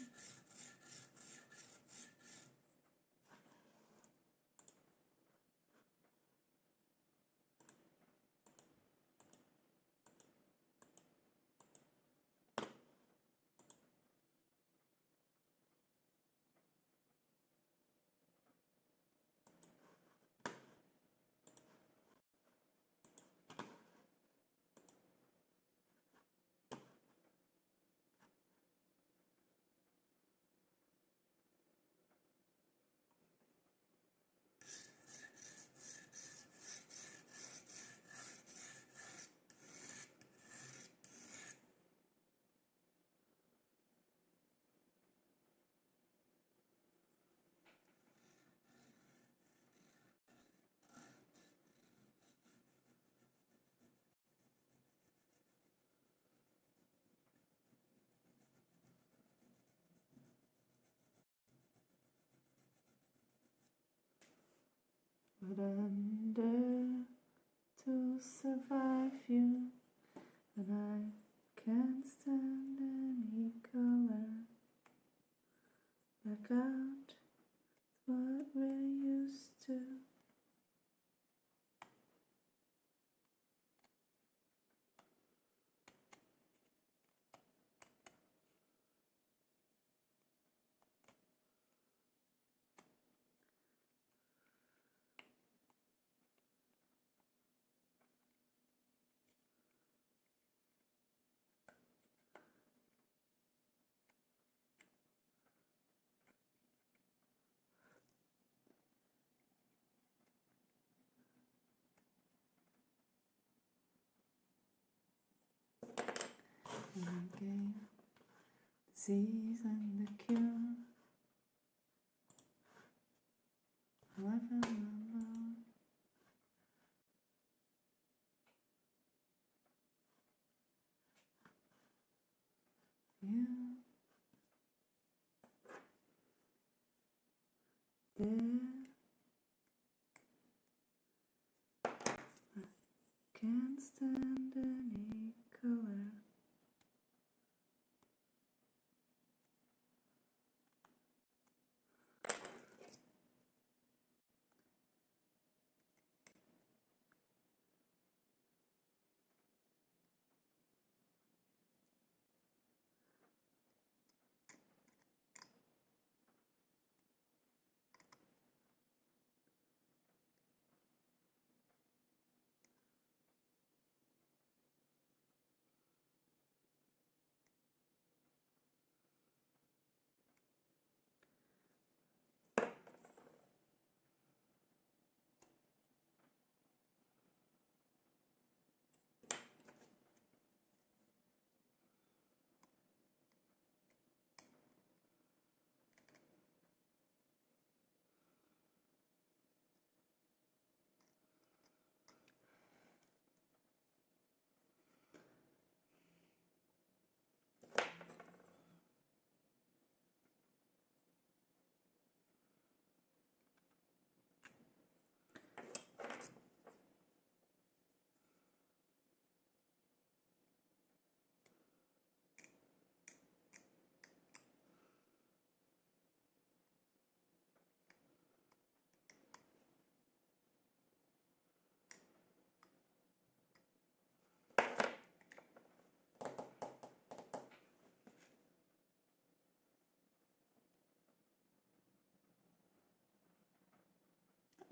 But under to survive you, and I can't stand any color. Back out, what we're used to. Game, disease and the cure. Life and alone. You there. I can't stand any color.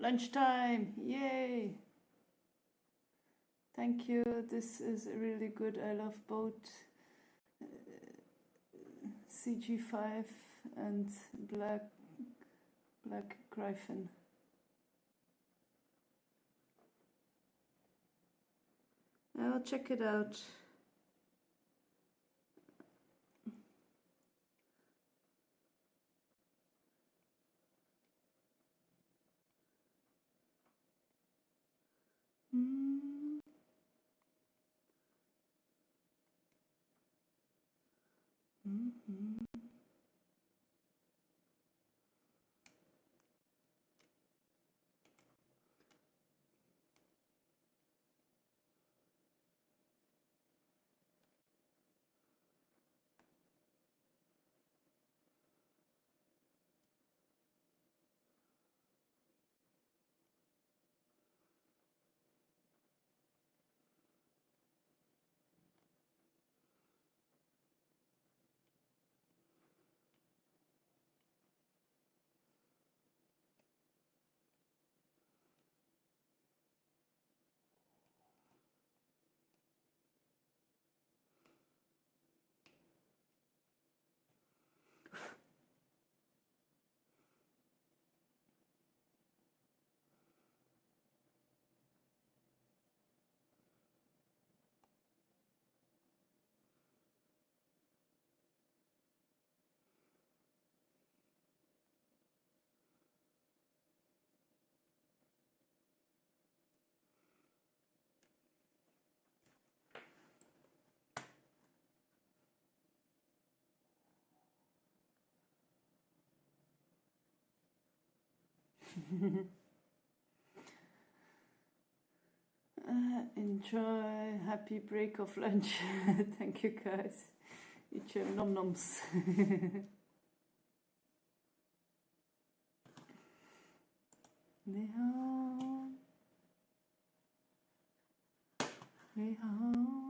Lunchtime! Yay! Thank you. This is really good. I love both CG5 and Black Gryphon. I'll check it out. Mm. Mm-hmm. Enjoy. Happy break of lunch. Thank you guys. Eat your nom noms. Ni hao. Ni hao.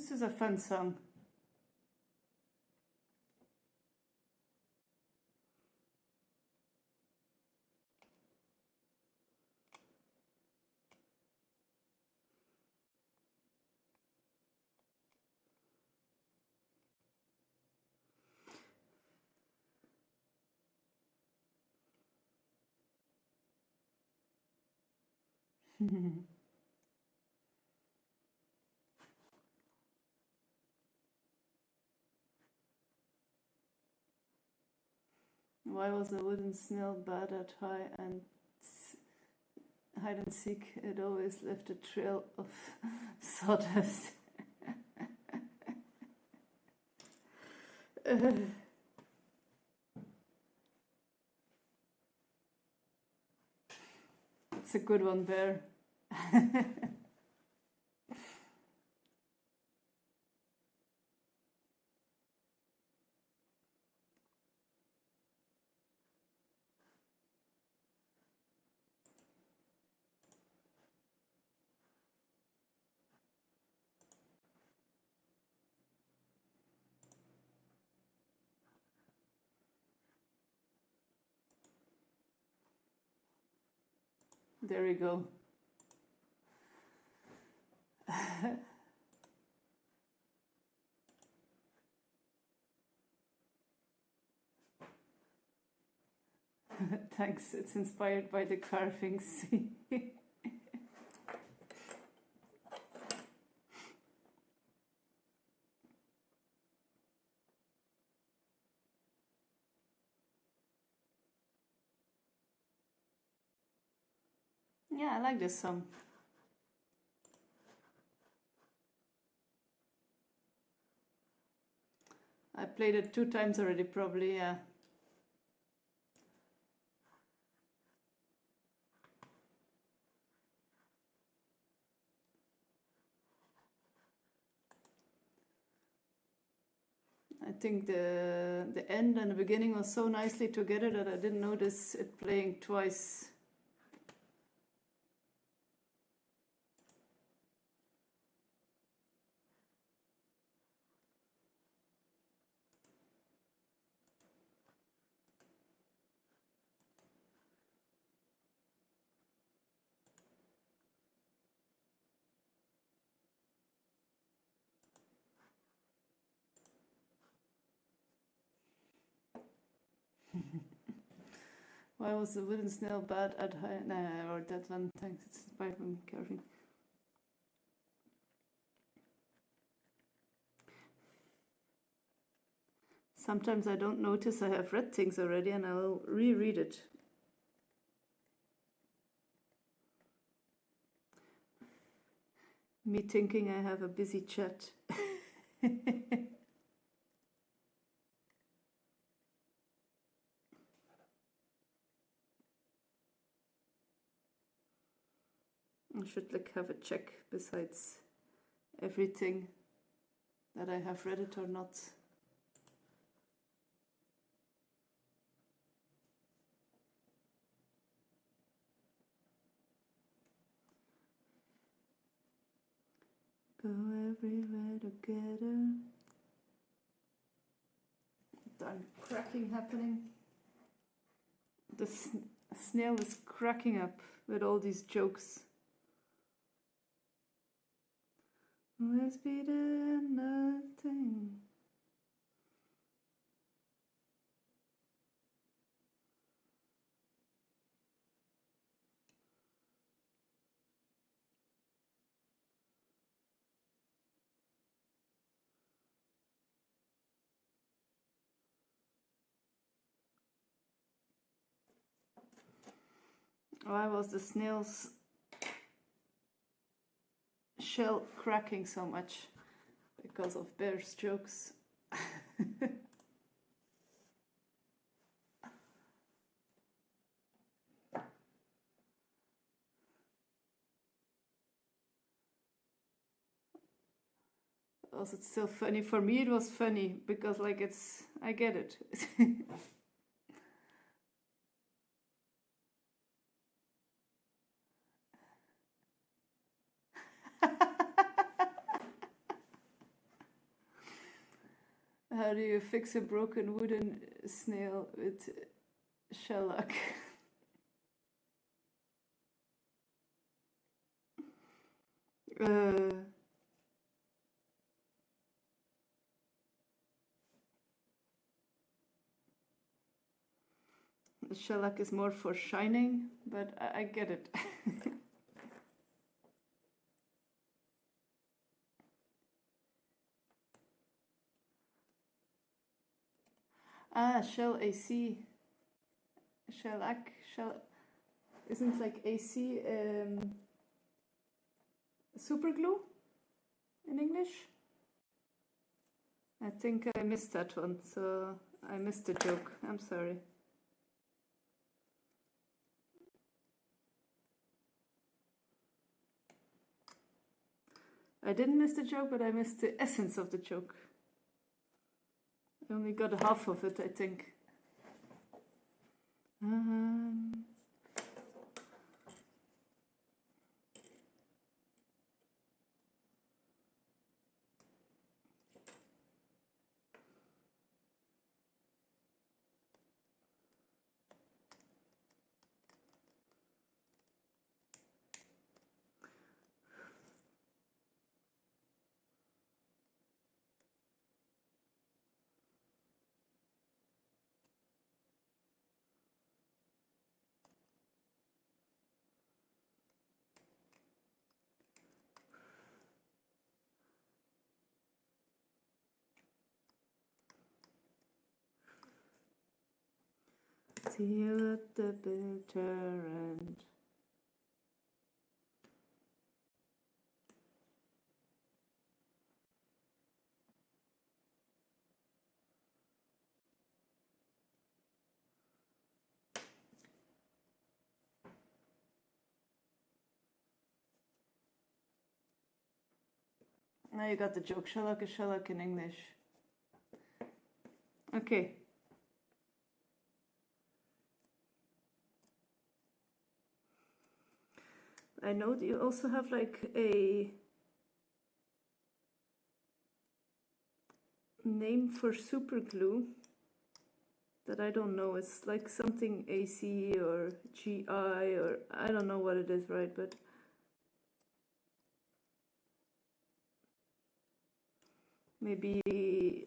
This is a fun song. Why was a wooden snail bad at hide and seek? It always left a trail of sawdust. It's a good one, Bear. There we go. Thanks, it's inspired by the carvings. Yeah, I like this song. I played it 2 times already, probably, yeah. I think the end and the beginning was so nicely together that I didn't notice it playing twice. Why was the wooden snail bad at high? Nah, or that one. Thanks. It's inspired from carving. Sometimes I don't notice I have read things already, and I'll reread it. Me thinking I have a busy chat. I should have a check besides everything that I have read it or not. Go everywhere together. Darn cracking happening. The snail is cracking up with all these jokes. Always be there, nothing. Why was the snail's shell cracking so much? Because of Bear's jokes. Also, it's still funny. For me, it was funny because, like, I get it. How do you fix a broken wooden snail with shellac? The shellac is more for shining, but I get it. Ah, shell AC. Shellac. Isn't like AC super glue in English? I think I missed that one, so I missed the joke. I'm sorry. I didn't miss the joke, but I missed the essence of the joke. I only got half of it, I think. See you at the bitter end. Now you got the joke. Shellac is shellac in English. Okay. I know that you also have like a name for super glue that I don't know. It's like something AC or GI or I don't know what it is, right? But maybe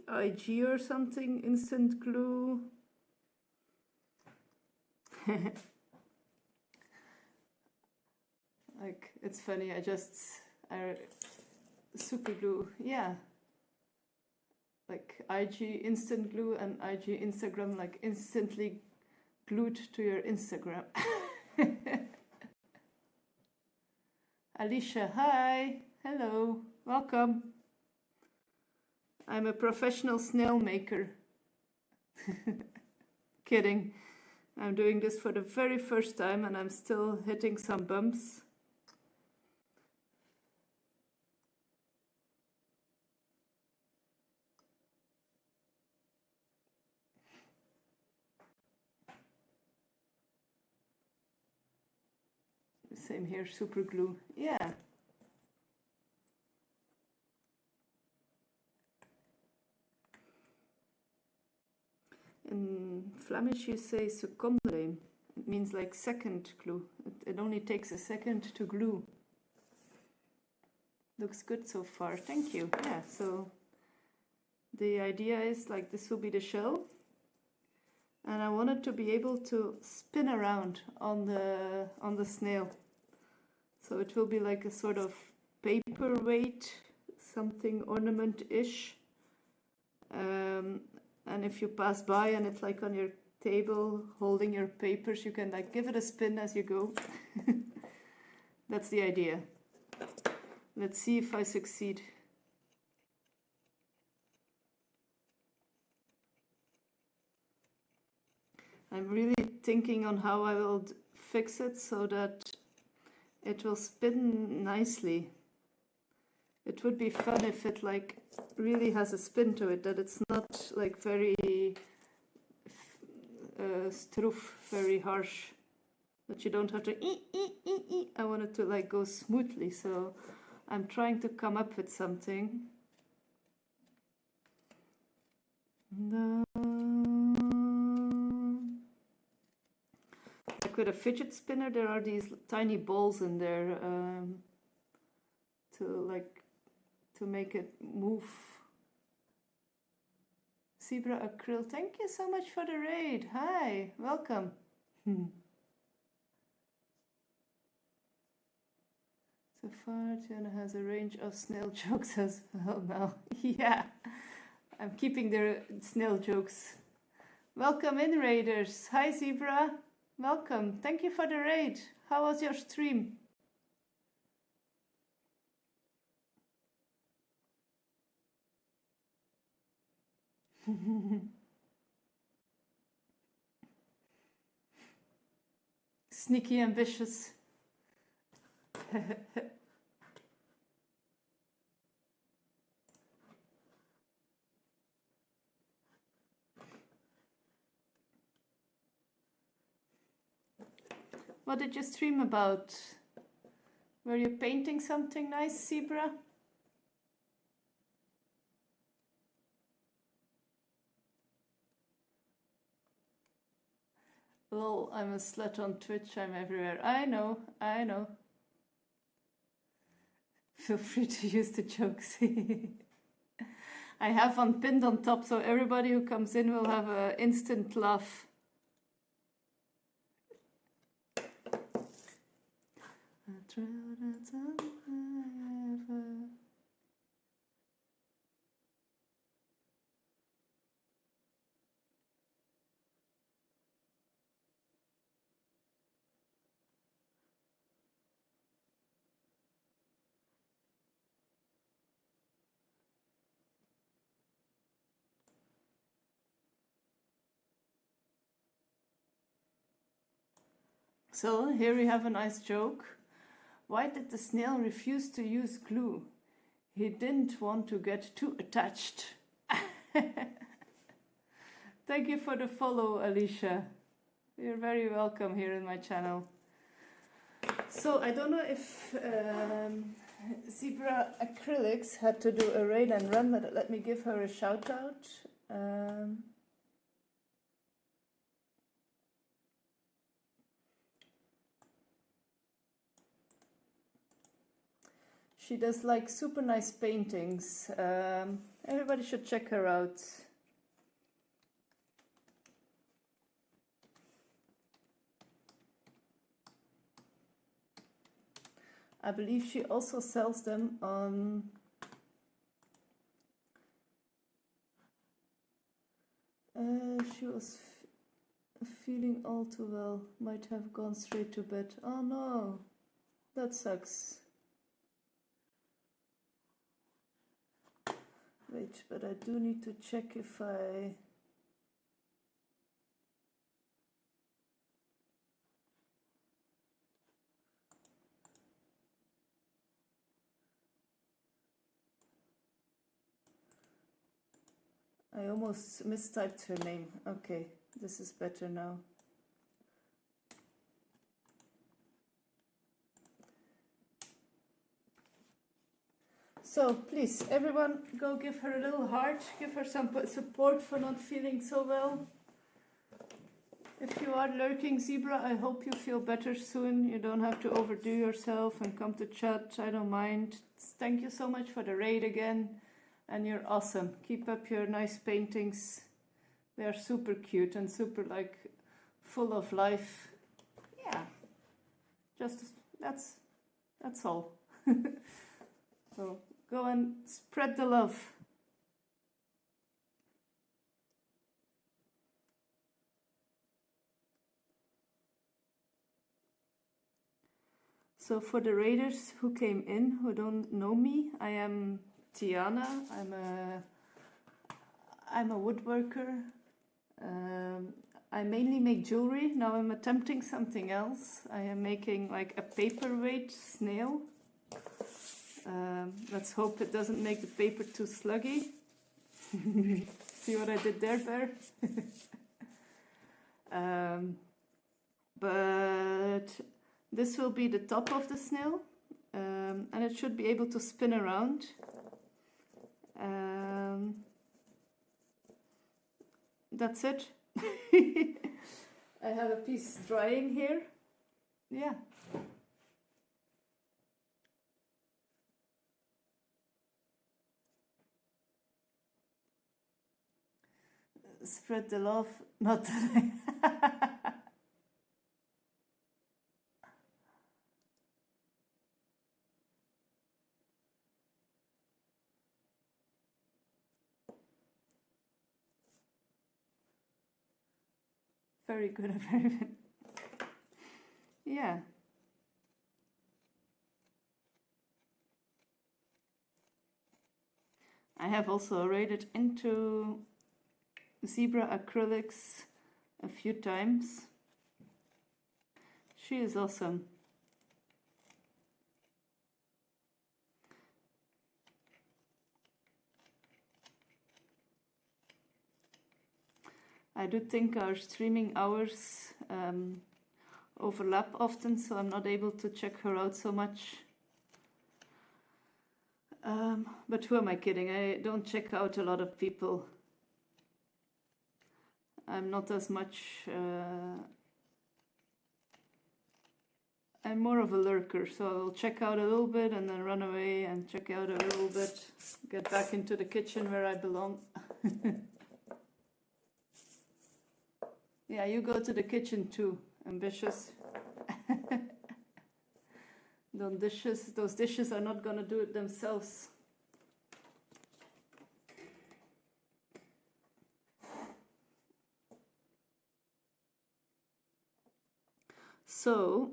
IG or something, instant glue. Like, it's funny, super glue, yeah. Like IG instant glue and IG Instagram, like instantly glued to your Instagram. Alicia, hi, hello, welcome. I'm a professional snail maker. Kidding. I'm doing this for the very first time and I'm still hitting some bumps. Same here, super glue. Yeah. In Flemish you say seconde. It means like second glue. It only takes a second to glue. Looks good so far. Thank you. Yeah, so the idea is like this will be the shell. And I want it to be able to spin around on the snail. So it will be like a sort of paperweight, something ornament-ish. And if you pass by and it's like on your table holding your papers, you can like give it a spin as you go. That's the idea. Let's see if I succeed. I'm really thinking on how I will fix it so that it will spin nicely. It would be fun if it like really has a spin to it, that it's not like very stroof, very harsh, that you don't have to I want it to like go smoothly, so I'm trying to come up with something. Like with a fidget spinner, there are these tiny balls in there to make it move. Zebra Acryl, thank you so much for the raid. Hi, welcome. So far, Tiana has a range of snail jokes as well now. Yeah, I'm keeping the snail jokes. Welcome in, raiders. Hi, Zebra. Welcome. Thank you for the raid. How was your stream? Sneaky ambitious. What did you stream about? Were you painting something nice, Zebra? Lol, I'm a slut on Twitch, I'm everywhere. I know, I know. Feel free to use the jokes. I have one pinned on top, so everybody who comes in will have an instant laugh. So here we have a nice joke. Why did the snail refuse to use glue? He didn't want to get too attached. Thank you for the follow, Alicia. You're very welcome here in my channel. So I don't know if Zebra Acrylics had to do a raid and run, but let me give her a shout out. She does like super nice paintings. Everybody should check her out. I believe she also sells them on she was feeling all too well. Might have gone straight to bed. Oh no, that sucks. Wait, but I do need to check if I almost mistyped her name. Okay, this is better now. So please, everyone, go give her a little heart. Give her some support for not feeling so well. If you are lurking, Zebra, I hope you feel better soon. You don't have to overdo yourself and come to chat. I don't mind. Thank you so much for the raid again. And you're awesome. Keep up your nice paintings. They are super cute and super like full of life. Yeah. Just that's all. So go and spread the love. So for the raiders who came in, who don't know me, I am Tiana. I'm a woodworker. I mainly make jewelry. Now I'm attempting something else. I am making like a paperweight snail. Let's hope it doesn't make the paper too sluggy. See what I did there, Bear? But this will be the top of the snail, and it should be able to spin around. that's it. I have a piece drying here. Yeah. Spread the love, not the very good, very good. Yeah. I have also raided into zebra acrylics a few times. She is awesome. I do think our streaming hours overlap often, so I'm not able to check her out so much. But who am I kidding? I don't check out a lot of people. I'm not as much... I'm more of a lurker, so I'll check out a little bit and then run away and check out a little bit, get back into the kitchen where I belong. Yeah, you go to the kitchen too, ambitious. Those dishes are not gonna do it themselves. So,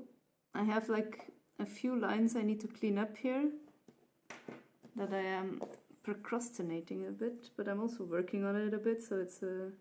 I have like a few lines I need to clean up here that I am procrastinating a bit, but I'm also working on it a bit, so it's a...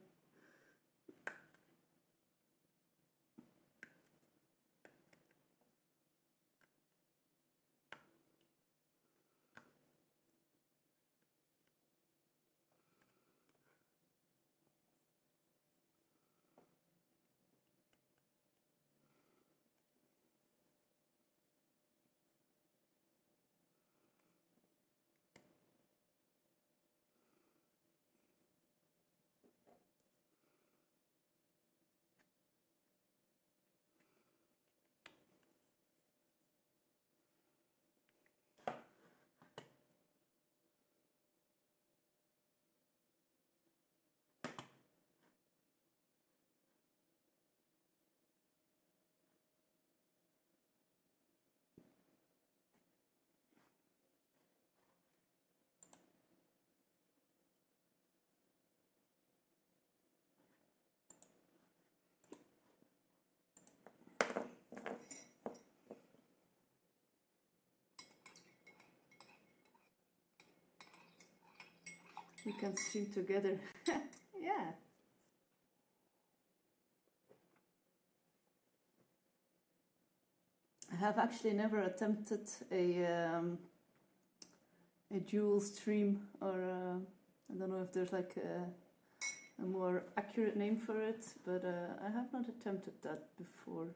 We can stream together. Yeah. I have actually never attempted a dual stream, or I don't know if there's like a more accurate name for it, but I have not attempted that before.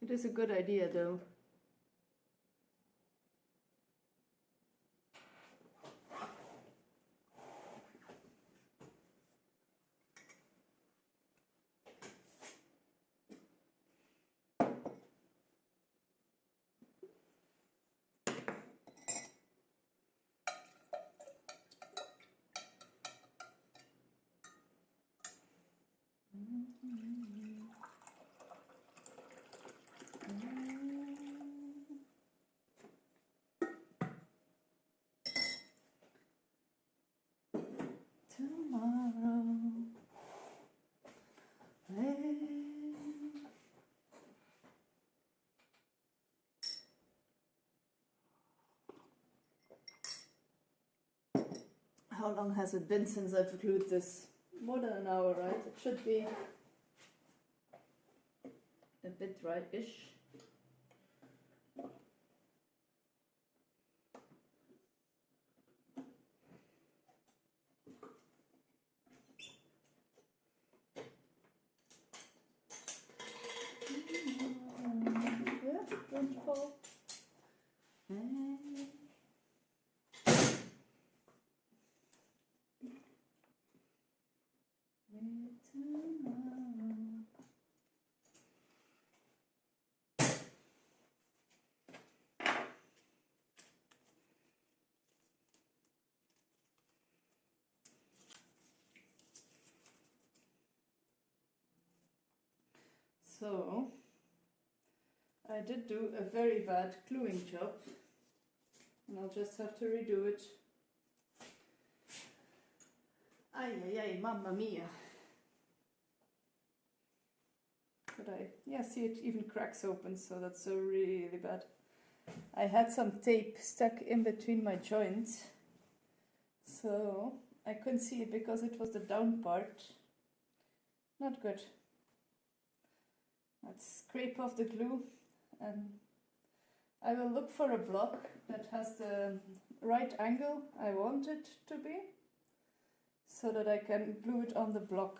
It is a good idea though. Tomorrow. How long has it been since I've glued this? More than an hour, right? It should be a bit dry-ish. Yeah, don't fall. So I did do a very bad gluing job, and I'll just have to redo it. Ay, ay, ay, mamma mia. But see, it even cracks open, so that's really bad. I had some tape stuck in between my joints, so I couldn't see it because it was the down part. Not good. Let's scrape off the glue, and I will look for a block that has the right angle I want it to be, so that I can glue it on the block.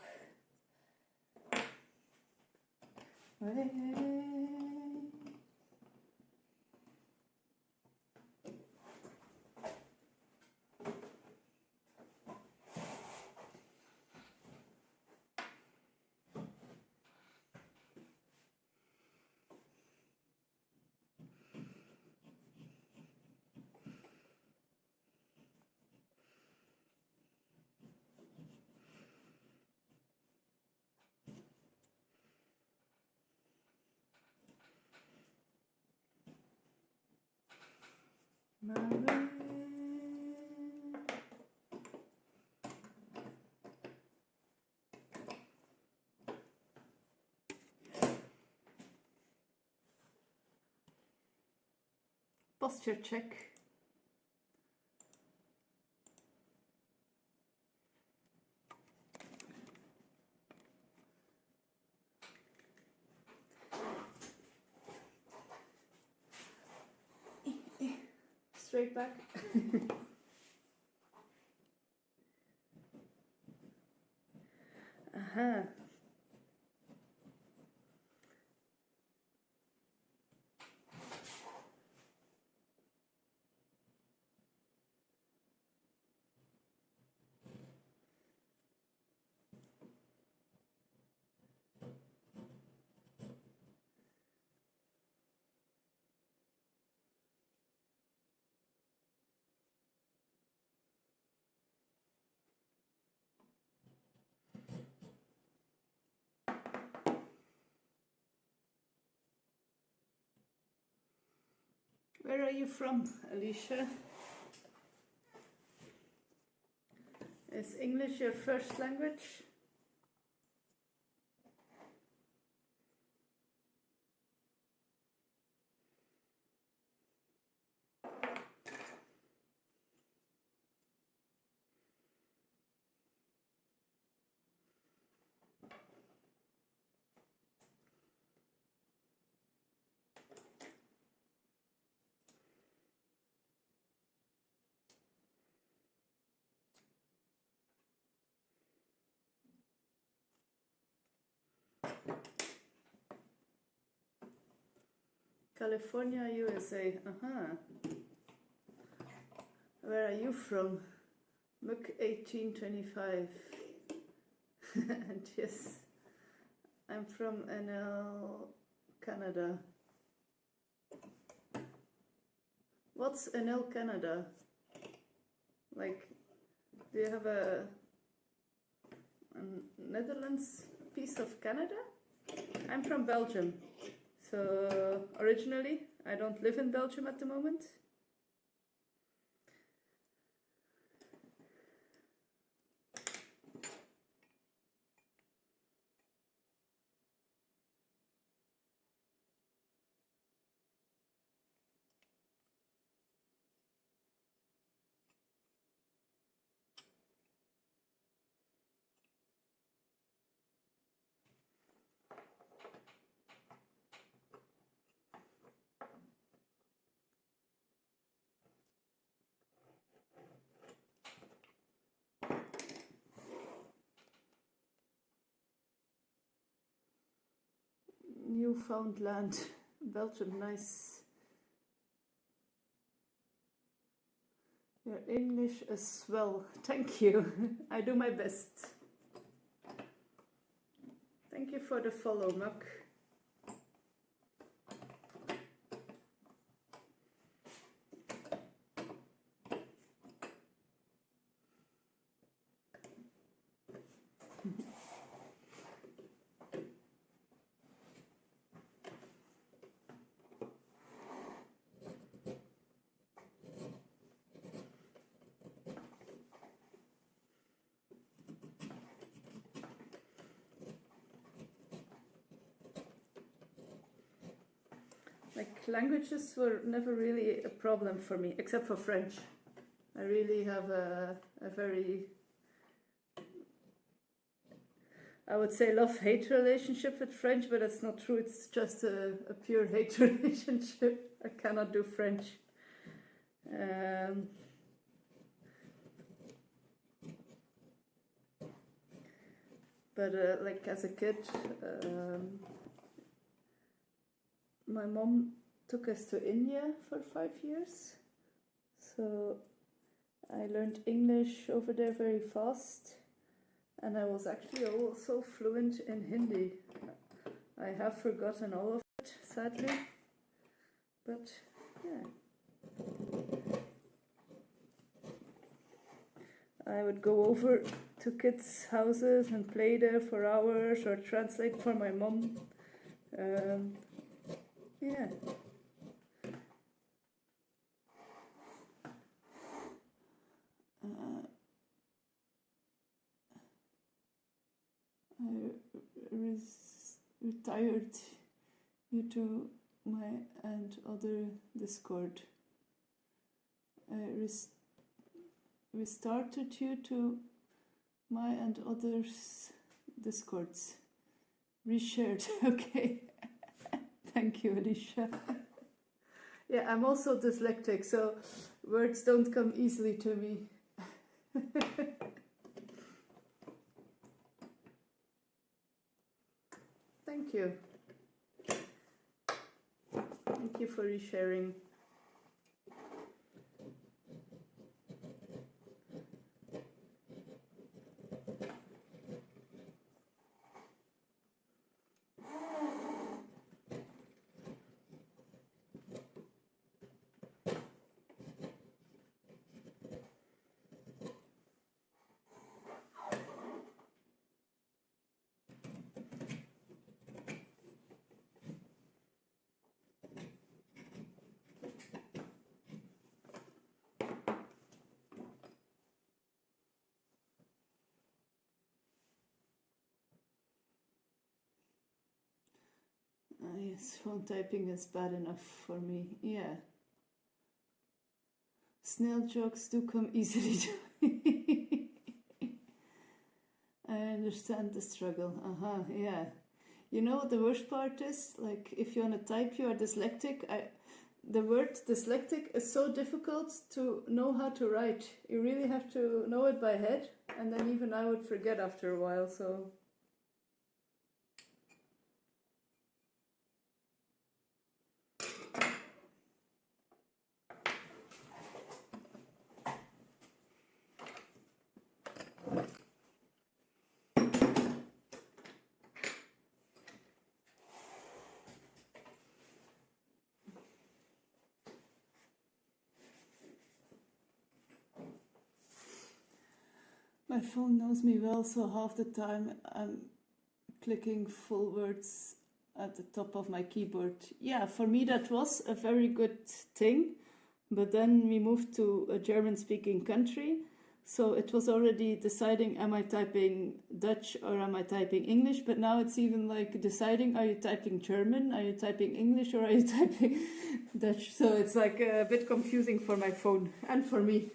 Posture check. Straight back. Aha. Where are you from, Alicia? Is English your first language? California, USA. Where are you from? Muck 1825. And yes, I'm from NL, Canada. What's NL, Canada? Like, do you have a Netherlands piece of Canada? I'm from Belgium. So originally, I don't live in Belgium at the moment. Newfoundland, Belgium, nice. Your English is swell. Thank you. I do my best. Thank you for the follow, Muck. languages were never really a problem for me, except for French. I really have a very, I would say, love-hate relationship with French, but that's not true. It's just a pure hate relationship. I cannot do French. But like as a kid, my mom took us to India for 5 years. So I learned English over there very fast. And I was actually also fluent in Hindi. I have forgotten all of it, sadly. But yeah. I would go over to kids' houses and play there for hours or translate for my mom. Yeah. I retired due to my and other Discord. I restarted due to my and others Discords. Reshared, okay. Thank you, Alicia. Yeah, I'm also dyslexic, so words don't come easily to me. Thank you. Thank you for resharing. Yes, phone typing is bad enough for me, yeah. Snail jokes do come easily to me. I understand the struggle, yeah. You know what the worst part is? Like, if you want to type you are dyslexic, the word dyslexic is so difficult to know how to write. You really have to know it by head, and then even I would forget after a while, so... My phone knows me well, so half the time I'm clicking full words at the top of my keyboard. Yeah, for me that was a very good thing, but then we moved to a German-speaking country, so it was already deciding, am I typing Dutch or am I typing English? But now it's even like deciding, are you typing German, are you typing English, or are you typing Dutch? So it's like a bit confusing for my phone and for me.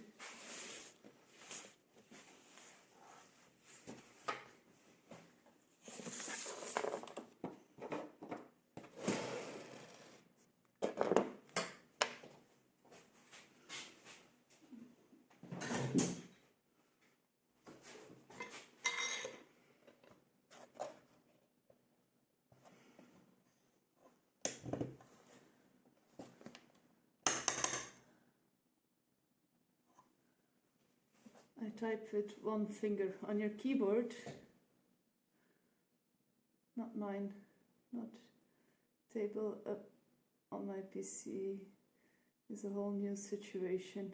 I type with one finger on your keyboard. Not mine, not table up on my PC is a whole new situation.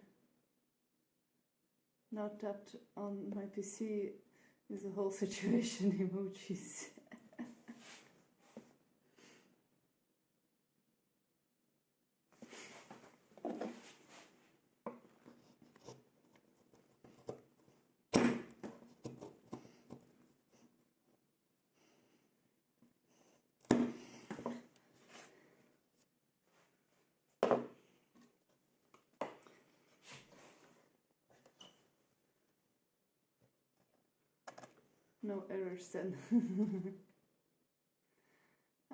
Now tapped on my PC is a whole situation, emojis. No errors then.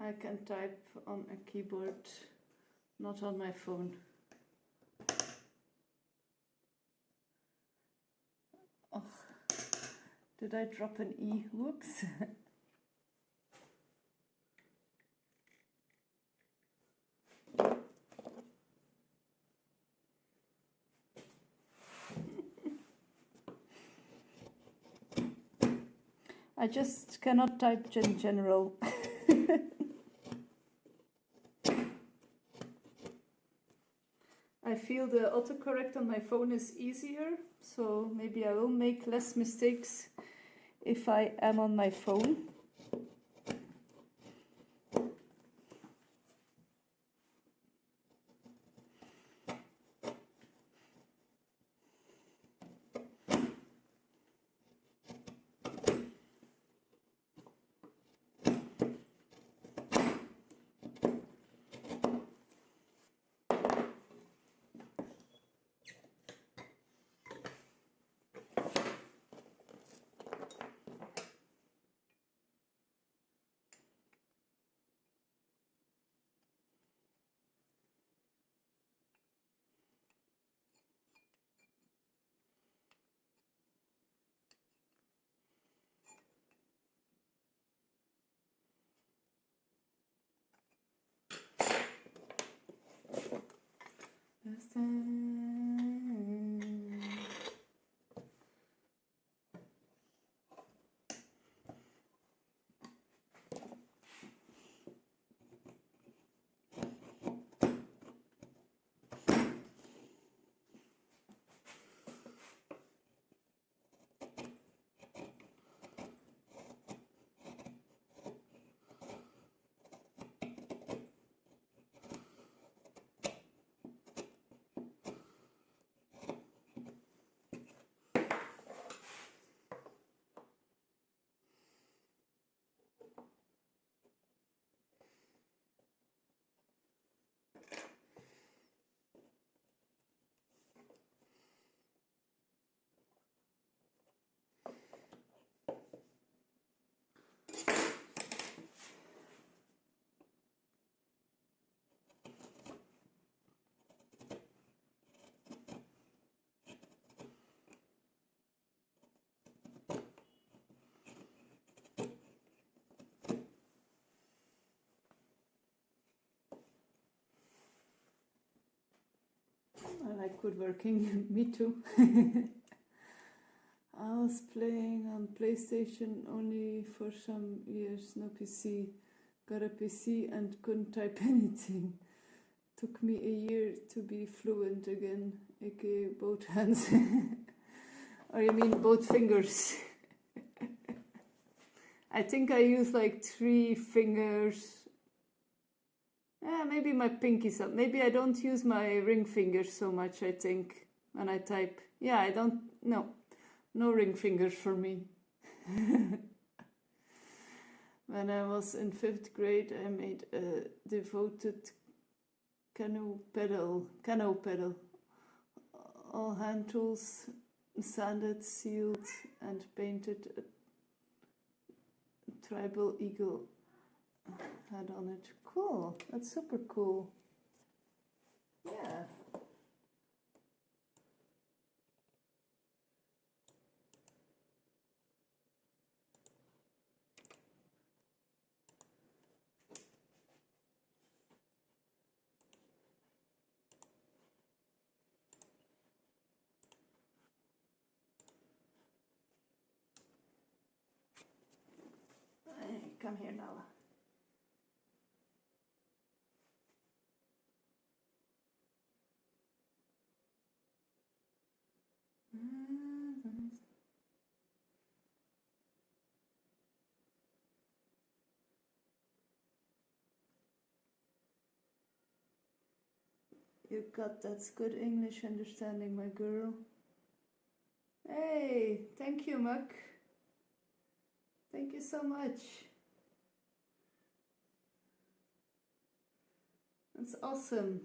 I can type on a keyboard, not on my phone. Oh, did I drop an E? Whoops. I just cannot type in general. I feel the autocorrect on my phone is easier, so maybe I will make less mistakes if I am on my phone. I like woodworking, me too. I was playing on PlayStation only for some years, no PC. Got a PC and couldn't type anything. Took me a year to be fluent again, aka both hands. Or you mean both fingers? I think I use like 3 fingers. Maybe my pinkies up. Maybe I don't use my ring fingers so much, I think, when I type. Yeah, I don't, no ring fingers for me. When I was in 5th grade, I made a devoted canoe pedal. All hand tools, sanded, sealed, and painted a tribal eagle head on it. Cool, that's super cool. Yeah. Come here now. You got that's good English understanding, my girl. Hey, thank you, Muck. Thank you so much. That's awesome.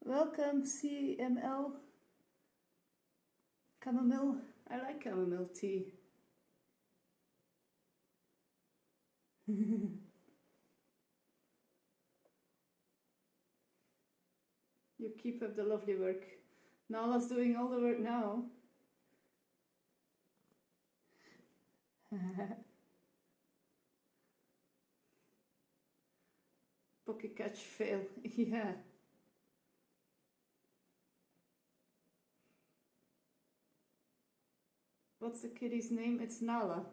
Welcome, CML. Chamomile. I like chamomile tea. You keep up the lovely work. Nala's doing all the work now. Pocket catch fail. Yeah. What's the kitty's name? It's Nala,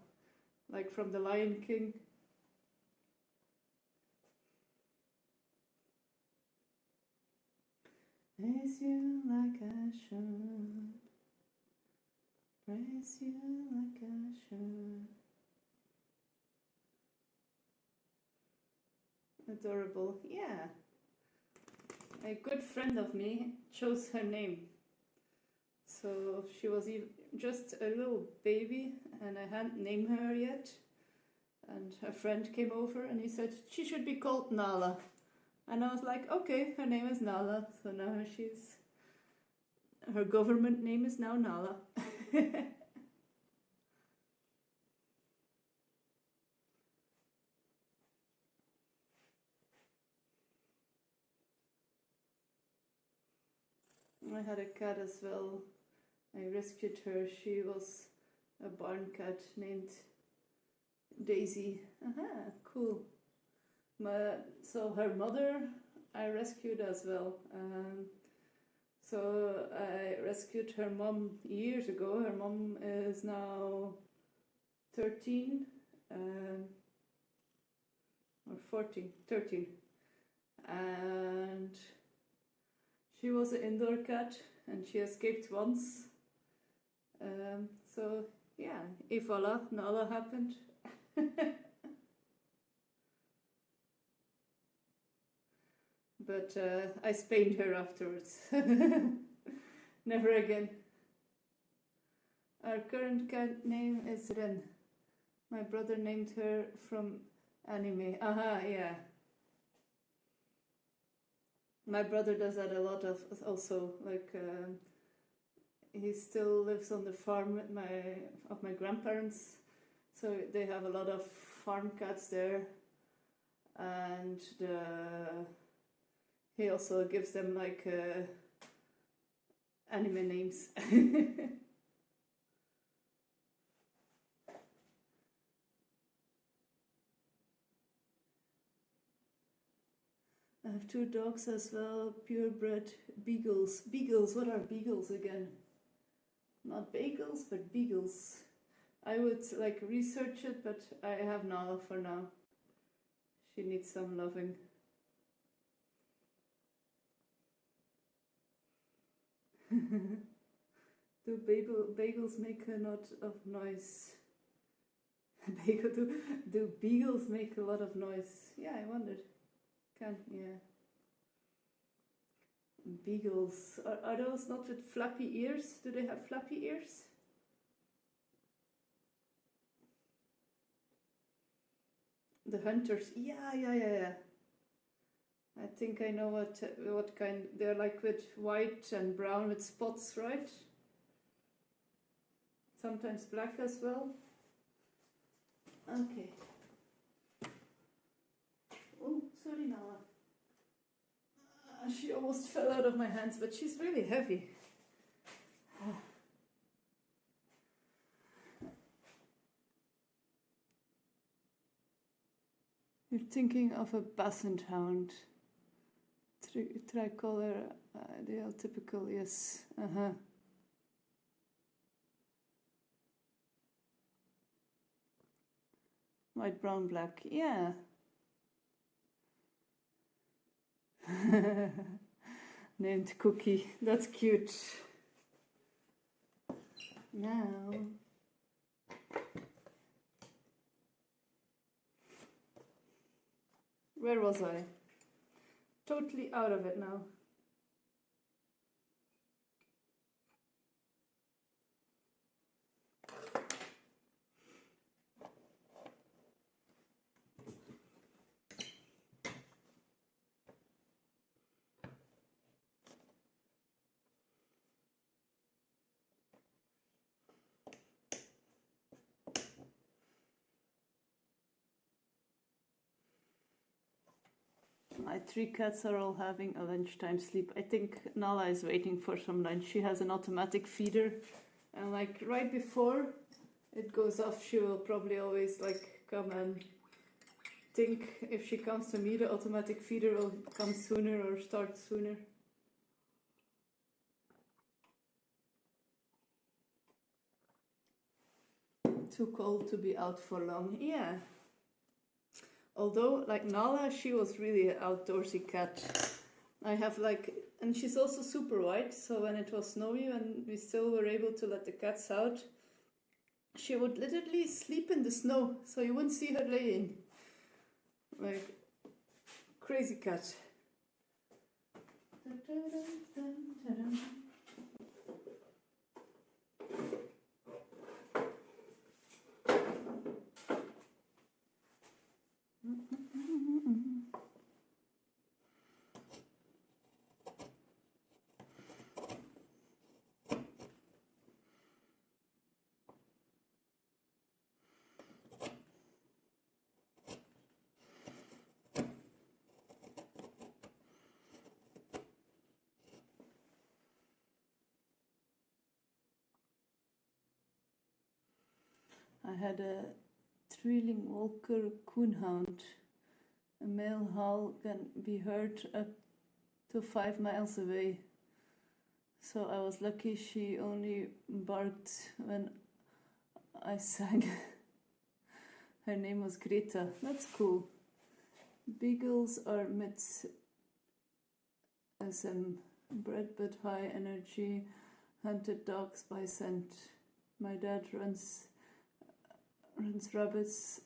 like from the Lion King. Praise you like I should. Praise you like I should. Adorable, yeah. A good friend of me chose her name. So she was just a little baby and I hadn't named her yet. And her friend came over and he said she should be called Nala. And I was like, okay, her name is Nala. So now her government name is now Nala. I had a cat as well. I rescued her. She was a barn cat named Daisy. Aha, cool. So her mother I rescued as well. So I rescued her mom years ago. Her mom is now 13 or 14, 13. And she was an indoor cat and she escaped once. So yeah, et voila, Nala happened. But I spanked her afterwards. Never again. Our current cat name is Ren. My brother named her from anime. Aha, yeah. My brother does that a lot of also, like he still lives on the farm of my grandparents, so they have a lot of farm cats there, and he also gives them like anime names. I have 2 dogs as well, purebred beagles. Beagles, what are beagles again? Not bagels, but beagles. I would like research it, but I have Nala for now. She needs some loving. Do bagels make a lot of noise? Do beagles make a lot of noise? Yeah, I wondered. Yeah. Beagles. Are those not with flappy ears? Do they have flappy ears? The hunters. Yeah. I think I know what kind. They're like with white and brown with spots, right? Sometimes black as well. Okay. Oh, sorry, Nala. She almost fell out of my hands, but she's really heavy. You're thinking of a basset hound. Tricolor, ideal, typical, yes. White, brown, black, yeah. Named Cookie, that's cute. Now, where was I? Totally out of it now. 3 cats are all having a lunchtime sleep. I think Nala is waiting for some lunch. She has an automatic feeder, and like right before it goes off, she will probably always like come and think if she comes to me, the automatic feeder will come sooner or start sooner. Too cold to be out for long. Yeah. Although, like Nala, she was really an outdoorsy cat. I have like, and she's also super white, so when it was snowy and we still were able to let the cats out, she would literally sleep in the snow, so you wouldn't see her laying. Like, crazy cat. I had a Thrilling Walker coonhound. A male howl can be heard up to 5 miles away. So I was lucky she only barked when I sang. Her name was Greta. That's cool. Beagles are mid-SM, bred but high energy, hunted dogs by scent. My dad runs rabbits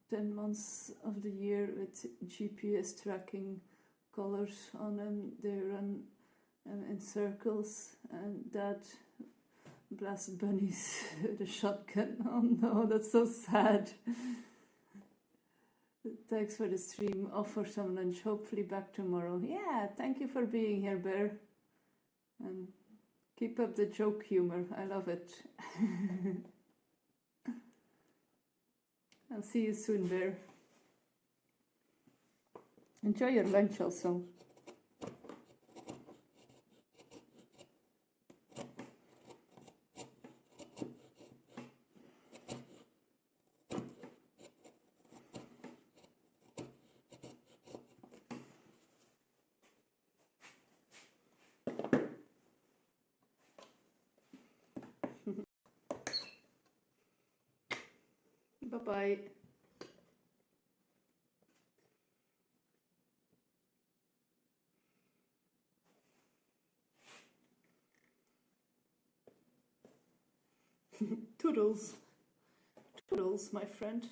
10 months of the year with GPS tracking collars on them. They run in circles, and Dad blasts bunnies with a shotgun. Oh no, that's so sad. Thanks for the stream. Off for some lunch. Hopefully back tomorrow. Yeah, thank you for being here, Bear. And keep up the joke humor. I love it. I'll see you soon, Bear. Enjoy your lunch also. Bye-bye. Toodles. Toodles, my friend.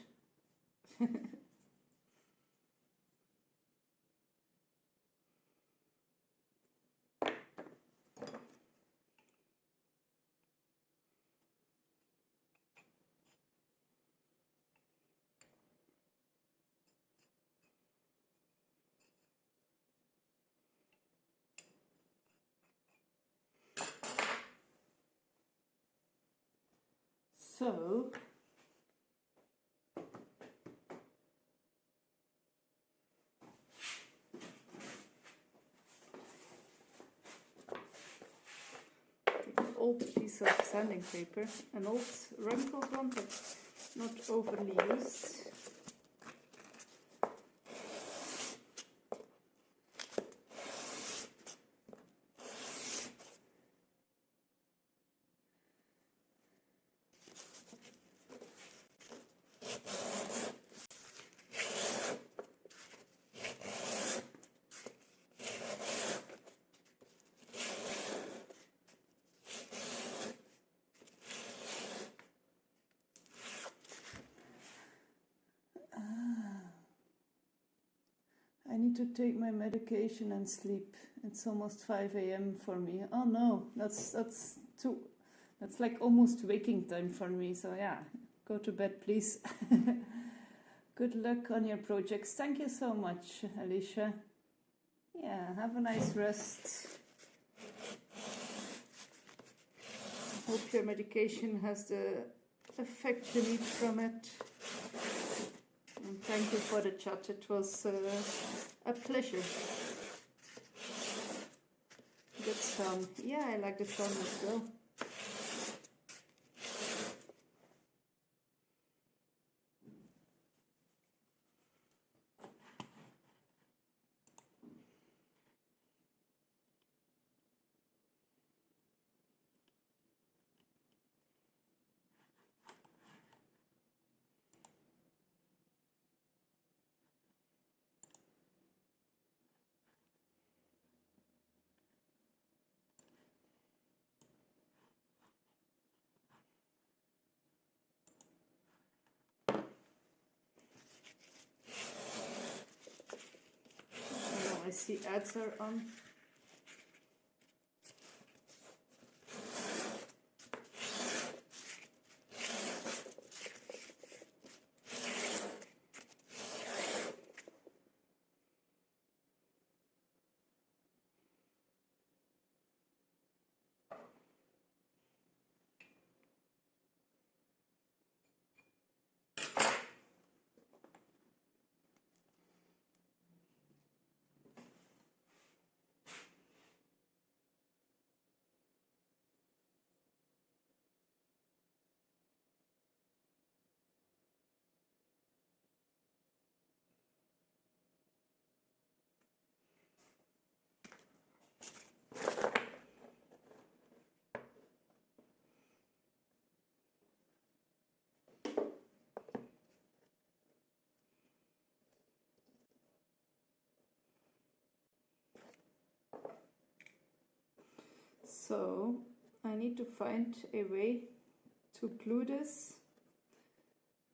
So, take an old piece of sanding paper, an old wrinkled one, but not overly used. I need to take my medication and sleep. It's almost 5 a.m. for me. Oh no, that's like almost waking time for me. So yeah, go to bed, please. Good luck on your projects. Thank you so much, Alicia. Yeah, have a nice rest. Hope your medication has the effect you need from it. And thank you for the chat. It was a pleasure. Good sound. Yeah, I like the sound as well. I see ads are on. So I need to find a way to glue this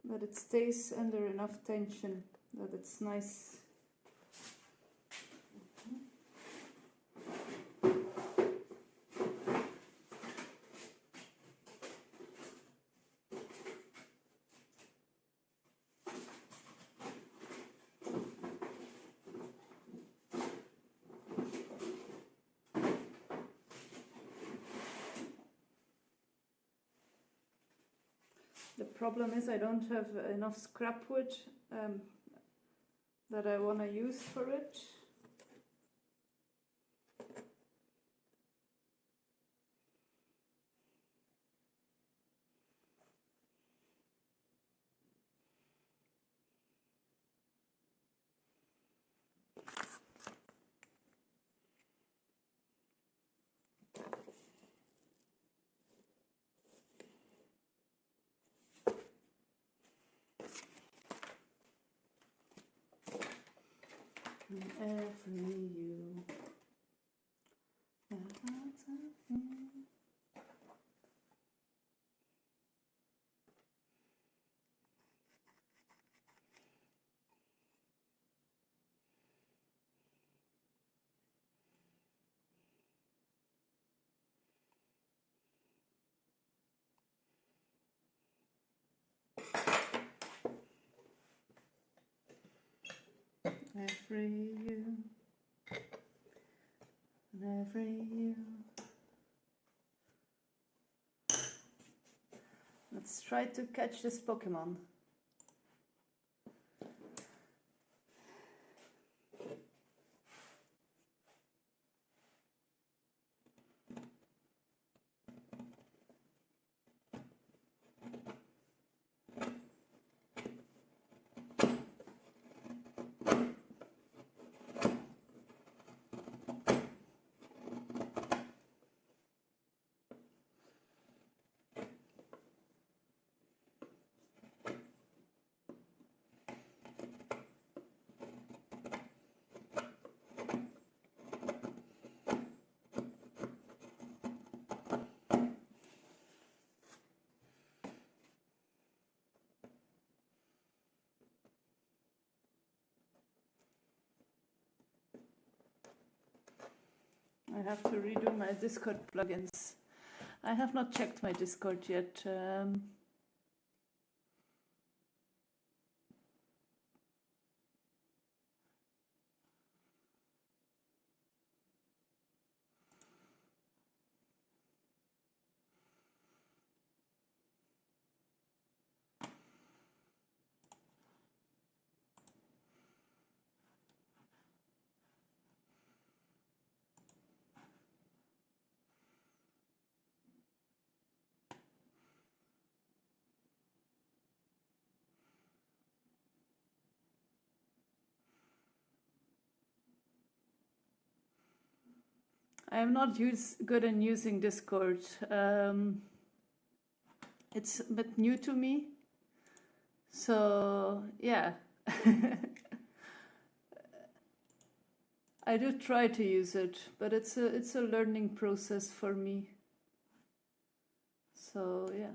that it stays under enough tension that it's nice. The problem is I don't have enough scrap wood that I want to use for it. Every you. Every you. And every you. Let's try to catch this Pokemon. I have to redo my Discord plugins. I have not checked my Discord yet. I'm not good in using Discord. It's a bit new to me. So, yeah. I do try to use it, but it's a learning process for me. So, yeah.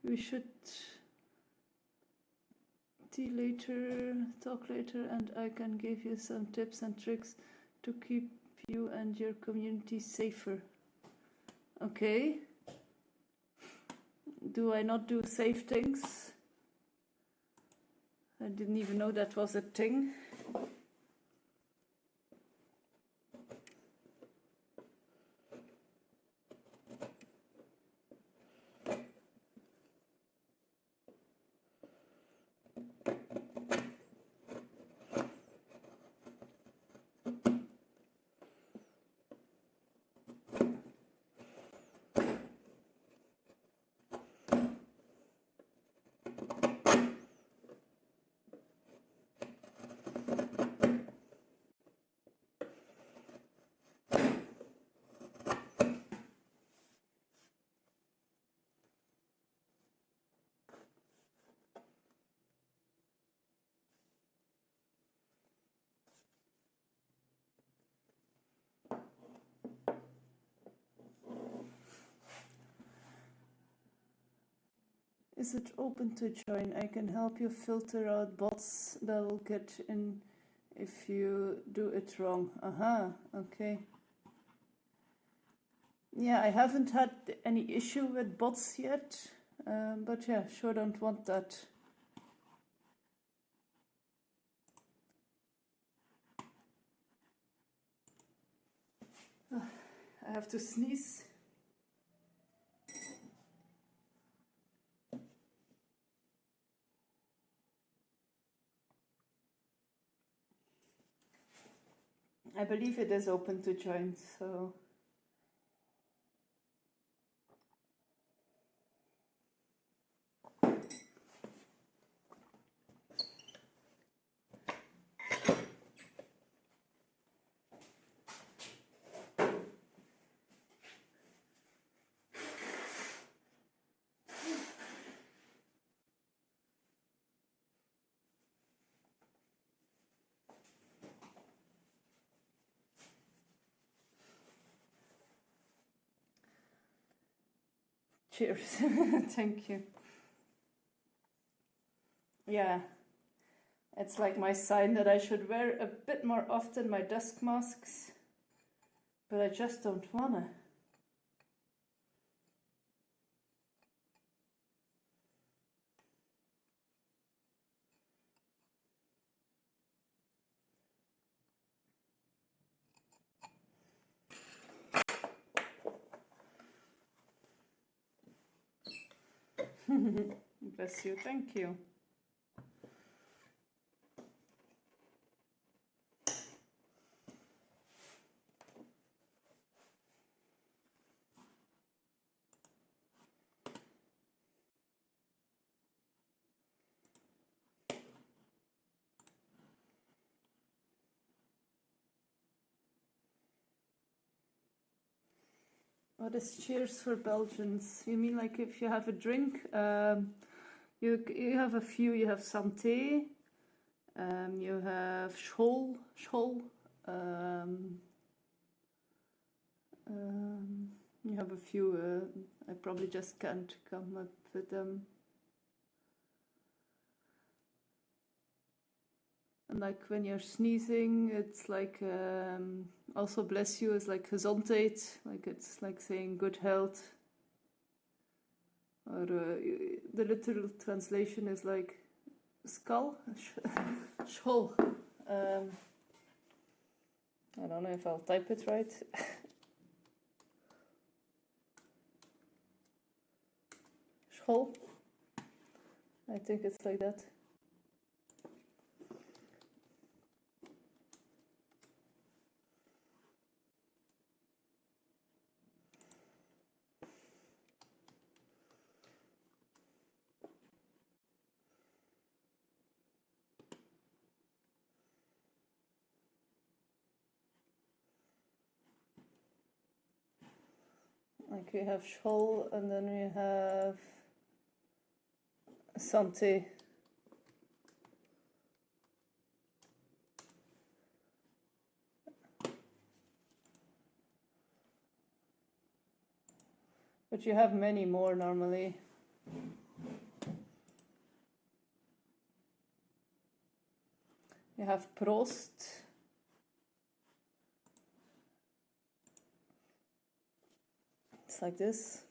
We should talk later, and I can give you some tips and tricks to keep you and your community safer. Okay. Do I not do safe things? I didn't even know that was a thing. Is it open to join? I can help you filter out bots that'll get in if you do it wrong. Aha, okay. Yeah, I haven't had any issue with bots yet, but yeah, sure don't want that. I have to sneeze. I believe it is open to join, so... Cheers. Thank you. Yeah, it's like my sign that I should wear a bit more often my dust masks, but I just don't wanna. Bless you, thank you. What is cheers for Belgians? You mean like if you have a drink? You have a few. You have santé. You have school. You have a few. I probably just can't come up with them. And like when you're sneezing, it's like also bless you is like gezondheid, like it's like saying good health. Or the literal translation is like skull, school. I don't know if I'll type it right. School. I think it's like that. Like we have school and then we have santé. But you have many more normally. You have Prost. It's like this.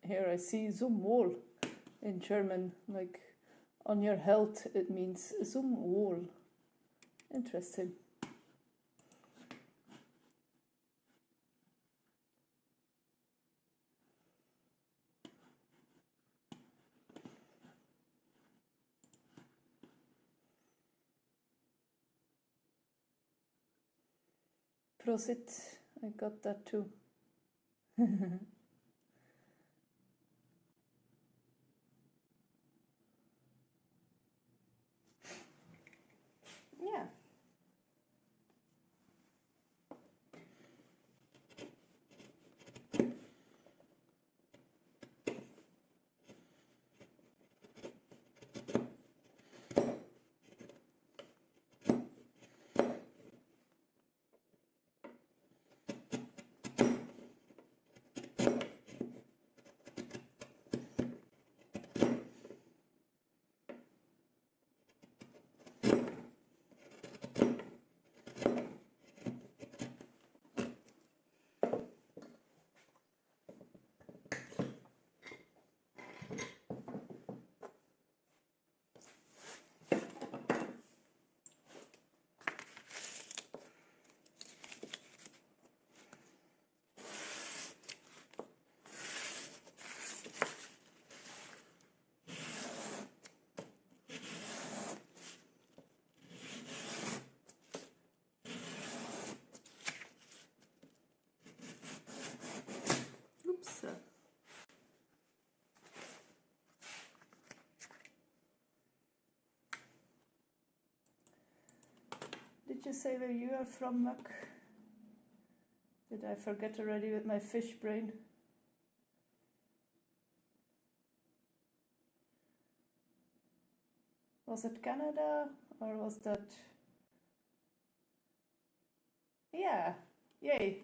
Here I see zum Wohl in German, like on your health it means zum Wohl. Interesting. Prosit, I got that too. Yeah. Oops. Did you say where you are from, Muck? Did I forget already with my fish brain? Was it Canada or was that... Yeah, yay.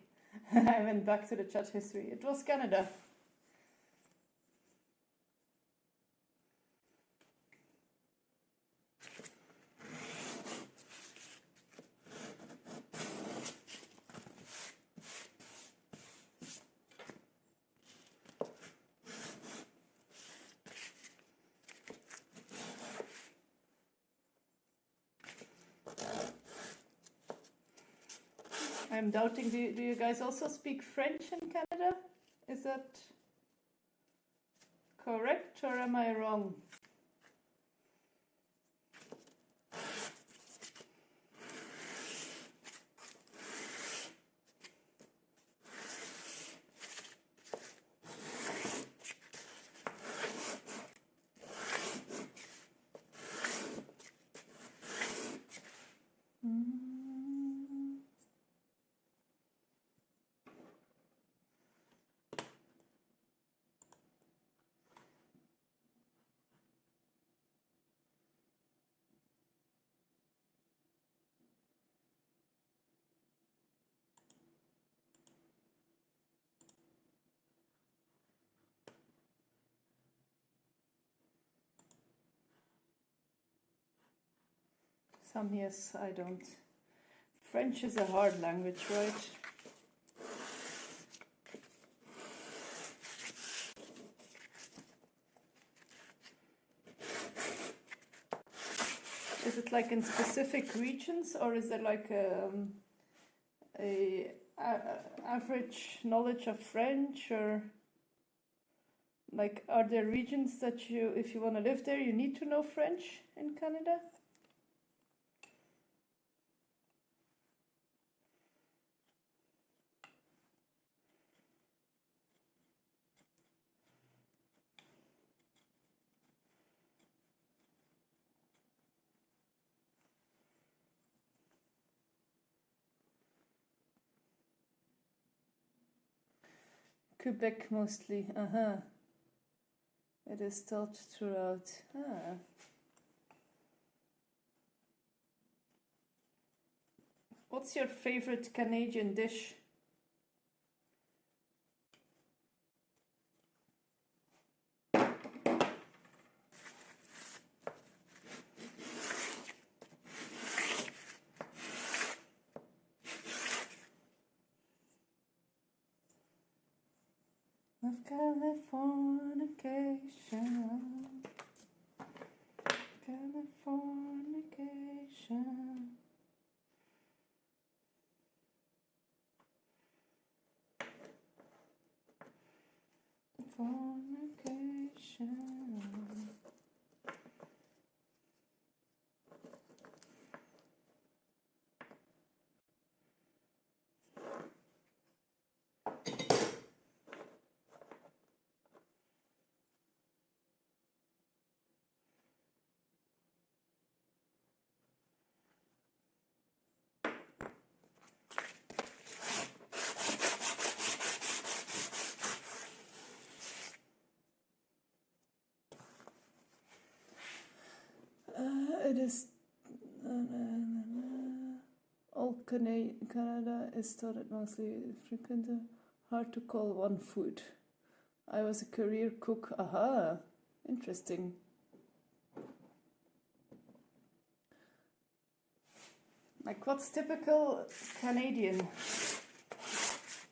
I went back to the chat history. It was Canada. I'm doubting, do you guys also speak French in Canada? Is that correct or am I wrong? Some yes, I don't. French is a hard language, right? Is it like in specific regions, or is there like a average knowledge of French, or like are there regions that you, if you want to live there, you need to know French in Canada? Quebec mostly. It is taught throughout. What's your favorite Canadian dish? Of Californication, Californication. Fornication. It is all Canada is taught mostly frequent, hard to call one food. I was a career cook. Aha, interesting. Like what's typical Canadian?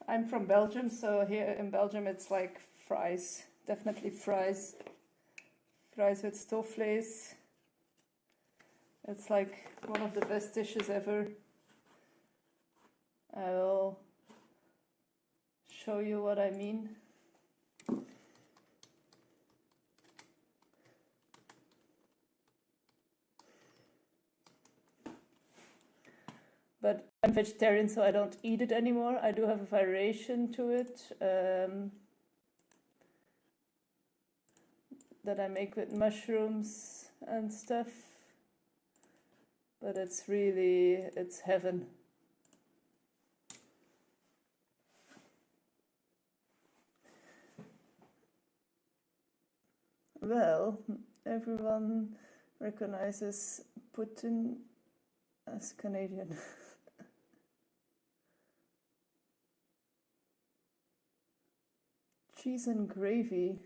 I'm from Belgium, so here in Belgium it's like fries. Definitely fries. Fries with stoofvlees. It's like one of the best dishes ever. I will show you what I mean. But I'm vegetarian, so I don't eat it anymore. I do have a variation to it that I make with mushrooms and stuff. But it's really, it's heaven. Well, everyone recognizes Putin as Canadian. Cheese and gravy.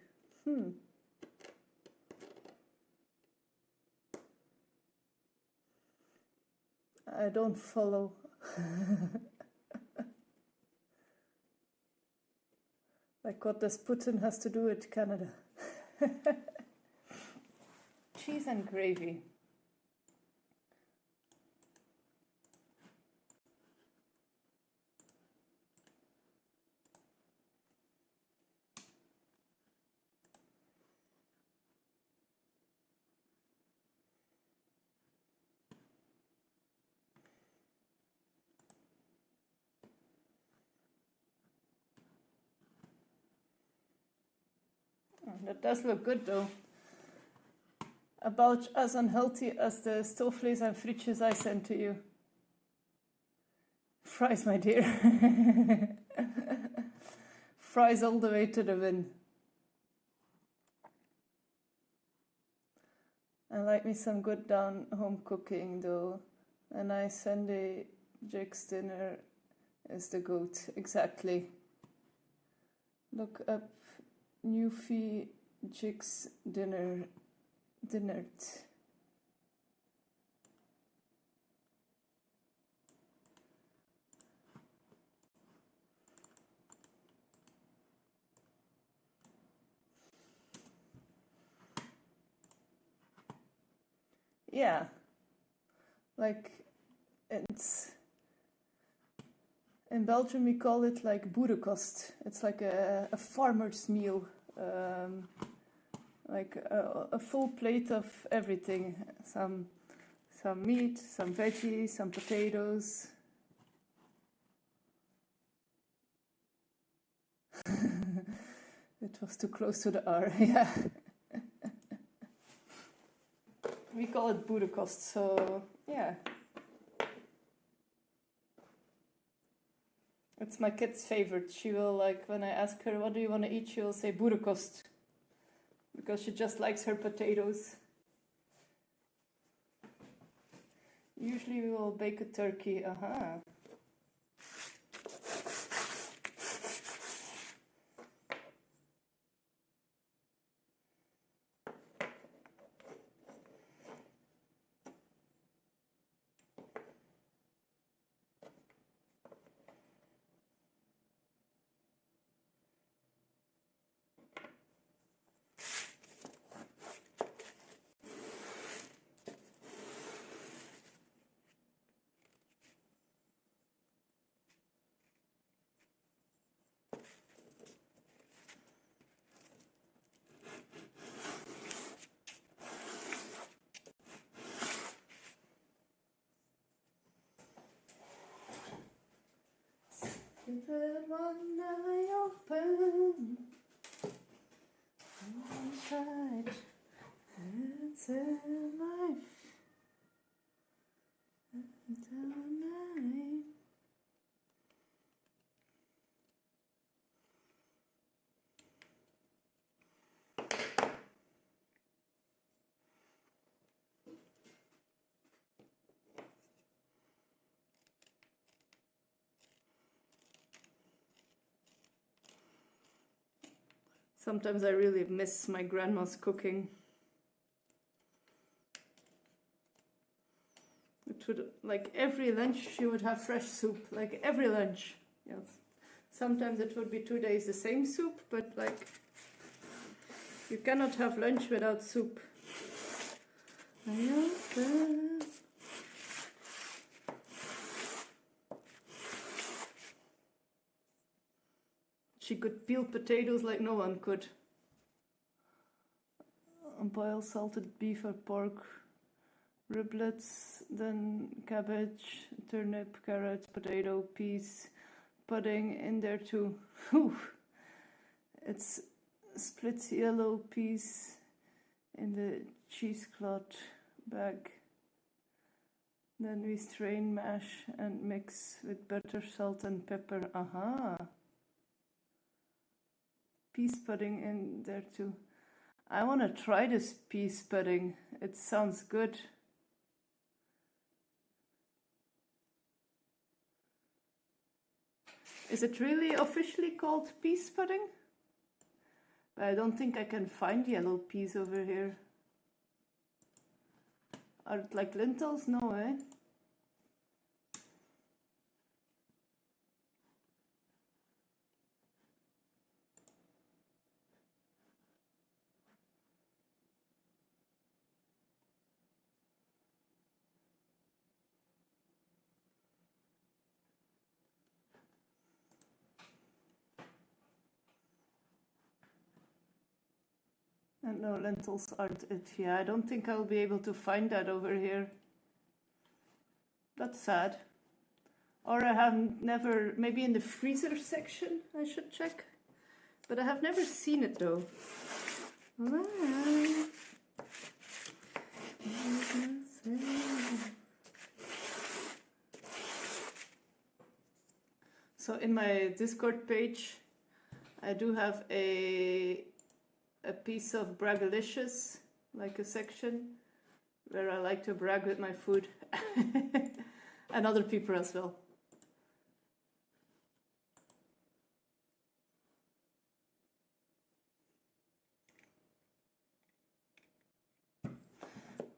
I don't follow. Like what does Putin has to do with Canada? Cheese and gravy. That does look good though. About as unhealthy as the stoofvlees and frietjes I sent to you. Fries, my dear. Fries all the way to the wind. I like me some good down home cooking though. A nice Sunday Jake's dinner is the goat. Exactly. Look up Newfie Jake's dinner. Yeah, like it's in Belgium we call it like boerenkost. It's like a farmer's meal, like a full plate of everything. Some meat, some veggies, some potatoes. It was too close to the R, yeah. We call it boerenkost, so yeah. It's my kid's favorite. She will, like, when I ask her, what do you want to eat, she will say boerenkost. Because she just likes her potatoes. Usually we will bake a turkey, Keep it one eye open, one side, it's in life until night. Sometimes I really miss my grandma's cooking. It would, like every lunch she would have fresh soup, like every lunch. Yes. Sometimes it would be 2 days the same soup, but like you cannot have lunch without soup. She could peel potatoes like no one could. Boil salted beef or pork, riblets, then cabbage, turnip, carrot, potato, peas, pudding in there too. Whew. It's split yellow peas in the cheesecloth bag. Then we strain, mash and mix with butter, salt and pepper. Peas pudding in there too. I want to try this peas pudding. It sounds good. Is it really officially called peas pudding? But I don't think I can find yellow peas over here. Are it like lentils? No, eh? And no, lentils aren't it. Yeah, I don't think I'll be able to find that over here. That's sad. Or I have never, maybe in the freezer section I should check. But I have never seen it though. So in my Discord page, I do have a piece of Bragalicious, like a section where I like to brag with my food and other people as well.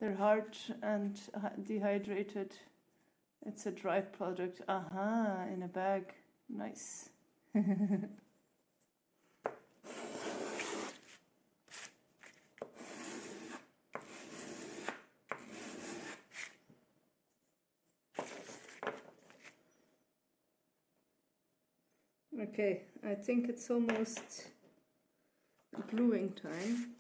They're hard and dehydrated. It's a dry product. In a bag. Nice. Okay, I think it's almost gluing time.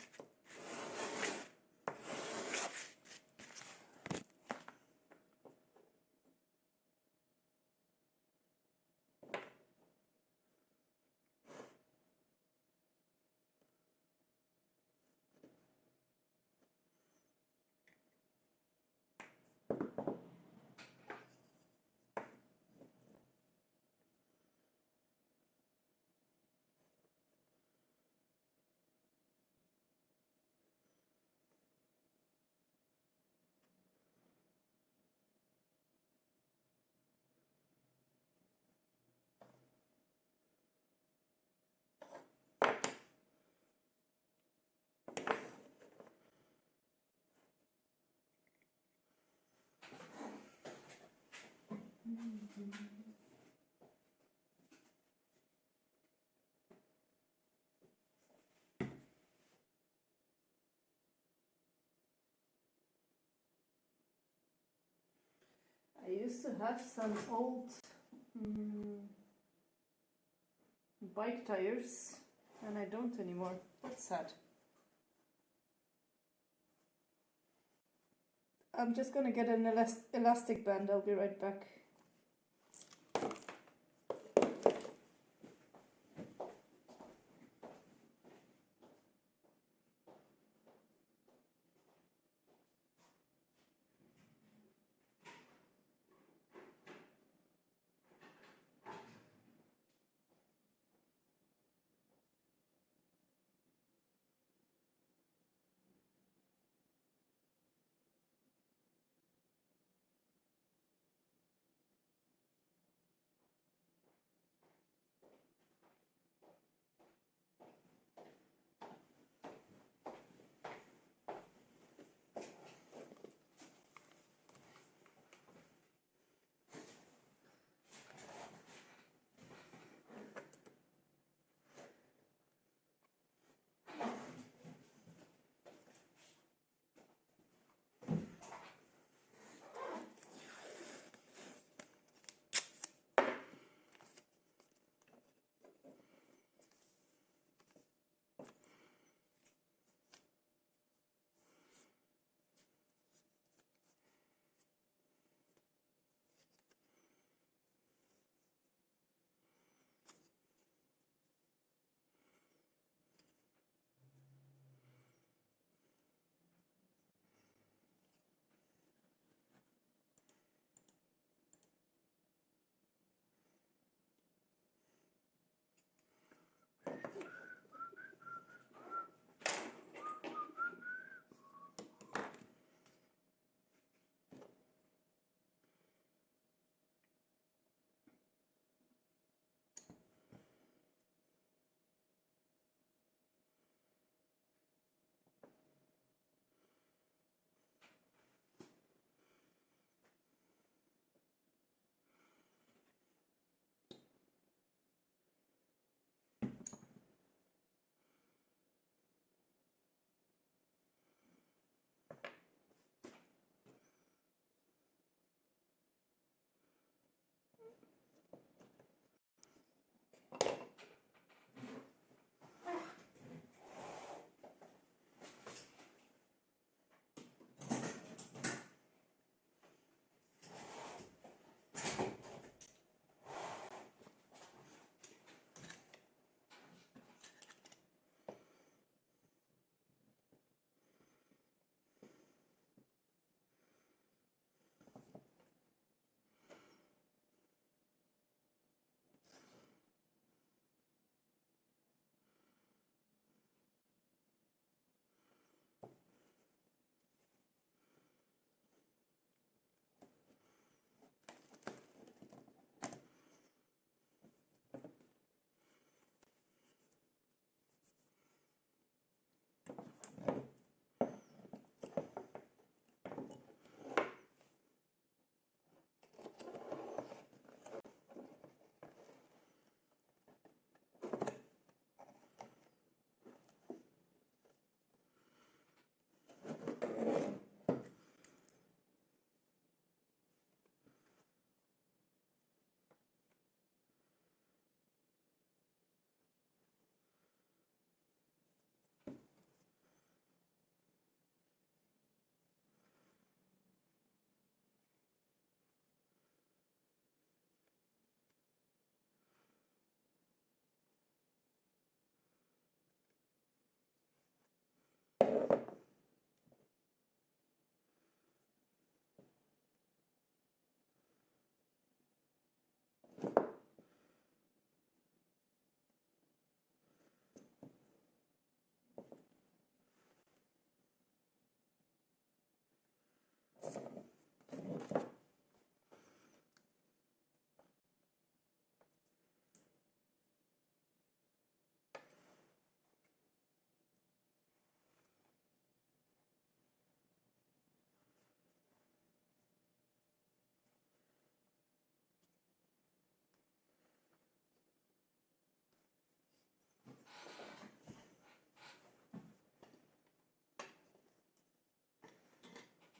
I used to have some old bike tires, and I don't anymore. That's sad. I'm just gonna get an elastic band. I'll be right back.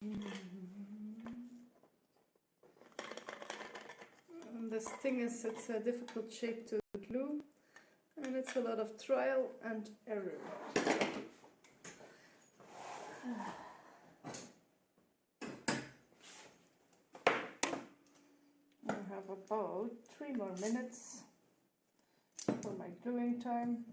And this thing is, it's a difficult shape to glue, and it's a lot of trial and error. I have about 3 more minutes for my gluing time.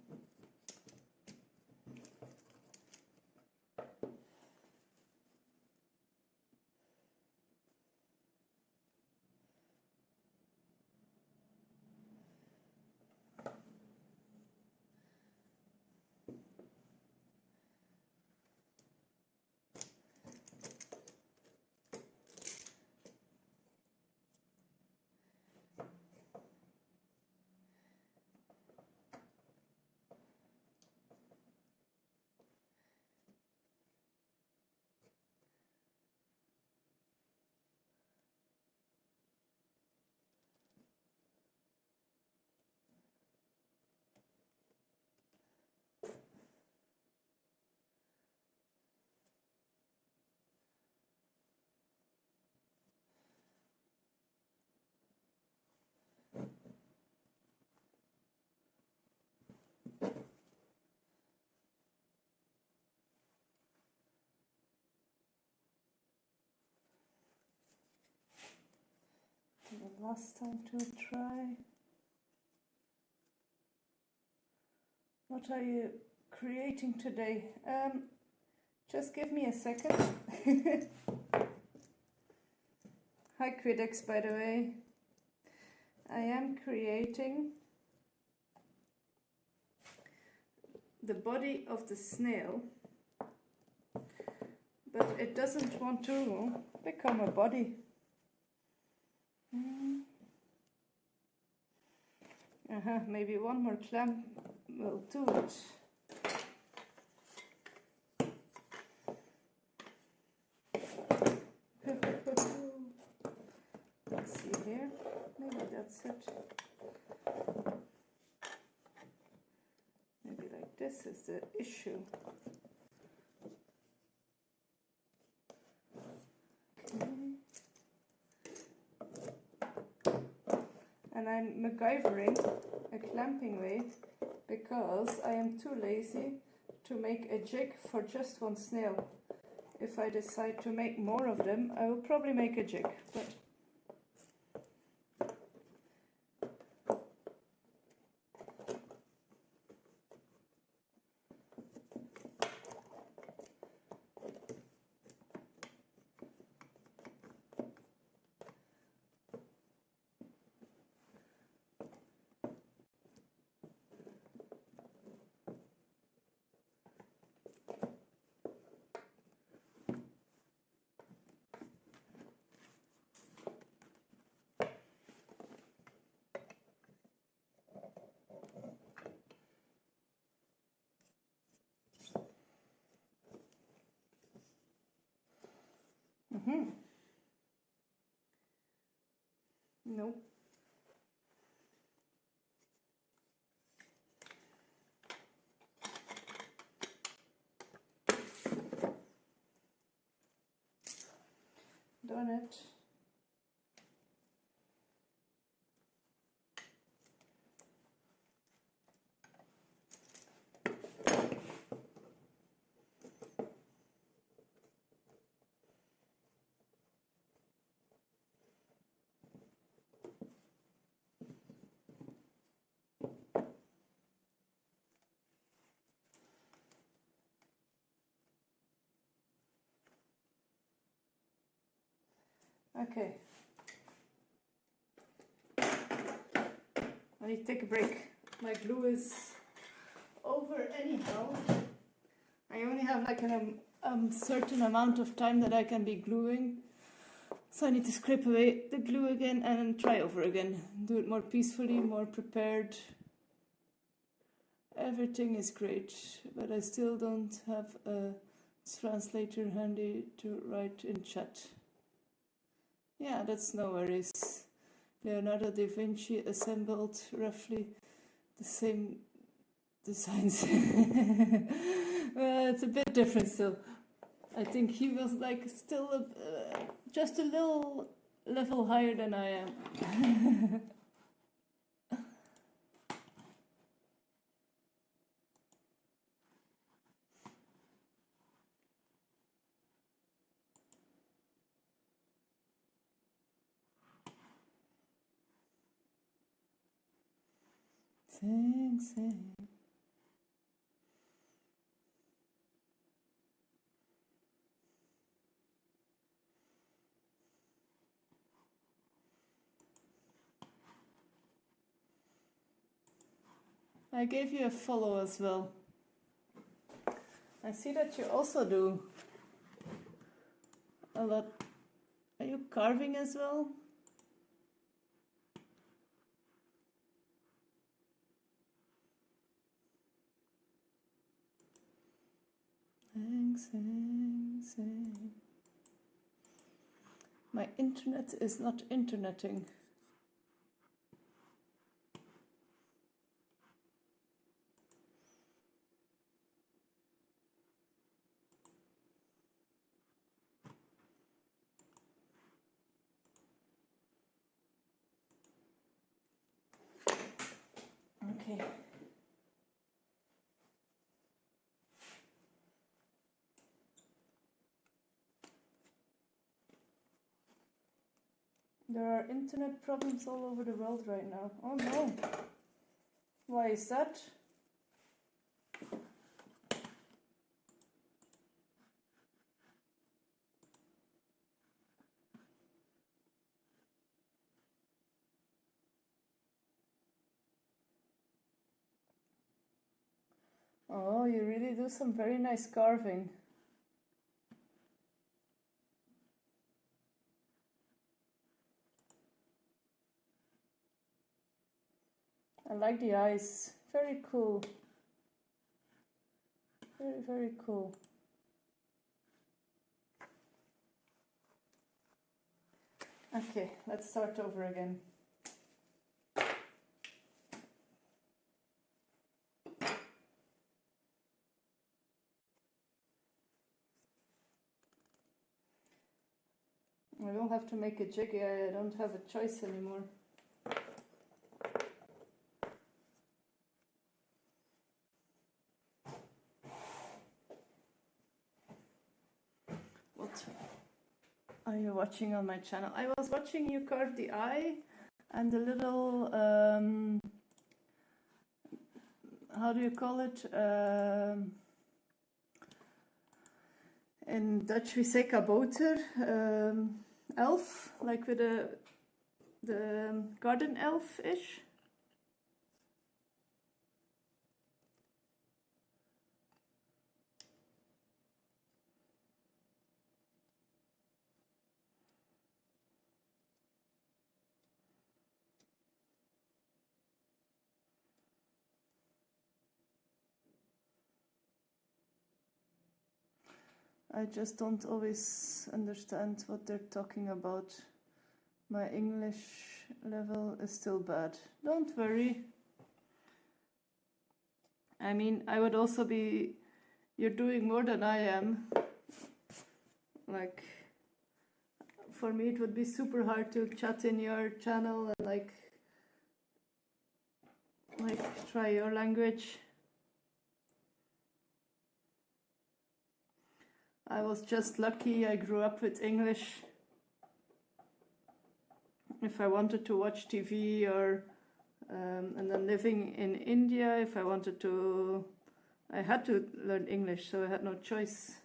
The last time to try. What are you creating today? Just give me a second. Hi critics, by the way. I am creating the body of the snail, but it doesn't want to become a body. Maybe one more clamp will do it. Let's see here. Maybe that's it. Maybe like this is the issue. And I'm MacGyvering a clamping way because I am too lazy to make a jig for just one snail. If I decide to make more of them, I will probably make a jig. But no. Darn it. Okay. I need to take a break. My glue is over anyhow. I only have like a certain amount of time that I can be gluing. So I need to scrape away the glue again and try over again. Do it more peacefully, more prepared. Everything is great, but I still don't have a translator handy to write in chat. Yeah, that's no worries. Leonardo da Vinci assembled roughly the same designs. Well, it's a bit different still. I think he was like still just a little level higher than I am. Sing, sing. I gave you a follow as well. I see that you also do a lot. Are you carving as well? Sing, sing, sing. My internet is not interneting. Okay. There are internet problems all over the world right now. Oh no. Why is that? Oh, you really do some very nice carving. I like the eyes. Very cool. Very, very cool. Okay, let's start over again. I don't have to make a jig. I don't have a choice anymore. What are you watching on my channel? I was watching you carve the eye and the little, how do you call it? In Dutch we say kabouter, elf, like with the garden elf-ish. I just don't always understand what they're talking about. My English level is still bad. Don't worry. I mean, I would also be... You're doing more than I am. Like, for me it would be super hard to chat in your channel and like try your language. I was just lucky I grew up with English. If I wanted to watch TV or and then living in India, if I wanted to, I had to learn English, so I had no choice.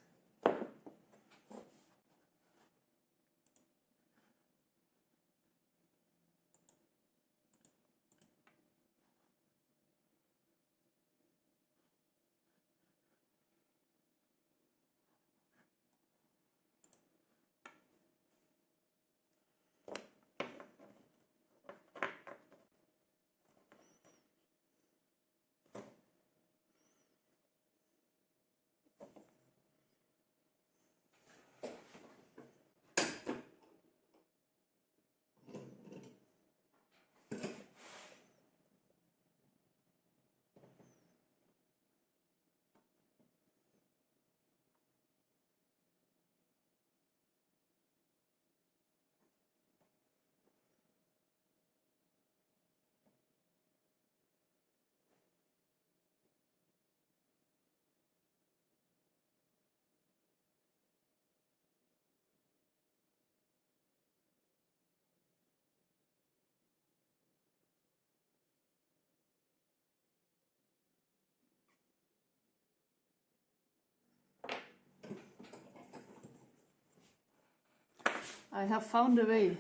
I have found a way.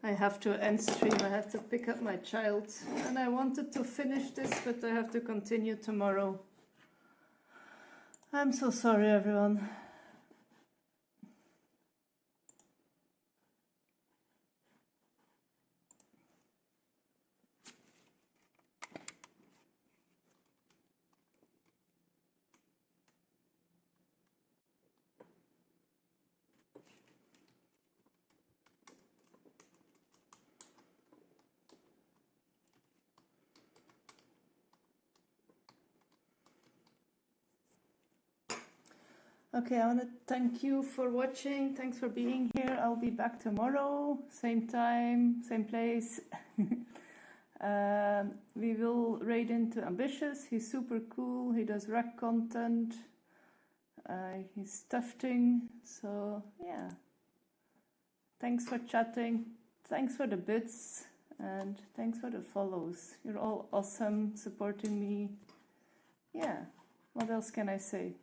I have to end stream, I have to pick up my child. And I wanted to finish this, but I have to continue tomorrow. I'm so sorry, everyone. Okay, I want to thank you for watching. Thanks for being here. I'll be back tomorrow, same time, same place. We will raid into Ambitious. He's super cool. He does rec content. He's tufting. So yeah, thanks for chatting. Thanks for the bits and thanks for the follows. You're all awesome, supporting me. Yeah, what else can I say?